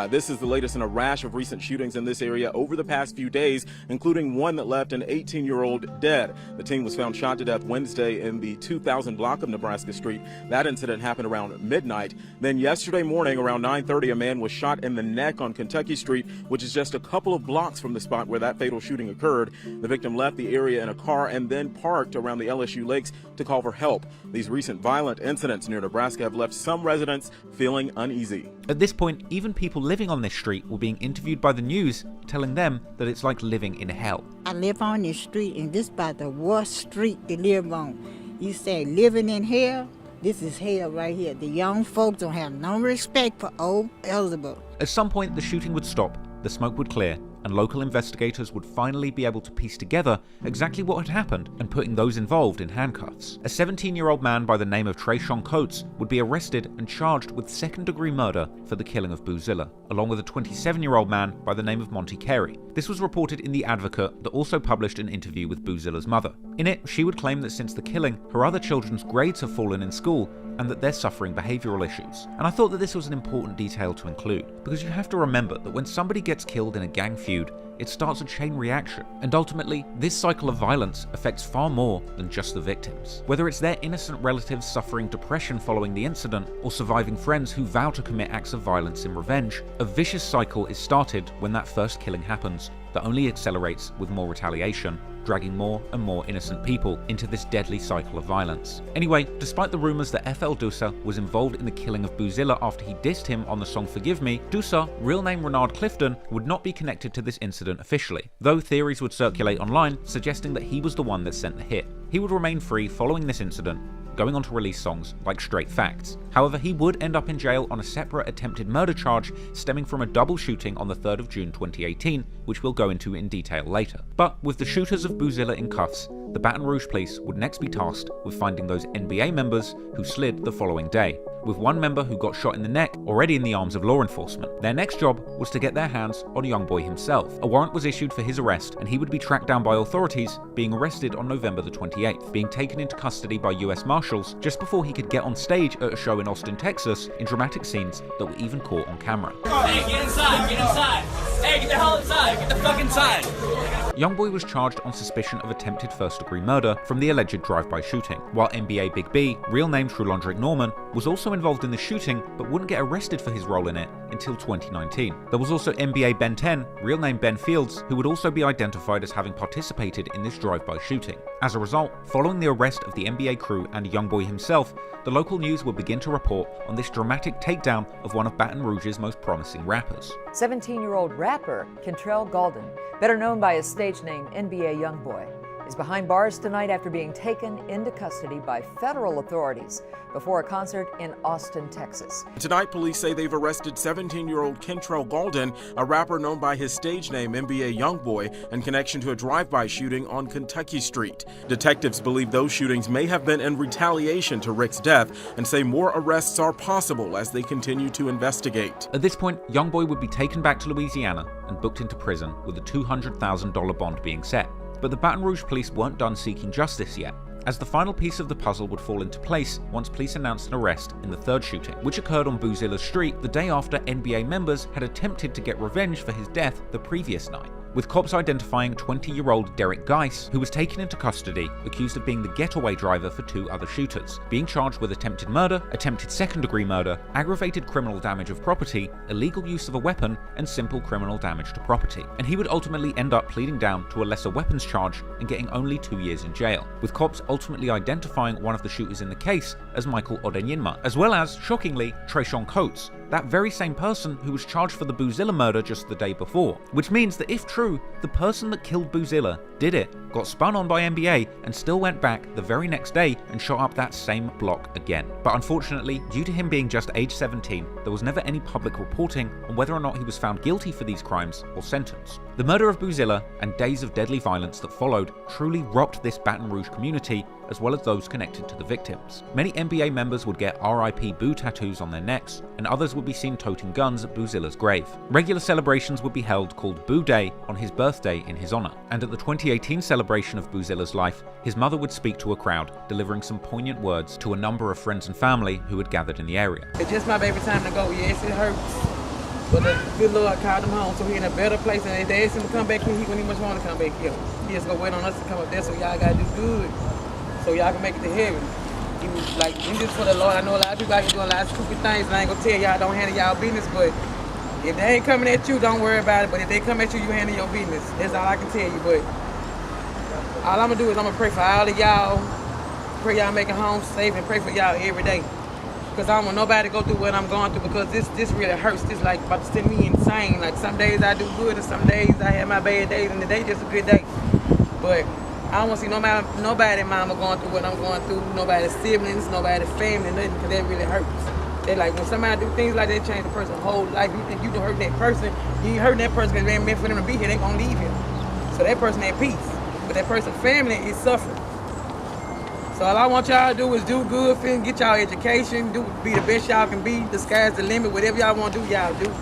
Speaker 20: This is the latest in a rash of recent shootings in this area over the past few days, including one that left an 18-year-old dead. The teen was found shot to death Wednesday in the 2000 block of Nebraska Street. That incident happened around midnight. Then yesterday morning around 9:30, a man was shot in the neck on Kentucky Street, which is just a couple of blocks from the spot where that fatal shooting occurred. The victim left the area in a car and then parked around the LSU lakes to call for help. These recent violent incidents near Nebraska have left some residents feeling uneasy.
Speaker 7: At this point, even people living on this street were being interviewed by the news, telling them that it's like living in hell.
Speaker 5: I live on this street, and this about the worst street to live on. You say living in hell? This is hell right here. The young folks don't have no respect for old Elizabeth.
Speaker 7: At some point, the shooting would stop, the smoke would clear, and local investigators would finally be able to piece together exactly what had happened and putting those involved in handcuffs. A 17-year-old man by the name of Trayshawn Coates would be arrested and charged with second-degree murder for the killing of Boozilla, along with a 27-year-old man by the name of Monty Carey. This was reported in The Advocate that also published an interview with Boozilla's mother. In it, she would claim that since the killing, her other children's grades have fallen in school and that they're suffering behavioural issues. And I thought that this was an important detail to include, because you have to remember that when somebody gets killed in a gang feud, it starts a chain reaction, and ultimately, this cycle of violence affects far more than just the victims. Whether it's their innocent relatives suffering depression following the incident, or surviving friends who vow to commit acts of violence in revenge, a vicious cycle is started when that first killing happens, that only accelerates with more retaliation, dragging more and more innocent people into this deadly cycle of violence. Anyway, despite the rumours that FL Dusa was involved in the killing of Boozilla after he dissed him on the song Forgive Me, Dusa, real name Renard Clifton, would not be connected to this incident officially, though theories would circulate online suggesting that he was the one that sent the hit. He would remain free following this incident, going on to release songs like Straight Facts. However, he would end up in jail on a separate attempted murder charge stemming from a double shooting on the 3rd of June 2018, which we'll go into in detail later. But with the shooters of Boozilla in cuffs, the Baton Rouge police would next be tasked with finding those NBA members who slid the following day, with one member who got shot in the neck already in the arms of law enforcement. Their next job was to get their hands on Youngboy himself. A warrant was issued for his arrest, and he would be tracked down by authorities, being arrested on November the 28th, being taken into custody by US Marshals just before he could get on stage at a show in Austin, Texas, in dramatic scenes that were even caught on camera.
Speaker 6: Hey, get inside, get inside! Hey, get the hell inside, get the fuck inside!
Speaker 7: Youngboy was charged on suspicion of attempted first-degree murder from the alleged drive-by shooting, while NBA Big B, real name Trulondrick Norman, was also involved in the shooting but wouldn't get arrested for his role in it until 2019. There was also NBA Ben 10, real name Ben Fields, who would also be identified as having participated in this drive-by shooting. As a result, following the arrest of the NBA crew and Youngboy himself, the local news would begin to report on this dramatic takedown of one of Baton Rouge's most promising rappers.
Speaker 10: 17-year-old rapper Kentrell Gaulden, better known by his stage name NBA Youngboy, is behind bars tonight after being taken into custody by federal authorities before a concert in Austin, Texas.
Speaker 20: Tonight, police say they've arrested 17-year-old Kentrell Golden, a rapper known by his stage name NBA Youngboy, in connection to a drive-by shooting on Kentucky Street. Detectives believe those shootings may have been in retaliation to Rick's death and say more arrests are possible as they continue to investigate.
Speaker 7: At this point, Youngboy would be taken back to Louisiana and booked into prison with a $200,000 bond being set. But the Baton Rouge police weren't done seeking justice yet, as the final piece of the puzzle would fall into place once police announced an arrest in the third shooting, which occurred on Boozilla Street the day after NBA members had attempted to get revenge for his death the previous night, with cops identifying 20-year-old Derek Geis, who was taken into custody, accused of being the getaway driver for 2 other shooters, being charged with attempted murder, attempted second-degree murder, aggravated criminal damage of property, illegal use of a weapon, and simple criminal damage to property. And he would ultimately end up pleading down to a lesser weapons charge and getting only 2 years in jail, with cops ultimately identifying one of the shooters in the case as Michael Odenyinma, as well as, shockingly, Trayshawn Coates, that very same person who was charged for the Boozilla murder just the day before. Which means that if true, the person that killed Boozilla did it, got spun on by NBA, and still went back the very next day and shot up that same block again. But unfortunately, due to him being just age 17, there was never any public reporting on whether or not he was found guilty for these crimes or sentenced. The murder of Boozilla and days of deadly violence that followed truly rocked this Baton Rouge community, as well as those connected to the victims. Many NBA members would get RIP Boo tattoos on their necks, and others would be seen toting guns at Boozilla's grave. Regular celebrations would be held called Boo Day on his birthday in his honor, and at the 2018 celebration of Boozilla's life, his mother would speak to a crowd, delivering some poignant words to a number of friends and family who had gathered in the area.
Speaker 14: It's just my baby time to go. Yes, it hurts. But the good Lord called him home, so he in a better place. And if they asked him to come back here, he wouldn't even want to come back here. He just gonna wait on us to come up there, so y'all gotta do good, so y'all can make it to heaven. He was like, we just for the Lord. I know a lot of people out here doing a lot of stupid things, and I ain't gonna tell y'all don't handle y'all business, but if they ain't coming at you, don't worry about it. But if they come at you, you handle your business. That's all I can tell you. But all I'm gonna do is I'm gonna pray for all of y'all, pray y'all make it home safe, and pray for y'all every day. Because I don't want nobody to go through what I'm going through, because this really hurts. This like about to send me insane. Like some days I do good and some days I have my bad days, and today just a good day. But I don't want to see nobody mama going through what I'm going through, nobody's siblings, nobody's family, nothing, because that really hurts. They like when somebody do things like that, change the person's whole life. You think you don't hurt that person, you hurt that person because it ain't meant for them to be here, they gonna leave here. So that person at peace, but that person's family is suffering. So all I want y'all to do is do good, get y'all education, be the best y'all can be. The sky's the limit. Whatever y'all want to do, y'all do.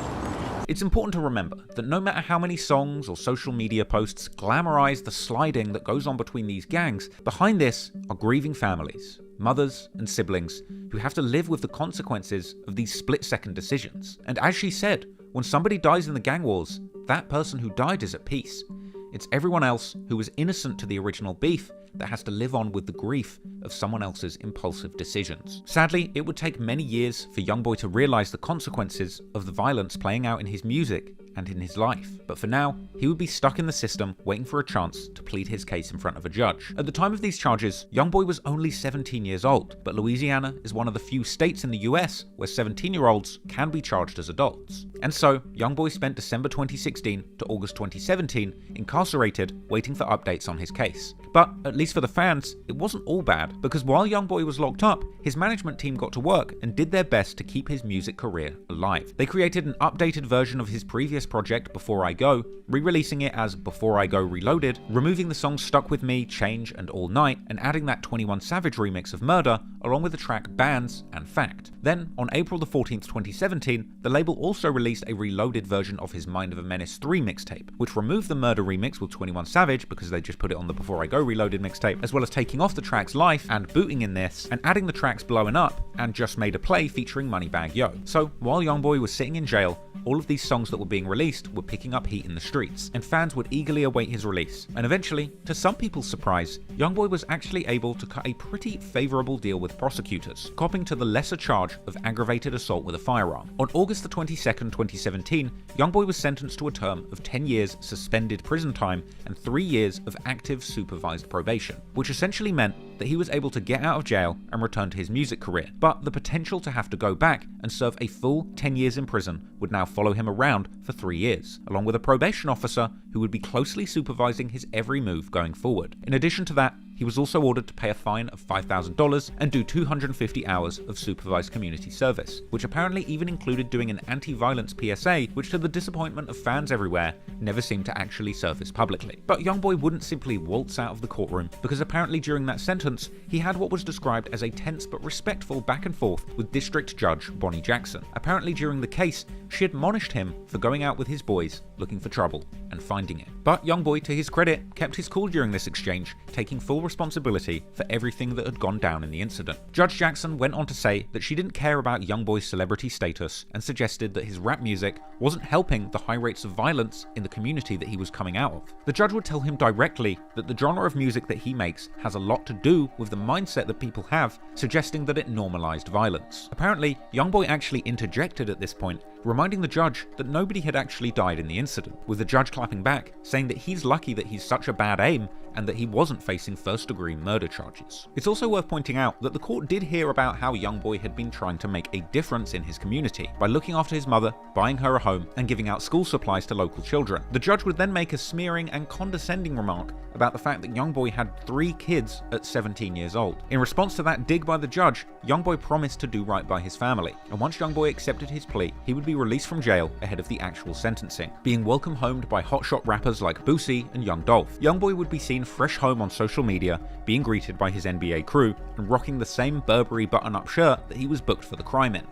Speaker 7: It's important to remember that no matter how many songs or social media posts glamorize the sliding that goes on between these gangs, behind this are grieving families, mothers and siblings who have to live with the consequences of these split-second decisions. And as she said, when somebody dies in the gang wars, that person who died is at peace. It's everyone else who was innocent to the original beef that has to live on with the grief of someone else's impulsive decisions. Sadly, it would take many years for Youngboy to realize the consequences of the violence playing out in his music and in his life. But for now, he would be stuck in the system waiting for a chance to plead his case in front of a judge. At the time of these charges, Youngboy was only 17 years old, but Louisiana is one of the few states in the US where 17-year-olds can be charged as adults. And so, Youngboy spent December 2016 to August 2017 incarcerated, waiting for updates on his case. But, at least for the fans, it wasn't all bad, because while Youngboy was locked up, his management team got to work and did their best to keep his music career alive. They created an updated version of his previous project, Before I Go, re-releasing it as Before I Go Reloaded, removing the songs Stuck With Me, Change, and All Night, and adding that 21 Savage remix of Murder, along with the track Bands and Fact. Then, on April the 14th, 2017, the label also released a reloaded version of his Mind of a Menace 3 mixtape, which removed the Murder remix with 21 Savage because they just put it on the Before I Go Reloaded mixtape, as well as taking off the tracks Life and Booting in this, and adding the tracks Blowing Up and Just Made a Play featuring Moneybagg Yo. So, while Youngboy was sitting in jail, all of these songs that were being released were picking up heat in the streets, and fans would eagerly await his release. And eventually, to some people's surprise, Youngboy was actually able to cut a pretty favourable deal with prosecutors, copping to the lesser charge of aggravated assault with a firearm. On August the 22nd, 2017, Youngboy was sentenced to a term of 10 years suspended prison time and 3 years of active supervised probation, which essentially meant that he was able to get out of jail and return to his music career. But the potential to have to go back and serve a full 10 years in prison would now follow him around for 3 years, along with a probation officer who would be closely supervising his every move going forward. In addition to that, he was also ordered to pay a fine of $5,000 and do 250 hours of supervised community service, which apparently even included doing an anti-violence PSA, which to the disappointment of fans everywhere, never seemed to actually surface publicly. But Youngboy wouldn't simply waltz out of the courtroom, because apparently during that sentence, he had what was described as a tense but respectful back and forth with District Judge Bonnie Jackson. Apparently during the case, she admonished him for going out with his boys looking for trouble and finding it. But Youngboy, to his credit, kept his cool during this exchange, taking full responsibility for everything that had gone down in the incident. Judge Jackson went on to say that she didn't care about Youngboy's celebrity status and suggested that his rap music wasn't helping the high rates of violence in the community that he was coming out of. The judge would tell him directly that the genre of music that he makes has a lot to do with the mindset that people have, suggesting that it normalized violence. Apparently, Youngboy actually interjected at this point, reminding the judge that nobody had actually died in the incident, with the judge clapping back, saying that he's lucky that he's such a bad aim and that he wasn't facing first-degree murder charges. It's also worth pointing out that the court did hear about how Youngboy had been trying to make a difference in his community by looking after his mother, buying her a home, and giving out school supplies to local children. The judge would then make a smearing and condescending remark about the fact that Youngboy had 3 kids at 17 years old. In response to that dig by the judge, Youngboy promised to do right by his family, and once Youngboy accepted his plea, he would be released from jail ahead of the actual sentencing, being welcome homed by hotshot rappers like Boosie and Young Dolph. Youngboy would be seen fresh home on social media, being greeted by his NBA crew, and rocking the same Burberry button-up shirt that he was booked for the crime in.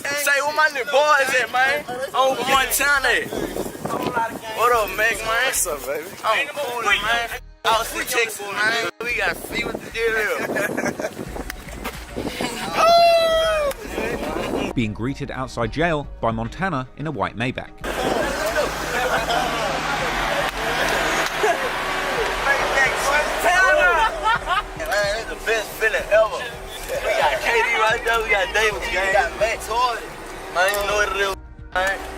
Speaker 11: Say where my new boys at, man? On Montana. What up, Meg, man? What's up, baby? I'm coolin', man. Austin, Texas, man. We got to see what the deal is.
Speaker 7: Being greeted outside jail by Montana in a white Maybach.
Speaker 11: Man, it's the best feeling ever. We got KD right there, we got Davis, we got Matt Toy. Man, you know what it is.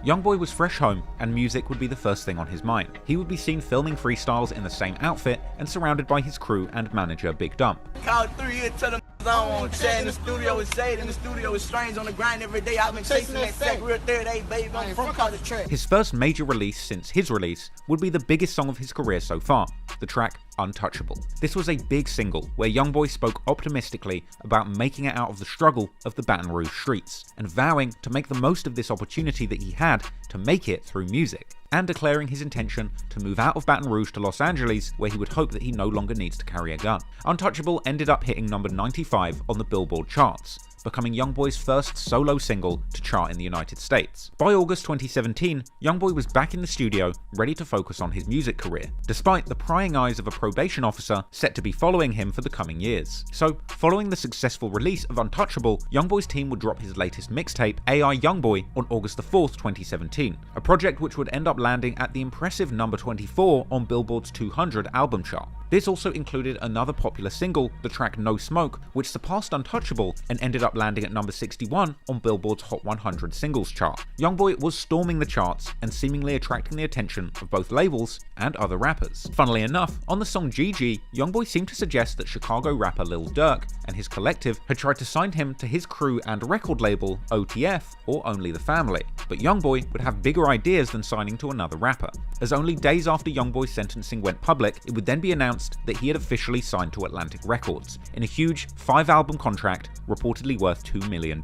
Speaker 7: Youngboy was fresh home, and music would be the first thing on his mind. He would be seen filming freestyles in the same outfit and surrounded by his crew and manager Big Dump.
Speaker 11: Call 3 years to the I don't want to chat in the studio with Shade, in the studio with Strange on the grind every day. I've been chasing that sack real 38, baby. I'm from College Track.
Speaker 7: His first major release since his release would be the biggest song of his career so far, the track Untouchable. This was a big single where Youngboy spoke optimistically about making it out of the struggle of the Baton Rouge streets and vowing to make the most of this opportunity that he had to make it through music, and declaring his intention to move out of Baton Rouge to Los Angeles, where he would hope that he no longer needs to carry a gun. Untouchable ended up hitting number 95 on the Billboard charts, becoming Youngboy's first solo single to chart in the United States. By August 2017, Youngboy was back in the studio, ready to focus on his music career, despite the prying eyes of a probation officer set to be following him for the coming years. So, following the successful release of Untouchable, Youngboy's team would drop his latest mixtape, AI Youngboy, on August 4th, 2017, a project which would end up landing at the impressive number 24 on Billboard's 200 album chart. This also included another popular single, the track No Smoke, which surpassed Untouchable and ended up landing at number 61 on Billboard's Hot 100 singles chart. Youngboy was storming the charts and seemingly attracting the attention of both labels and other rappers. Funnily enough, on the song GG, Youngboy seemed to suggest that Chicago rapper Lil Durk and his collective had tried to sign him to his crew and record label, OTF, or Only the Family. But Youngboy would have bigger ideas than signing to another rapper, as only days after Youngboy's sentencing went public, it would then be announced that he had officially signed to Atlantic Records in a huge 5-album contract reportedly worth $2 million.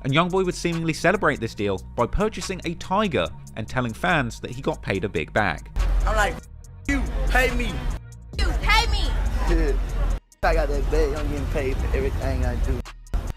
Speaker 7: And Youngboy would seemingly celebrate this deal by purchasing a tiger and telling fans that he got paid a big bag.
Speaker 11: I'm like, you pay me.
Speaker 22: You pay me.
Speaker 11: I got that bag, I'm getting paid for everything I do.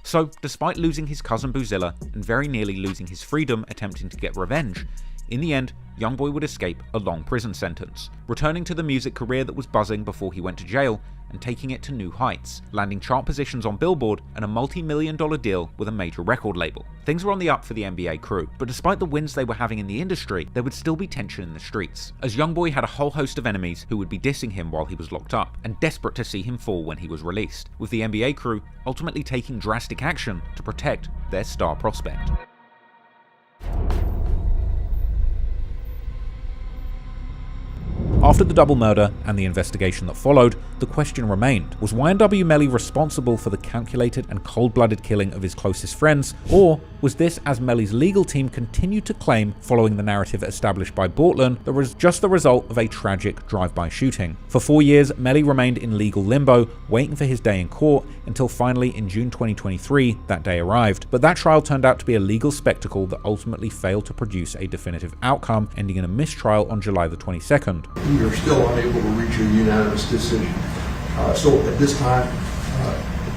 Speaker 7: So, despite losing his cousin Boozilla and very nearly losing his freedom attempting to get revenge, in the end, Youngboy would escape a long prison sentence, returning to the music career that was buzzing before he went to jail and taking it to new heights, landing chart positions on Billboard and a multi-million-dollar deal with a major record label. Things were on the up for the NBA crew, but despite the wins they were having in the industry, there would still be tension in the streets, as Youngboy had a whole host of enemies who would be dissing him while he was locked up, and desperate to see him fall when he was released, with the NBA crew ultimately taking drastic action to protect their star prospect. After the double murder and the investigation that followed, the question remained: was YNW Melly responsible for the calculated and cold-blooded killing of his closest friends, or was this, as Melly's legal team continued to claim following the narrative established by Bortland, that was just the result of a tragic drive-by shooting? For 4 years, Melly remained in legal limbo, waiting for his day in court, until finally in June 2023, that day arrived. But that trial turned out to be a legal spectacle that ultimately failed to produce a definitive outcome, ending in a mistrial on July the 22nd.
Speaker 12: We are still unable to reach a unanimous decision. So at this time,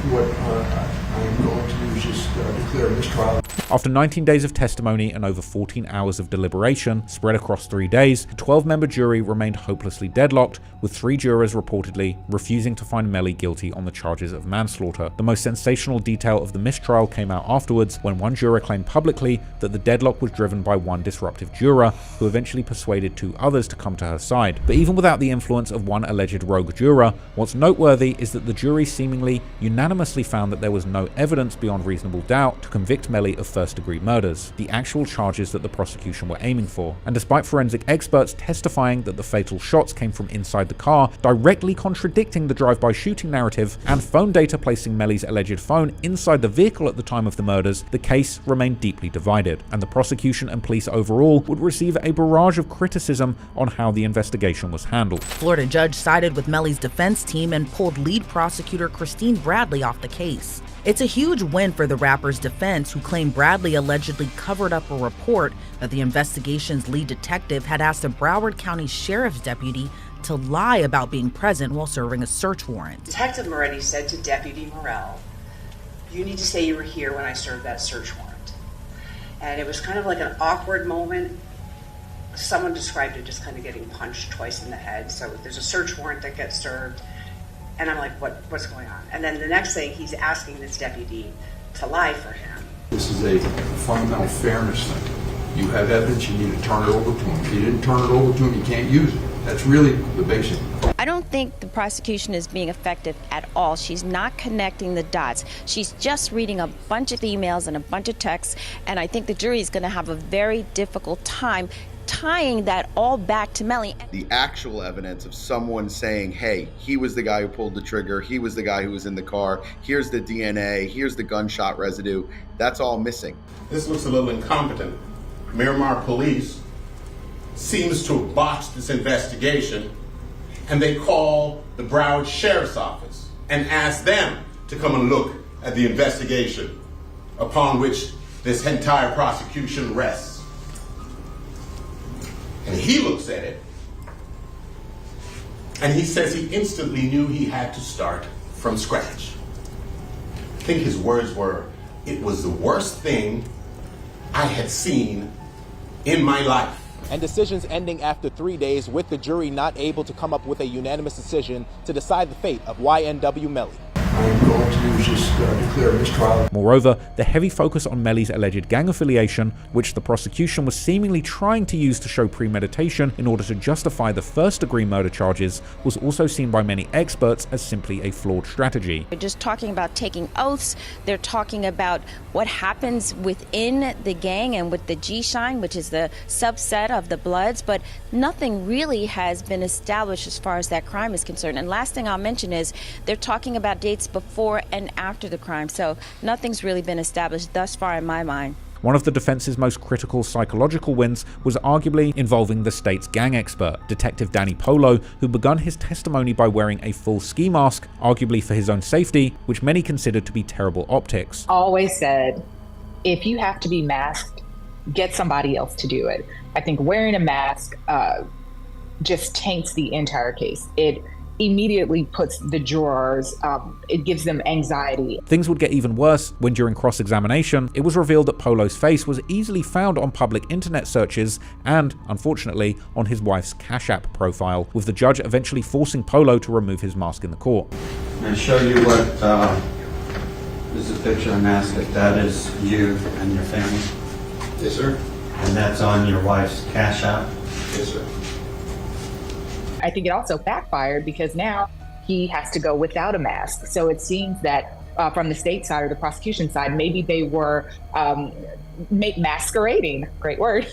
Speaker 12: what I am going to do is just declare a mistrial.
Speaker 7: After 19 days of testimony and over 14 hours of deliberation, spread across 3 days, the 12-member jury remained hopelessly deadlocked, with 3 jurors reportedly refusing to find Melly guilty on the charges of manslaughter. The most sensational detail of the mistrial came out afterwards, when one juror claimed publicly that the deadlock was driven by one disruptive juror, who eventually persuaded 2 others to come to her side. But even without the influence of one alleged rogue juror, what's noteworthy is that the jury seemingly unanimously found that there was no evidence beyond reasonable doubt to convict Melly of first-degree murders, the actual charges that the prosecution were aiming for. And despite forensic experts testifying that the fatal shots came from inside the car, directly contradicting the drive-by shooting narrative, and phone data placing Melly's alleged phone inside the vehicle at the time of the murders, the case remained deeply divided, and the prosecution and police overall would receive a barrage of criticism on how the investigation was handled.
Speaker 15: Florida judge sided with Melly's defense team and pulled lead prosecutor Christine Bradley off the case. It's a huge win for the rapper's defense, who claimed Bradley allegedly covered up a report that the investigation's lead detective had asked a Broward County Sheriff's deputy to lie about being present while serving a search warrant.
Speaker 16: Detective Moretti said to Deputy Morell, "You need to say you were here when I served that search warrant." And it was kind of like an awkward moment. Someone described it just kind of getting punched twice in the head. So there's a search warrant that gets served, and I'm like, what's going on? And then the next thing, he's asking this deputy to lie for him.
Speaker 12: This is a fundamental fairness thing. You have evidence, you need to turn it over to him. If you didn't turn it over to him, you can't use it. That's really the basic.
Speaker 17: I don't think the prosecution is being effective at all. She's not connecting the dots. She's just reading a bunch of emails and a bunch of texts, and I think the jury is going to have a very difficult time tying that all back to Melly.
Speaker 18: The actual evidence of someone saying, hey, he was the guy who pulled the trigger, he was the guy who was in the car, here's the DNA, here's the gunshot residue, that's all missing.
Speaker 26: This looks a little incompetent. Miramar Police seems to have botched this investigation, and they call the Broward Sheriff's Office and ask them to come and look at the investigation upon which this entire prosecution rests. And he looks at it, and he says he instantly knew he had to start from scratch. I think his words were, "It was the worst thing I had seen in my life."
Speaker 27: And decisions ending after 3 days, with the jury not able to come up with a unanimous decision to decide the fate of YNW Melly.
Speaker 12: I am going to do is just declare a mistrial.
Speaker 7: Moreover, the heavy focus on Melly's alleged gang affiliation, which the prosecution was seemingly trying to use to show premeditation in order to justify the first-degree murder charges, was also seen by many experts as simply a flawed strategy.
Speaker 17: They're just talking about taking oaths. They're talking about what happens within the gang and with the G-Shine, which is the subset of the Bloods, but nothing really has been established as far as that crime is concerned. And last thing I'll mention is they're talking about dates before and after the crime, so nothing's really been established thus far in my mind.
Speaker 7: One of the defense's most critical psychological wins was arguably involving the state's gang expert, Detective Danny Polo, who begun his testimony by wearing a full ski mask, arguably for his own safety, which many considered to be terrible optics.
Speaker 28: Always said, if you have to be masked, get somebody else to do it. I think wearing a mask just taints the entire case. It immediately puts the jurors, it gives them anxiety.
Speaker 7: Things would get even worse when, during cross-examination, it was revealed that Polo's face was easily found on public internet searches and, unfortunately, on his wife's Cash App profile, with the judge eventually forcing Polo to remove his mask in the court.
Speaker 29: I'm going to show you what is a picture of a mask. That is you and your family.
Speaker 12: Yes, sir.
Speaker 29: And that's on your wife's Cash App.
Speaker 12: Yes, sir.
Speaker 28: I think it also backfired because now he has to go without a mask. So it seems that from the state side or the prosecution side, maybe they were masquerading, great word,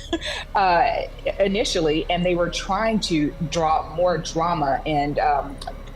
Speaker 28: initially, and they were trying to draw more drama and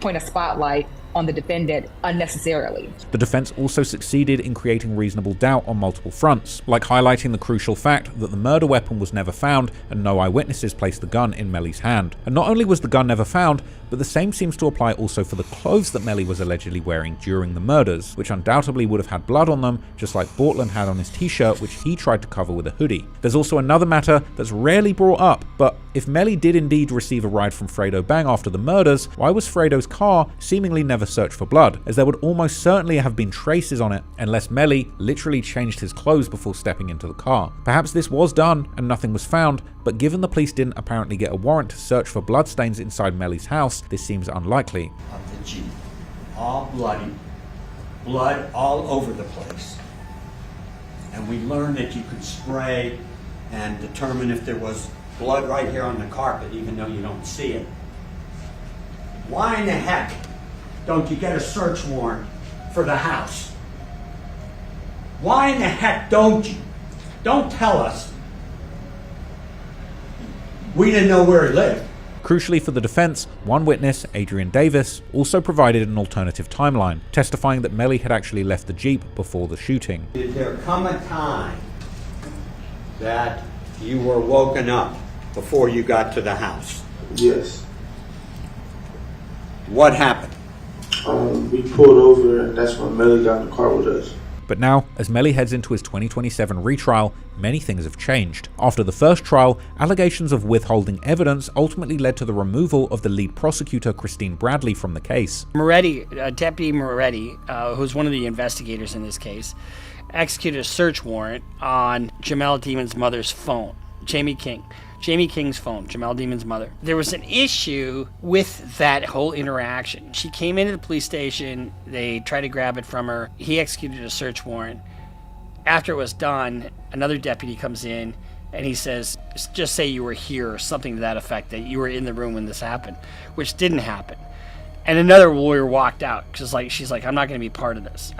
Speaker 28: point a spotlight on the defendant unnecessarily.
Speaker 7: The defense also succeeded in creating reasonable doubt on multiple fronts, like highlighting the crucial fact that the murder weapon was never found and no eyewitnesses placed the gun in Melly's hand. And not only was the gun never found, but the same seems to apply also for the clothes that Melly was allegedly wearing during the murders, which undoubtedly would have had blood on them, just like Bortland had on his t-shirt, which he tried to cover with a hoodie. There's also another matter that's rarely brought up, but if Melly did indeed receive a ride from Fredo Bang after the murders, why was Fredo's car seemingly never searched for blood, as there would almost certainly have been traces on it unless Melly literally changed his clothes before stepping into the car. Perhaps this was done and nothing was found, but given the police didn't apparently get a warrant to search for bloodstains inside Melly's house, this seems unlikely.
Speaker 1: Of the Jeep, all bloody, blood all over the place. And we learned that you could spray and determine if there was blood right here on the carpet, even though you don't see it. Why in the heck don't you get a search warrant for the house? Why in the heck don't you? Don't tell us we didn't know where he lived.
Speaker 7: Crucially for the defense, one witness, Adrian Davis, also provided an alternative timeline, testifying that Melly had actually left the Jeep before the shooting.
Speaker 1: Did there come a time that you were woken up before you got to the house?
Speaker 3: Yes.
Speaker 1: What happened?
Speaker 3: We pulled over, and that's when Melly got in the car with us.
Speaker 7: But now, as Melly heads into his 2027 retrial, many things have changed. After the first trial, allegations of withholding evidence ultimately led to the removal of the lead prosecutor, Christine Bradley, from the case.
Speaker 4: Moretti, Deputy Moretti, who's one of the investigators in this case, executed a search warrant on Jamel Demon's mother's phone, Jamie King's phone, Jamel Demon's mother. There was an issue with that whole interaction. She came into the police station, they tried to grab it from her. He executed a search warrant. After it was done, another deputy comes in and he says, just say you were here or something to that effect, that you were in the room when this happened, which didn't happen. And another lawyer walked out because she's like, I'm not going to be part of this.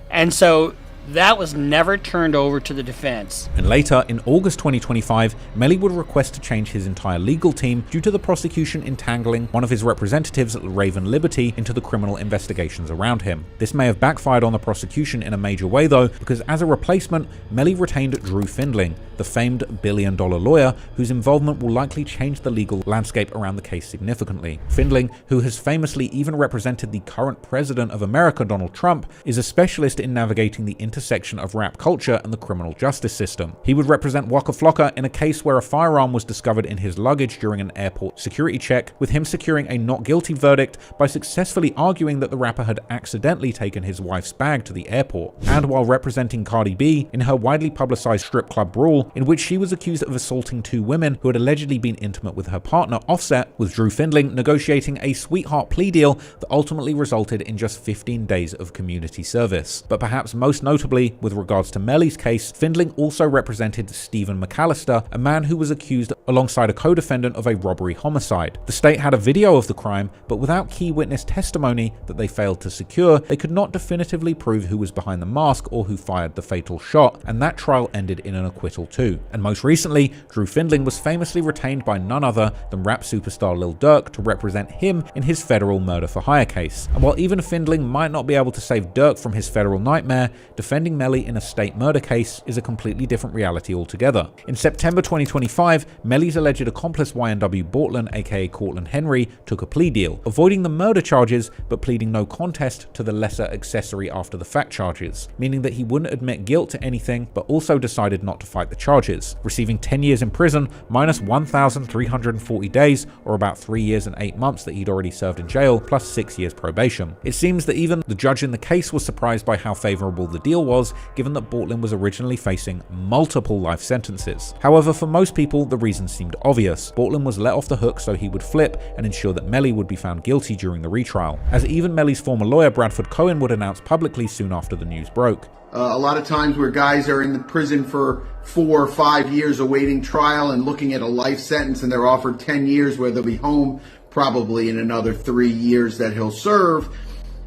Speaker 4: And so that was never turned over to the defense.
Speaker 7: And later, in August 2025, Melly would request to change his entire legal team due to the prosecution entangling one of his representatives, Raven Liberty, into the criminal investigations around him. This may have backfired on the prosecution in a major way though, because as a replacement, Melly retained Drew Findling, the famed billion-dollar lawyer whose involvement will likely change the legal landscape around the case significantly. Findling, who has famously even represented the current president of America, Donald Trump, is a specialist in navigating the intersection of rap culture and the criminal justice system. He would represent Waka Flocka in a case where a firearm was discovered in his luggage during an airport security check, with him securing a not guilty verdict by successfully arguing that the rapper had accidentally taken his wife's bag to the airport. And while representing Cardi B in her widely publicized strip club brawl, in which she was accused of assaulting two women who had allegedly been intimate with her partner, Offset, with Drew Findling negotiating a sweetheart plea deal that ultimately resulted in just 15 days of community service. But perhaps most notably, with regards to Melly's case, Findling also represented Stephen McAllister, a man who was accused alongside a co-defendant of a robbery homicide. The state had a video of the crime, but without key witness testimony that they failed to secure, they could not definitively prove who was behind the mask or who fired the fatal shot, and that trial ended in an acquittal too. And most recently, Drew Findling was famously retained by none other than rap superstar Lil Durk to represent him in his federal murder for hire case. And while even Findling might not be able to save Durk from his federal nightmare, defending Melly in a state murder case is a completely different reality altogether. In September 2025, Melly's alleged accomplice YNW Bortland, aka Cortland Henry, took a plea deal, avoiding the murder charges but pleading no contest to the lesser accessory after the fact charges, meaning that he wouldn't admit guilt to anything but also decided not to fight the charges, receiving 10 years in prison minus 1,340 days, or about 3 years and 8 months that he'd already served in jail, plus 6 years probation. It seems that even the judge in the case was surprised by how favorable the deal was, given that Bortland was originally facing multiple life sentences. However, for most people, the reason seemed obvious. Bortland was let off the hook so he would flip and ensure that Melly would be found guilty during the retrial, as even Melly's former lawyer Bradford Cohen would announce publicly soon after the news broke.
Speaker 18: A lot of times where guys are in the prison for 4 or 5 years awaiting trial and looking at a life sentence, and they're offered 10 years where they'll be home probably in another 3 years that he'll serve,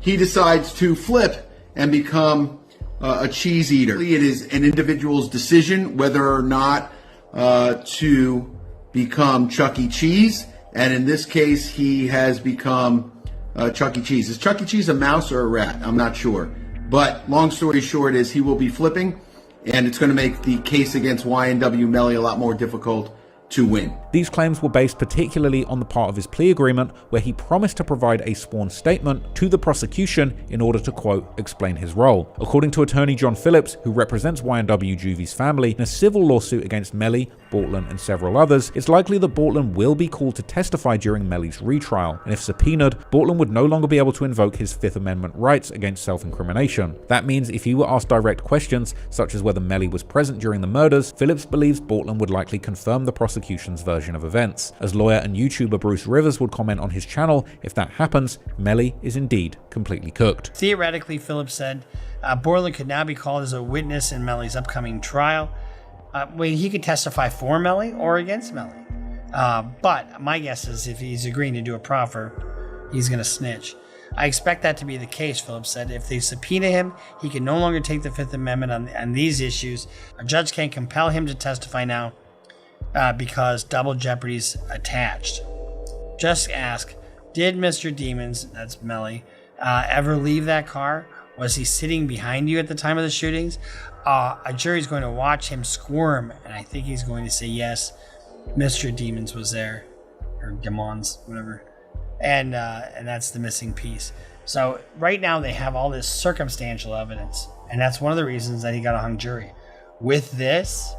Speaker 18: he decides to flip and become a cheese eater. It is an individual's decision whether or not to become Chuck E. Cheese. And in this case, he has become Chuck E. Cheese. Is Chuck E. Cheese a mouse or a rat? I'm not sure. But long story short is he will be flipping, and it's going to make the case against YNW Melly a lot more difficult to win.
Speaker 7: These claims were based particularly on the part of his plea agreement where he promised to provide a sworn statement to the prosecution in order to, quote, explain his role. According to attorney John Phillips, who represents YNW Juvie's family in a civil lawsuit against Melly, Bortlen, and several others, it's likely that Bortlen will be called to testify during Melly's retrial, and if subpoenaed, Bortlen would no longer be able to invoke his Fifth Amendment rights against self-incrimination. That means if he were asked direct questions, such as whether Melly was present during the murders, Phillips believes Bortlen would likely confirm the prosecution's version of events. As lawyer and YouTuber Bruce Rivers would comment on his channel, if that happens, Melly is indeed completely cooked.
Speaker 4: Theoretically, Phillips said, Bortlen could now be called as a witness in Melly's upcoming trial. He could testify for Melly or against Melly. But my guess is if he's agreeing to do a proffer, he's going to snitch. I expect that to be the case, Phillips said. If they subpoena him, he can no longer take the Fifth Amendment on these issues. A judge can't compel him to testify now because double jeopardy's attached. Just ask, did Mr. Demons, that's Melly, ever leave that car? Was he sitting behind you at the time of the shootings? A jury's going to watch him squirm, and I think he's going to say, yes, Mr. Demons was there, or Demons, whatever. And that's the missing piece. So right now they have all this circumstantial evidence, and that's one of the reasons that he got a hung jury. With this,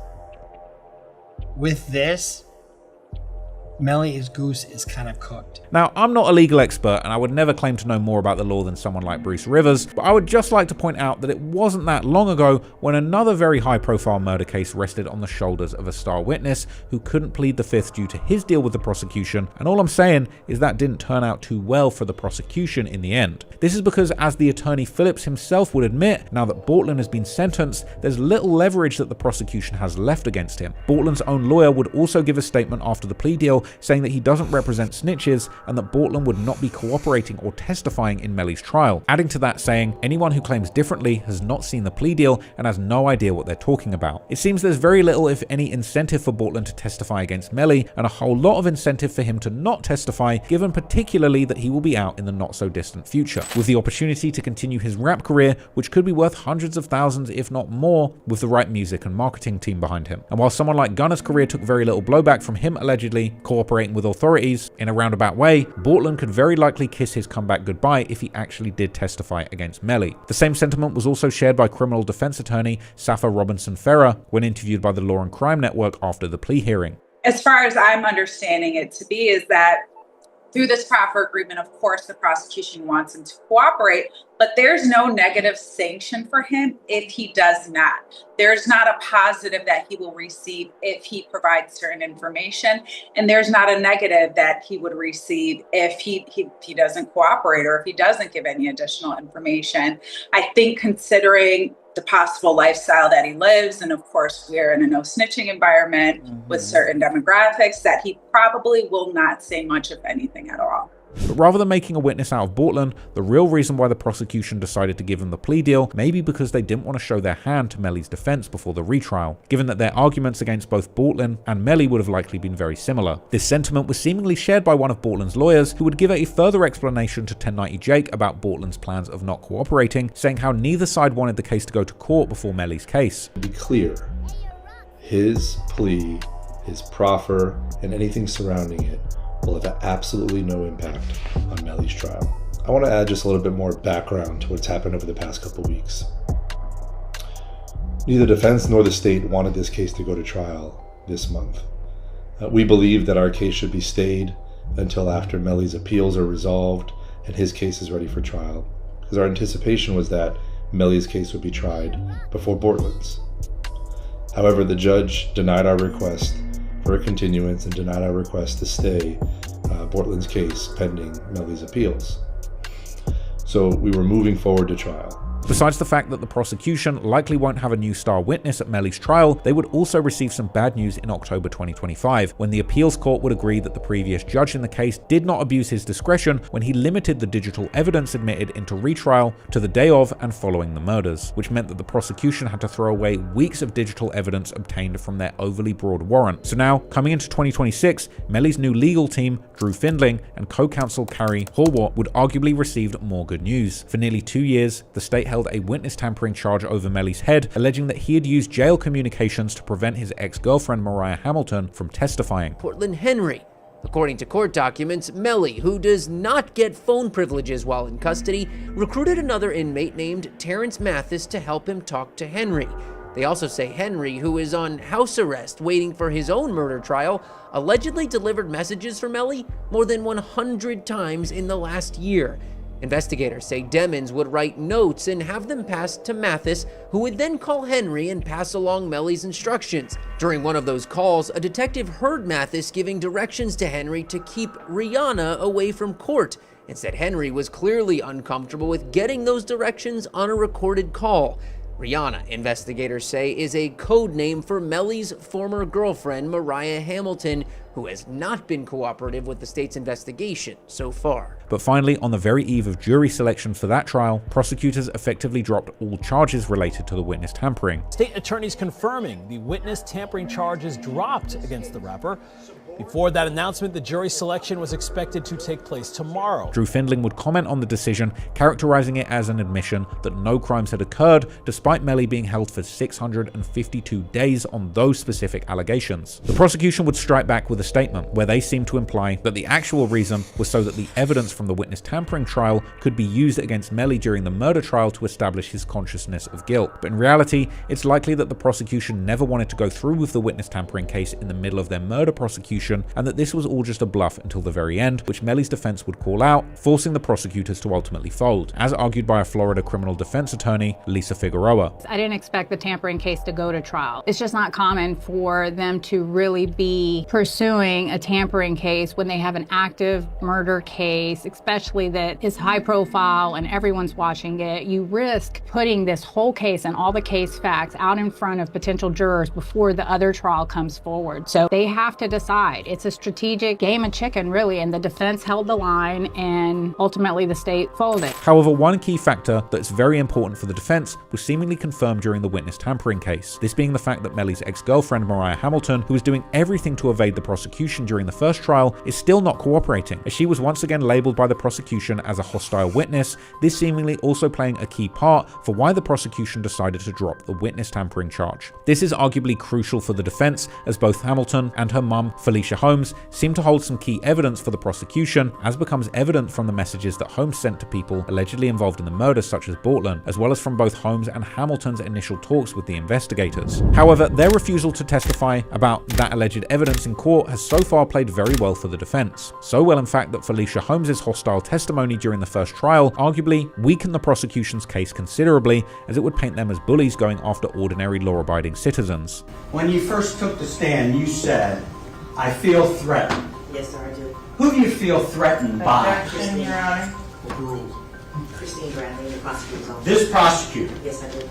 Speaker 4: Melly's goose is kind of cooked.
Speaker 7: Now, I'm not a legal expert, and I would never claim to know more about the law than someone like Bruce Rivers, but I would just like to point out that it wasn't that long ago when another very high-profile murder case rested on the shoulders of a star witness who couldn't plead the fifth due to his deal with the prosecution, and all I'm saying is that didn't turn out too well for the prosecution in the end. This is because, as the attorney Phillips himself would admit, now that Bortlen has been sentenced, there's little leverage that the prosecution has left against him. Bortlen's own lawyer would also give a statement after the plea deal saying that he doesn't represent snitches and that Bortlen would not be cooperating or testifying in Melly's trial, adding to that saying anyone who claims differently has not seen the plea deal and has no idea what they're talking about. It seems there's very little, if any, incentive for Bortlen to testify against Melly, and a whole lot of incentive for him to not testify, given particularly that he will be out in the not so distant future, with the opportunity to continue his rap career, which could be worth hundreds of thousands if not more with the right music and marketing team behind him. And while someone like Gunna's career took very little blowback from him allegedly cooperating with authorities in a roundabout way, Bortlen could very likely kiss his comeback goodbye if he actually did testify against Melly. The same sentiment was also shared by criminal defense attorney Safa Robinson-Ferrer when interviewed by the Law and Crime Network after the plea hearing.
Speaker 2: As far as I'm understanding it to be, is that through this proffer agreement, of course, the prosecution wants him to cooperate, but there's no negative sanction for him if he does not. There's not a positive that he will receive if he provides certain information, and there's not a negative that he would receive if he doesn't cooperate or if he doesn't give any additional information. I think considering the possible lifestyle that he lives, and of course we're in a no snitching environment with certain demographics, that he probably will not say much, if anything at all.
Speaker 7: But rather than making a witness out of Bortlen, the real reason why the prosecution decided to give him the plea deal may be because they didn't want to show their hand to Melly's defense before the retrial, given that their arguments against both Bortlen and Melly would have likely been very similar. This sentiment was seemingly shared by one of Bortlen's lawyers, who would give a further explanation to 1090 Jake about Bortlen's plans of not cooperating, saying how neither side wanted the case to go to court before Melly's case.
Speaker 8: To be clear, his plea, his proffer, and anything surrounding it will have absolutely no impact on Melly's trial. I want to add just a little bit more background to what's happened over the past couple weeks. Neither defense nor the state wanted this case to go to trial this month. We believe that our case should be stayed until after Melly's appeals are resolved and his case is ready for trial, because our anticipation was that Melly's case would be tried before Bortlen's. However, the judge denied our request for a continuance and denied our request to stay Bortlen's case pending Melly's appeals. So we were moving forward to trial.
Speaker 7: Besides the fact that the prosecution likely won't have a new star witness at Melly's trial, they would also receive some bad news in October 2025, when the appeals court would agree that the previous judge in the case did not abuse his discretion when he limited the digital evidence admitted into retrial to the day of and following the murders, which meant that the prosecution had to throw away weeks of digital evidence obtained from their overly broad warrant. So now, coming into 2026, Melly's new legal team, Drew Findling, and co-counsel Carrie Horwath would arguably receive more good news. For nearly 2 years, the state held a witness tampering charge over Melly's head, alleging that he had used jail communications to prevent his ex-girlfriend Mariah Hamilton from testifying.
Speaker 5: Portland Henry. According to court documents, Melly, who does not get phone privileges while in custody, recruited another inmate named Terrence Mathis to help him talk to Henry. They also say Henry, who is on house arrest waiting for his own murder trial, allegedly delivered messages for Melly more than 100 times in the last year. Investigators say Demons would write notes and have them passed to Mathis, who would then call Henry and pass along Melly's instructions. During one of those calls, a detective heard Mathis giving directions to Henry to keep Rihanna away from court, and said Henry was clearly uncomfortable with getting those directions on a recorded call. Rihanna, investigators say, is a code name for Melly's former girlfriend, Mariah Hamilton, who has not been cooperative with the state's investigation so far.
Speaker 7: But finally, on the very eve of jury selection for that trial, prosecutors effectively dropped all charges related to the witness tampering.
Speaker 6: State attorneys confirming the witness tampering charges dropped against the rapper. Before that announcement, the jury selection was expected to take place tomorrow.
Speaker 7: Drew Findling would comment on the decision, characterizing it as an admission that no crimes had occurred, despite Melly being held for 652 days on those specific allegations. The prosecution would strike back with a statement where they seemed to imply that the actual reason was so that the evidence from the witness tampering trial could be used against Melly during the murder trial to establish his consciousness of guilt. But in reality, it's likely that the prosecution never wanted to go through with the witness tampering case in the middle of their murder prosecution, and that this was all just a bluff until the very end, which Melly's defense would call out, forcing the prosecutors to ultimately fold, as argued by a Florida criminal defense attorney, Lisa Figueroa.
Speaker 9: I didn't expect the tampering case to go to trial. It's just not common for them to really be pursuing a tampering case when they have an active murder case, especially that is high profile and everyone's watching it. You risk putting this whole case and all the case facts out in front of potential jurors before the other trial comes forward. So they have to decide. It's a strategic game of chicken, really, and the defense held the line and ultimately the state folded.
Speaker 7: However, one key factor that's very important for the defense was seemingly confirmed during the witness tampering case, this being the fact that Melly's ex-girlfriend Mariah Hamilton, who was doing everything to evade the prosecution during the first trial, is still not cooperating, as she was once again labeled by the prosecution as a hostile witness, this seemingly also playing a key part for why the prosecution decided to drop the witness tampering charge. This is arguably crucial for the defense, as both Hamilton and her mum, Felicia Holmes, seem to hold some key evidence for the prosecution, as becomes evident from the messages that Holmes sent to people allegedly involved in the murders such as Bortland, as well as from both Holmes and Hamilton's initial talks with the investigators. However, their refusal to testify about that alleged evidence in court has so far played very well for the defense. So well in fact that Felicia Holmes' hostile testimony during the first trial arguably weakened the prosecution's case considerably, as it would paint them as bullies going after ordinary law-abiding citizens.
Speaker 1: When you first took the stand, you said, "I feel threatened."
Speaker 13: Yes, sir, I do.
Speaker 1: Who do you feel threatened by?
Speaker 13: Objection, Your Honor. Christine Bradley, the prosecutor's office.
Speaker 1: This prosecutor?
Speaker 13: Yes, I do.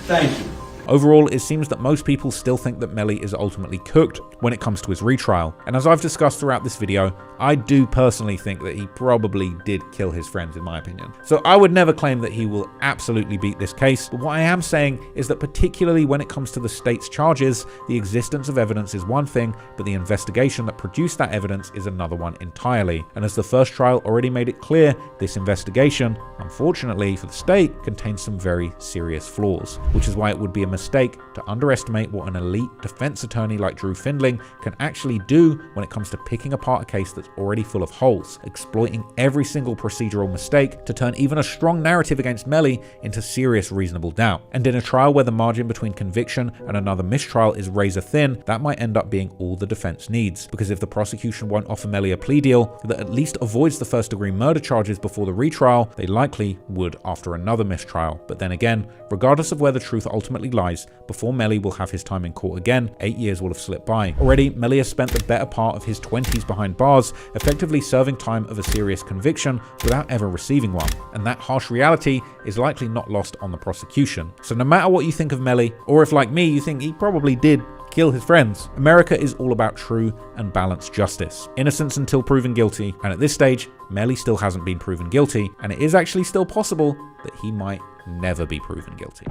Speaker 1: Thank you.
Speaker 7: Overall, it seems that most people still think that Melly is ultimately cooked when it comes to his retrial. And as I've discussed throughout this video, I do personally think that he probably did kill his friends, in my opinion. So I would never claim that he will absolutely beat this case, but what I am saying is that particularly when it comes to the state's charges, the existence of evidence is one thing, but the investigation that produced that evidence is another one entirely. And as the first trial already made it clear, this investigation, unfortunately for the state, contains some very serious flaws, which is why it would be a mistake to underestimate what an elite defense attorney like Drew Findling can actually do when it comes to picking apart a case that's already full of holes, exploiting every single procedural mistake to turn even a strong narrative against Melly into serious reasonable doubt. And in a trial where the margin between conviction and another mistrial is razor thin, that might end up being all the defense needs, because if the prosecution won't offer Melly a plea deal that at least avoids the first-degree murder charges before the retrial, they likely would after another mistrial. But then again, regardless of where the truth ultimately lies, dies before Melly will have his time in court again. 8 years will have slipped by. Already, Melly has spent the better part of his 20s behind bars, effectively serving time of a serious conviction without ever receiving one. And that harsh reality is likely not lost on the prosecution. So no matter what you think of Melly, or if like me you think he probably did kill his friends, America is all about true and balanced justice. Innocence until proven guilty, and at this stage, Melly still hasn't been proven guilty, and it is actually still possible that he might never be proven guilty.